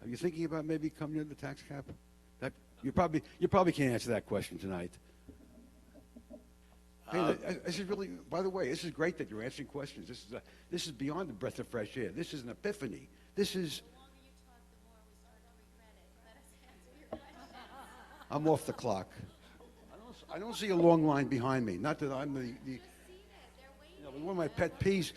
Are you thinking about maybe coming under the tax cap? You probably can't answer that question tonight. Hey, this is really, by the way, this is great that you're answering questions. This is beyond a breath of fresh air. This is an epiphany. This is. I'm off the clock. I don't see a long line behind me. Not that I'm the one of my pet peeves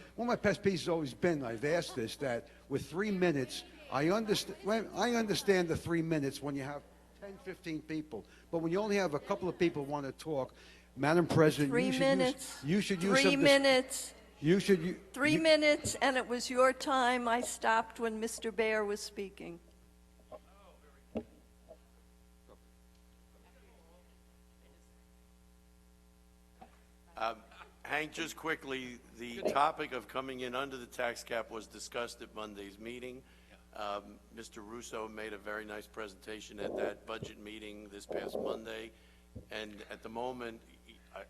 has always been, I've asked this, that with 3 minutes, I understand the 3 minutes when you have 10, 15 people, but when you only have a couple of people who want to talk, Madam President, 3 minutes. You should use 3 minutes. You should. 3 minutes, and it was your time. I stopped when Mr. Baer was speaking. Hank, just quickly, the topic of coming in under the tax cap was discussed at Monday's meeting. Mr. Russo made a very nice presentation at that budget meeting this past Monday. And at the moment,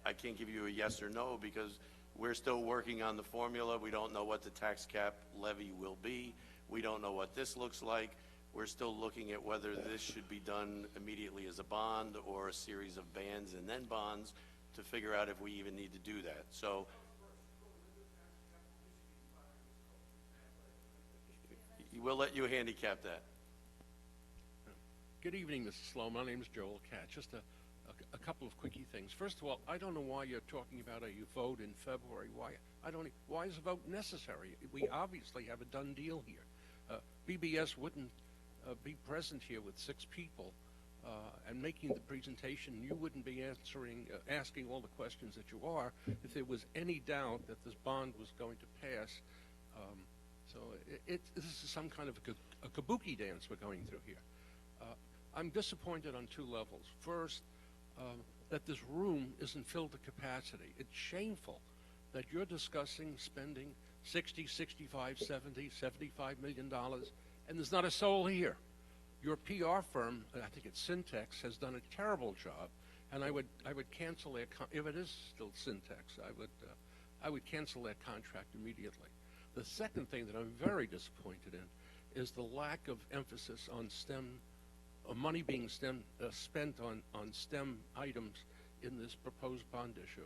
I can't give you a yes or no because we're still working on the formula. We don't know what the tax cap levy will be. We don't know what this looks like. we're still looking at whether this should be done immediately as a bond or a series of bans and then bonds to figure out if we even need to do that. So we'll let you handicap that. Good evening, Mr. Sloan. My name is Joel Katz. Just a couple of quickie things. First of all, I don't know why you're talking about a vote in February. Why is a vote necessary? We obviously have a done deal here. BBS wouldn't be present here with 6 people and making the presentation. You wouldn't be asking all the questions that you are if there was any doubt that this bond was going to pass. So this is some kind of a kabuki dance we're going through here. I'm disappointed on 2 levels. First, that this room isn't filled to capacity. It's shameful that you're discussing spending 60, 65, 70, $75 million, and there's not a soul here. Your PR firm, I think it's Syntex, has done a terrible job, and I would cancel their if it is still Syntex, I would cancel their contract immediately. The second thing that I'm very disappointed in is the lack of emphasis on STEM, money being spent on STEM items in this proposed bond issue.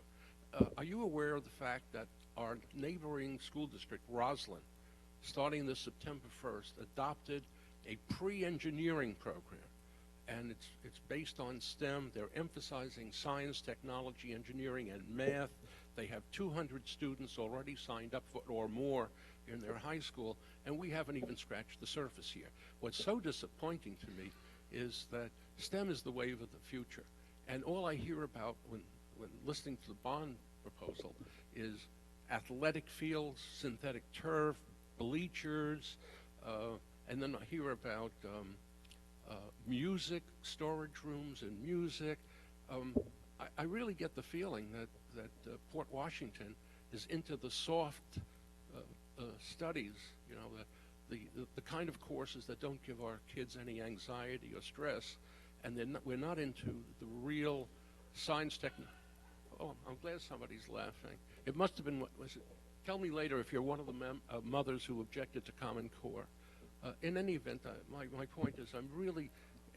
Are you aware of the fact that our neighboring school district, Roslyn, starting this September 1st, adopted a pre-engineering program, and it's based on STEM. They're emphasizing science, technology, engineering, and math. They have 200 students already signed up for or more in their high school, and we haven't even scratched the surface here. What's so disappointing to me is that STEM is the wave of the future, and all I hear about when listening to the bond proposal is athletic fields, synthetic turf, bleachers, and then I hear about music, storage rooms and music. I really get the feeling that Port Washington is into the soft studies, you know, the kind of courses that don't give our kids any anxiety or stress, and we're not into the real science technology. Oh, I'm glad somebody's laughing. It must have been, what was it? Tell me later if you're one of the mothers who objected to Common Core. In any event, my point is I'm really,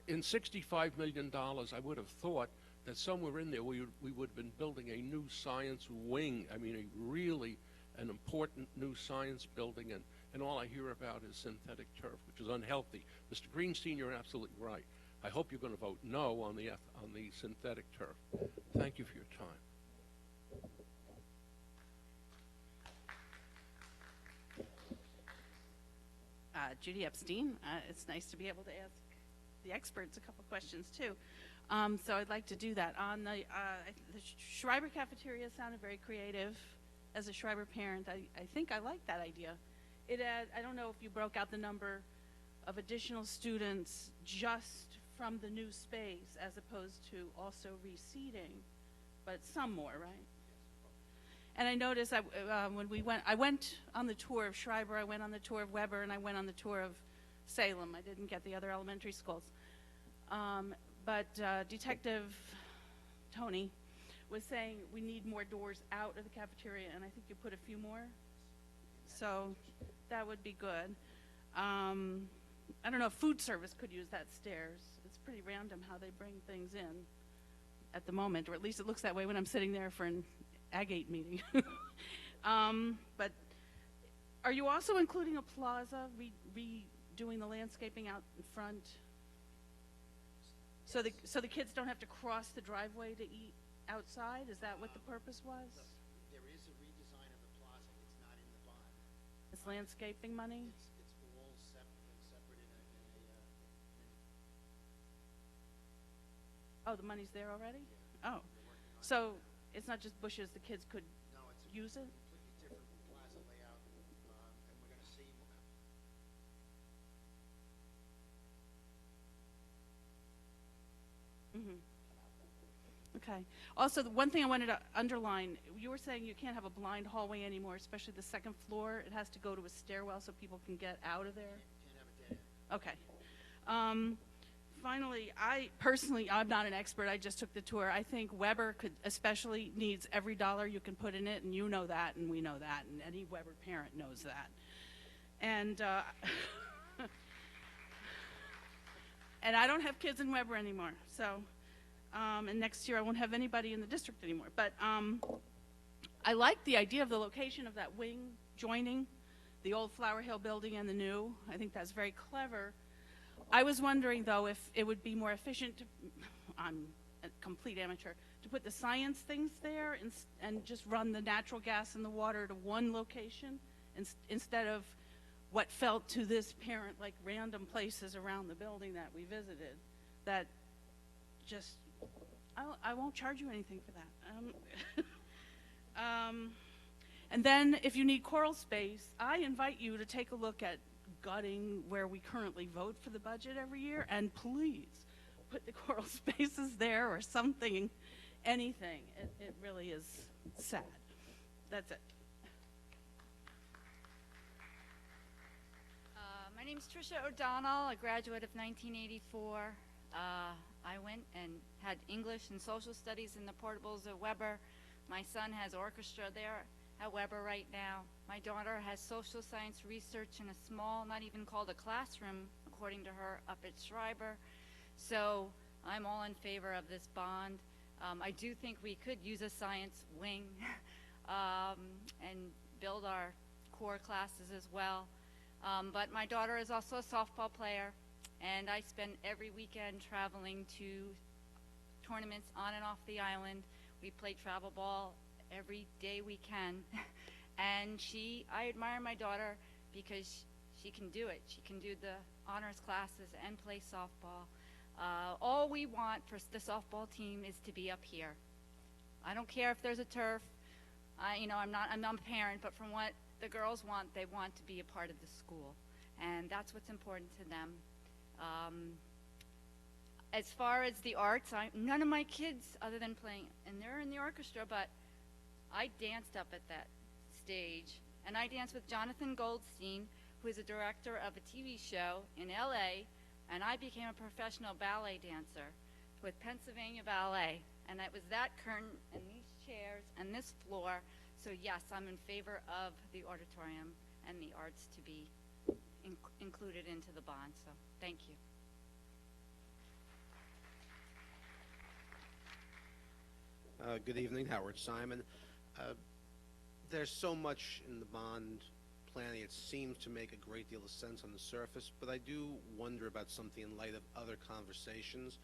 in $65 million, I would have thought that somewhere in there we would have been building a new science wing. I mean, an important new science building, and all I hear about is synthetic turf, which is unhealthy. Mr. Greenstein, you're absolutely right. I hope you're going to vote no on the synthetic turf. Thank you for your time. Judy Epstein. It's nice to be able to ask the experts a couple questions too. So I'd like to do that. On the Schreiber Cafeteria sounded very creative. As a Schreiber parent, I think I like that idea. I don't know if you broke out the number of additional students just from the new space as opposed to also reseating, but some more, right? And I noticed when I went on the tour of Schreiber, I went on the tour of Weber, and I went on the tour of Salem. I didn't get the other elementary schools. But Detective Tony was saying we need more doors out of the cafeteria, and I think you put a few more. So that would be good. I don't know if food service could use that stairs. It's pretty random how they bring things in at the moment, or at least it looks that way when I'm sitting there for an Agate meeting. But are you also including a plaza, redoing the landscaping out in front? So the kids don't have to cross the driveway to eat outside? Is that what the purpose was? There is a redesign of the plaza. It's not in the bond. It's landscaping money? It's all separate in Oh, the money's there already? Oh, so it's not just bushes, the kids could use it? completely different plaza layout, and we're going to see. Okay. Also, the one thing I wanted to underline, you were saying you can't have a blind hallway anymore, especially the second floor. It has to go to a stairwell so people can get out of there? Can't have a dead end. Okay. Finally, I'm not an expert. I just took the tour. I think Weber especially needs every dollar you can put in it, and you know that, and we know that, and any Weber parent knows that. And And I don't have kids in Weber anymore, so, and next year I won't have anybody in the district anymore. But I like the idea of the location of that wing joining the old Flower Hill building and the new. I think that's very clever. I was wondering, though, if it would be more efficient to, I'm a complete amateur, to put the science things there and just run the natural gas and the water to one location instead of what felt to this parent like random places around the building that we visited. That just, I won't charge you anything for that. And then if you need coral space, I invite you to take a look at gutting where we currently vote for the budget every year, and please put the coral spaces there or something, anything. It really is sad. That's it. My name's Tricia O'Donnell, a graduate of 1984. I went and had English and social studies in the portables at Weber. My son has orchestra there at Weber right now. My daughter has social science research in a small, not even called a classroom, according to her, up at Schreiber. So I'm all in favor of this bond. I do think we could use a science wing and build our core classes as well. But my daughter is also a softball player, and I spend every weekend traveling to tournaments on and off the island. We play travel ball every day we can. And I admire my daughter because she can do it. She can do the honors classes and play softball. All we want for the softball team is to be up here. I don't care if there's a turf. I'm not a parent, but from what the girls want, they want to be a part of the school. And that's what's important to them. As far as the arts, none of my kids, other than playing, and they're in the orchestra, but I danced up at that stage. And I danced with Jonathan Goldstein, who is a director of a TV show in LA, and I became a professional ballet dancer with Pennsylvania Ballet. And it was that curtain and these chairs and this floor. So yes, I'm in favor of the auditorium and the arts to be included into the bond. So thank you. Good evening, Howard Simon. There's so much in the bond planning. It seems to make a great deal of sense on the surface, but I do wonder about something in light of other conversations.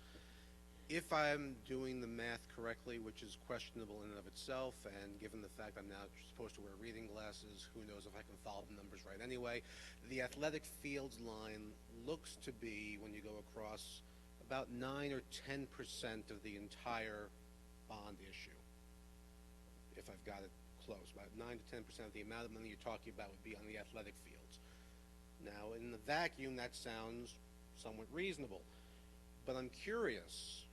If I'm doing the math correctly, which is questionable in and of itself, and given the fact I'm now supposed to wear reading glasses, who knows if I can follow the numbers right anyway, the athletic fields line looks to be, when you go across, about 9 or 10% of the entire bond issue, if I've got it close. About 9 to 10% of the amount of money you're talking about would be on the athletic fields. Now, in the vacuum, that sounds somewhat reasonable, but I'm curious.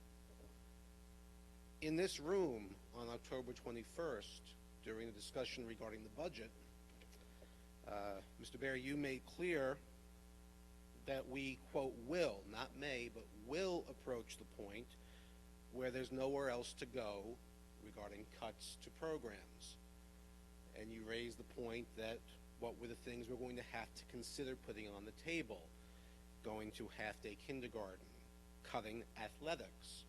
In this room on October 21st, during the discussion regarding the budget, Mr. Baer, you made clear that we, quote, will, not may, but will approach the point where there's nowhere else to go regarding cuts to programs. And you raised the point that what were the things we're going to have to consider putting on the table? Going to half-day kindergarten, cutting athletics.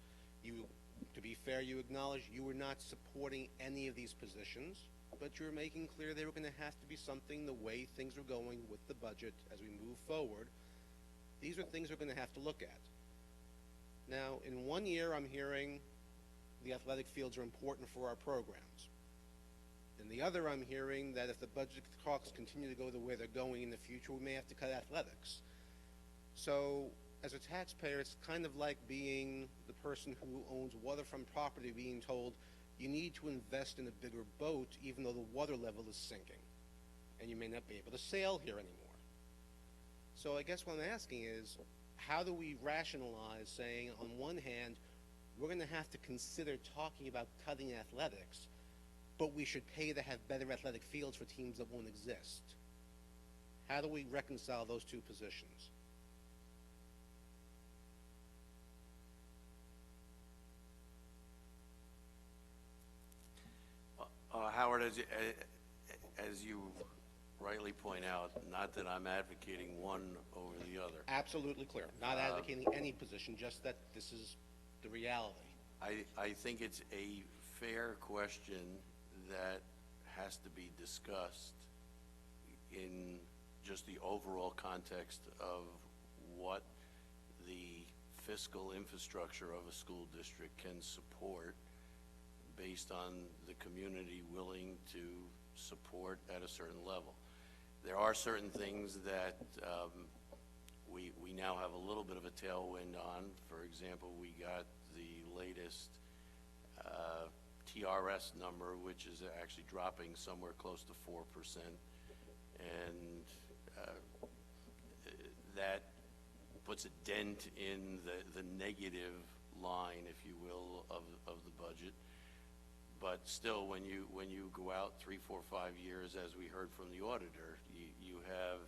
To be fair, you acknowledge you were not supporting any of these positions, but you were making clear they were going to have to be something the way things were going with the budget as we move forward. These are things we're going to have to look at. Now, in one year, I'm hearing the athletic fields are important for our programs. In the other, I'm hearing that if the budget talks continue to go the way they're going in the future, we may have to cut athletics. So, as a taxpayer, it's kind of like being the person who owns waterfront property being told you need to invest in a bigger boat even though the water level is sinking and you may not be able to sail here anymore. So I guess what I'm asking is, how do we rationalize saying, on one hand, we're going to have to consider talking about cutting athletics, but we should pay to have better athletic fields for teams that won't exist? How do we reconcile those two positions? Howard, as you rightly point out, not that I'm advocating one over the other. Absolutely clear. Not advocating any position, just that this is the reality. I think it's a fair question that has to be discussed in just the overall context of what the fiscal infrastructure of a school district can support based on the community willing to support at a certain level. There are certain things that we now have a little bit of a tailwind on. For example, we got the latest TRS number, which is actually dropping somewhere close to 4%, and that puts a dent in the negative line, if you will, of the budget. But still, when you go out 3, 4, 5 years, as we heard from the auditor, you have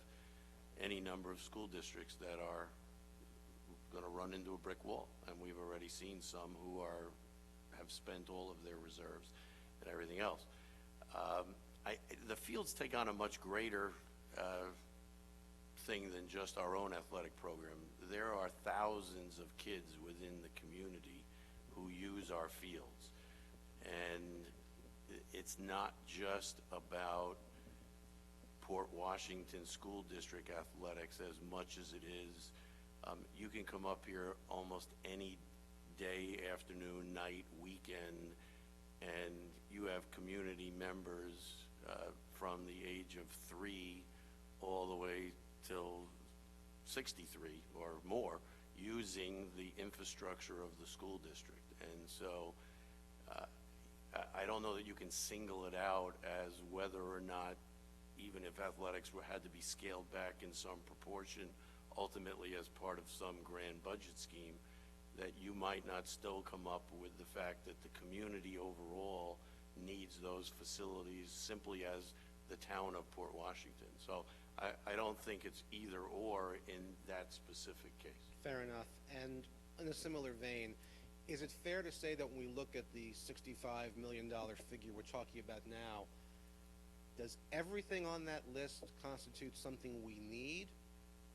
any number of school districts that are going to run into a brick wall, and we've already seen some who have spent all of their reserves and everything else. The fields take on a much greater thing than just our own athletic program. There are thousands of kids within the community who use our fields, and it's not just about Port Washington School District athletics as much as it is. You can come up here almost any day, afternoon, night, weekend, and you have community members from the age of 3 all the way till 63 or more using the infrastructure of the school district. And so I don't know that you can single it out as whether or not, even if athletics had to be scaled back in some proportion, ultimately as part of some grand budget scheme, that you might not still come up with the fact that the community overall needs those facilities simply as the town of Port Washington. So I don't think it's either or in that specific case. Fair enough. And in a similar vein, is it fair to say that when we look at the $65 million figure we're talking about now, does everything on that list constitute something we need,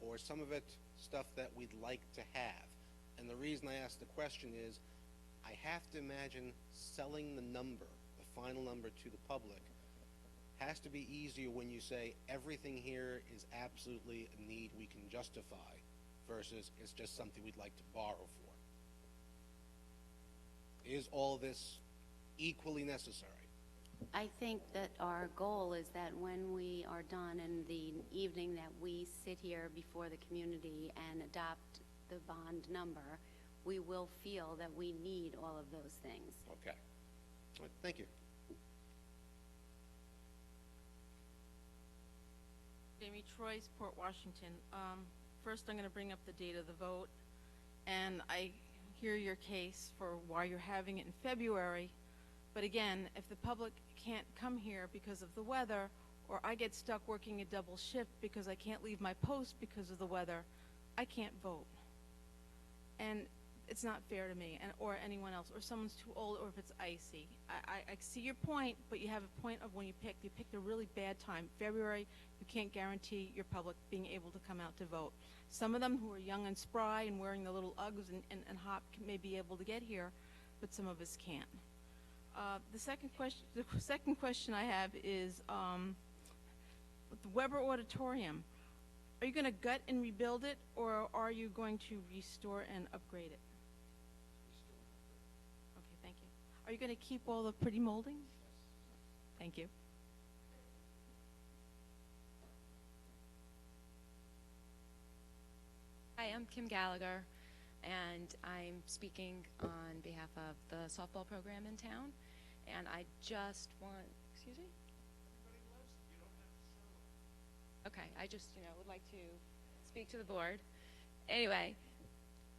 or some of it stuff that we'd like to have? And the reason I ask the question is, I have to imagine selling the number, the final number to the public, has to be easier when you say everything here is absolutely a need we can justify versus it's just something we'd like to borrow for. Is all this equally necessary? I think that our goal is that when we are done and the evening that we sit here before the community and adopt the bond number, we will feel that we need all of those things. Okay. All right, thank you. Jamie Troyes, Port Washington. First, I'm going to bring up the date of the vote, and I hear your case for why you're having it in February. But again, if the public can't come here because of the weather, or I get stuck working a double shift because I can't leave my post because of the weather, I can't vote. And it's not fair to me, or anyone else, or someone's too old, or if it's icy. I see your point, but you have a point of when you picked a really bad time. February, you can't guarantee your public being able to come out to vote. Some of them who are young and spry and wearing the little Uggs and hop may be able to get here, but some of us can't. The second question I have is with the Weber Auditorium. Are you going to gut and rebuild it, or are you going to restore and upgrade it? Okay, thank you. Are you going to keep all the pretty molding? Thank you. Hi, I'm Kim Gallagher, and I'm speaking on behalf of the softball program in town. And I just want, excuse me? Okay, I just, would like to speak to the board. Anyway,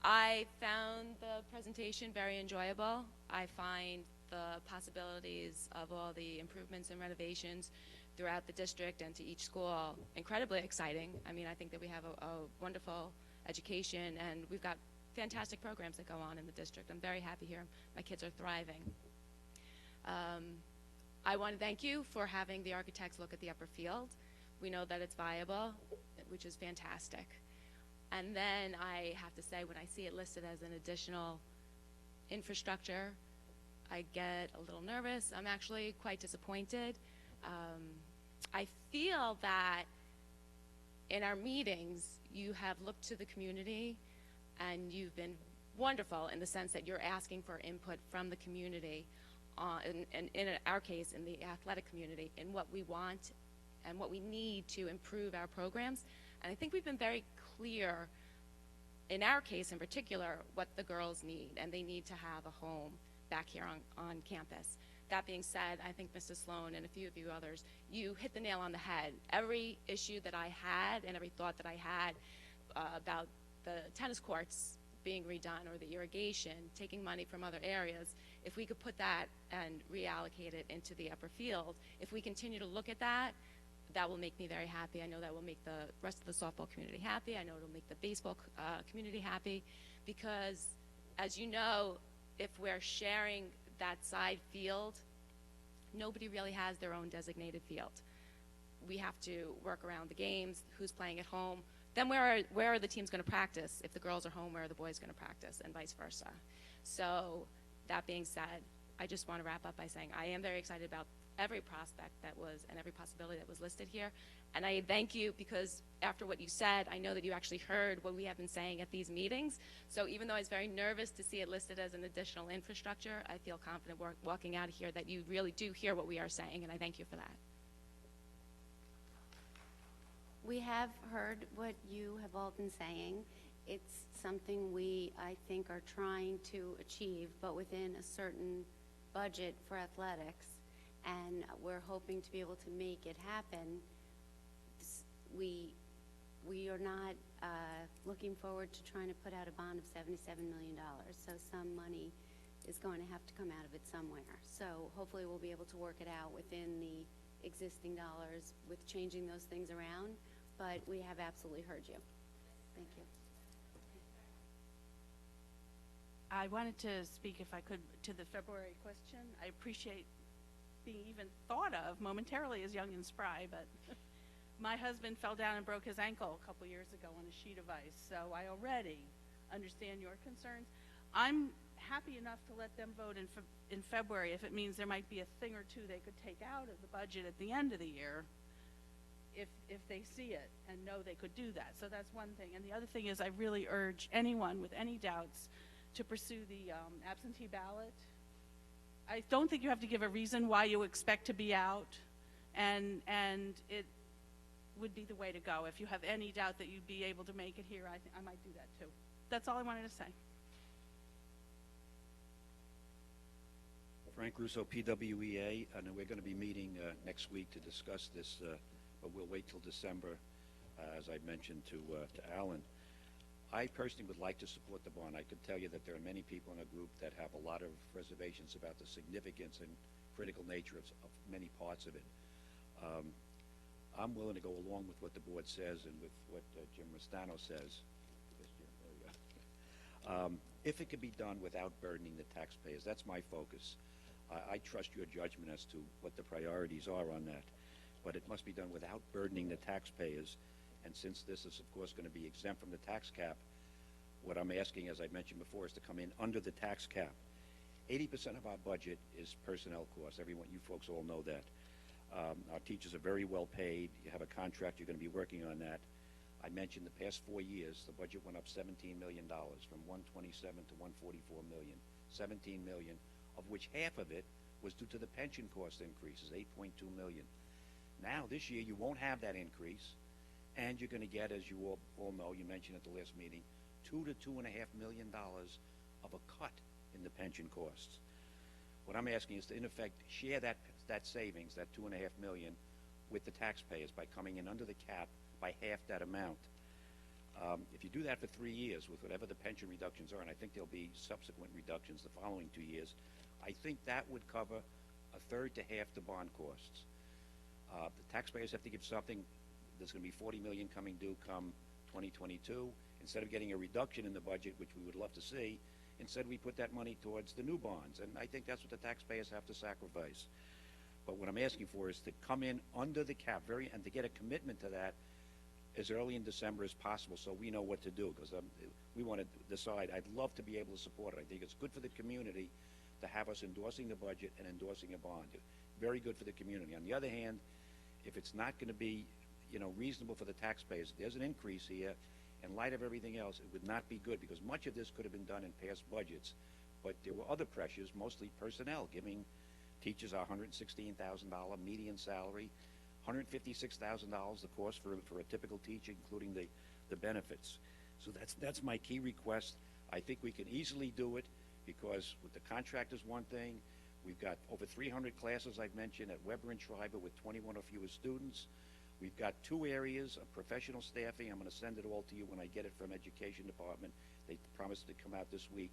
I found the presentation very enjoyable. I find the possibilities of all the improvements and renovations throughout the district and to each school incredibly exciting. I mean, I think that we have a wonderful education, and we've got fantastic programs that go on in the district. I'm very happy here. My kids are thriving. I want to thank you for having the architects look at the upper field. We know that it's viable, which is fantastic. And then I have to say, when I see it listed as an additional infrastructure, I get a little nervous. I'm actually quite disappointed. I feel that in our meetings, you have looked to the community, and you've been wonderful in the sense that you're asking for input from the community, and in our case, in the athletic community, in what we want and what we need to improve our programs. And I think we've been very clear, in our case in particular, what the girls need, and they need to have a home back here on campus. That being said, I think Mrs. Sloan and a few of you others, you hit the nail on the head. Every issue that I had and every thought that I had about the tennis courts being redone or the irrigation, taking money from other areas, if we could put that and reallocate it into the upper field, if we continue to look at that, that will make me very happy. I know that will make the rest of the softball community happy. I know it'll make the baseball community happy, because as you know, if we're sharing that side field, nobody really has their own designated field. We have to work around the games, who's playing at home. Then where are the teams going to practice? If the girls are home, where are the boys going to practice, and vice versa? So that being said, I just want to wrap up by saying I am very excited about every prospect that was and every possibility that was listed here. And I thank you, because after what you said, I know that you actually heard what we have been saying at these meetings. So even though I was very nervous to see it listed as an additional infrastructure, I feel confident walking out of here that you really do hear what we are saying, and I thank you for that. We have heard what you have all been saying. It's something we, I think, are trying to achieve, but within a certain budget for athletics, and we're hoping to be able to make it happen. We are not looking forward to trying to put out a bond of $77 million, so some money is going to have to come out of it somewhere. So hopefully we'll be able to work it out within the existing dollars with changing those things around, but we have absolutely heard you. Thank you. I wanted to speak, if I could, to the February question. I appreciate being even thought of momentarily as young and spry, but my husband fell down and broke his ankle a couple years ago on a sheet of ice, so I already understand your concerns. I'm happy enough to let them vote in February if it means there might be a thing or two they could take out of the budget at the end of the year if they see it and know they could do that. So that's one thing. And the other thing is, I really urge anyone with any doubts to pursue the absentee ballot. I don't think you have to give a reason why you expect to be out, and it would be the way to go. If you have any doubt that you'd be able to make it here, I might do that too. That's all I wanted to say. Frank Russo, PWEA, and we're going to be meeting next week to discuss this, but we'll wait till December, as I mentioned to Alan. I personally would like to support the bond. I could tell you that there are many people in our group that have a lot of reservations about the significance and critical nature of many parts of it. I'm willing to go along with what the board says and with what Jim Restano says. Yes, Jim, there we go. If it could be done without burdening the taxpayers, that's my focus. I trust your judgment as to what the priorities are on that, but it must be done without burdening the taxpayers. And since this is, of course, going to be exempt from the tax cap, what I'm asking, as I mentioned before, is to come in under the tax cap. 80% of our budget is personnel costs. Everyone, you folks all know that. Our teachers are very well paid. You have a contract. You're going to be working on that. I mentioned the past 4 years, the budget went up $17 million, from $127 to $144 million. $17 million, of which half of it was due to the pension cost increases, $8.2 million. Now, this year, you won't have that increase. And you're going to get, as you all know, you mentioned at the last meeting, $2 to $2.5 million of a cut in the pension costs. What I'm asking is to, in effect, share that savings, that $2.5 million, with the taxpayers by coming in under the cap by half that amount. If you do that for 3 years with whatever the pension reductions are, and I think there'll be subsequent reductions the following 2 years, I think that would cover a third to half the bond costs. The taxpayers have to give something. There's going to be $40 million coming due come 2022. Instead of getting a reduction in the budget, which we would love to see, instead we put that money towards the new bonds. And I think that's what the taxpayers have to sacrifice. But what I'm asking for is to come in under the cap, and to get a commitment to that as early in December as possible, so we know what to do, because we want to decide. I'd love to be able to support it. I think it's good for the community to have us endorsing the budget and endorsing a bond. Very good for the community. On the other hand, if it's not going to be, reasonable for the taxpayers, there's an increase here. In light of everything else, it would not be good, because much of this could have been done in past budgets, but there were other pressures, mostly personnel, giving teachers our $116,000 median salary, $156,000 the cost for a typical teacher, including the benefits. So that's my key request. I think we can easily do it, because with the contract is one thing. We've got over 300 classes, I've mentioned, at Weber and Schreiber with 21 or fewer students. We've got 2 areas of professional staffing. I'm going to send it all to you when I get it from Education Department. They promised to come out this week.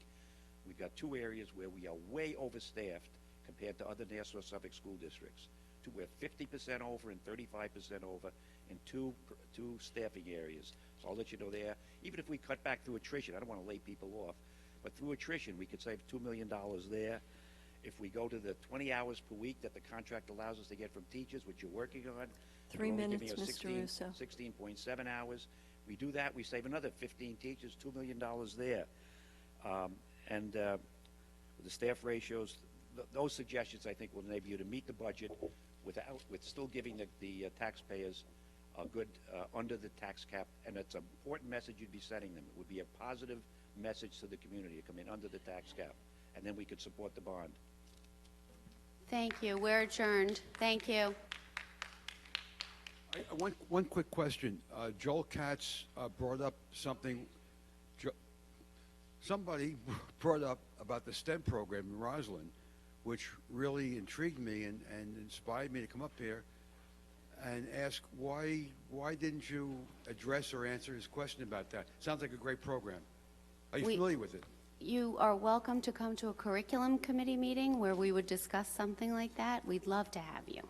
We've got 2 areas where we are way overstaffed compared to other Nassau Suffolk school districts. We're 50% over and 35% over in two staffing areas. So I'll let you know there. Even if we cut back through attrition, I don't want to lay people off, but through attrition, we could save $2 million there. If we go to the 20 hours per week that the contract allows us to get from teachers, which you're working on, 3 you're only minutes, giving us Mr. Russo. 16.7 hours. We do that, we save another 15 teachers, $2 million there. With the staff ratios, those suggestions, I think, will enable you to meet the budget with still giving the taxpayers a good under the tax cap, and it's an important message you'd be sending them. It would be a positive message to the community to come in under the tax cap, and then we could support the bond. Thank you. We're adjourned. Thank you. One quick question. Joel Katz brought up something. Somebody brought up about the STEM program in Roslyn, which really intrigued me and inspired me to come up here and ask why didn't you address or answer his question about that? Sounds like a great program. Are you familiar with it? You are welcome to come to a curriculum committee meeting where we would discuss something like that. We'd love to have you.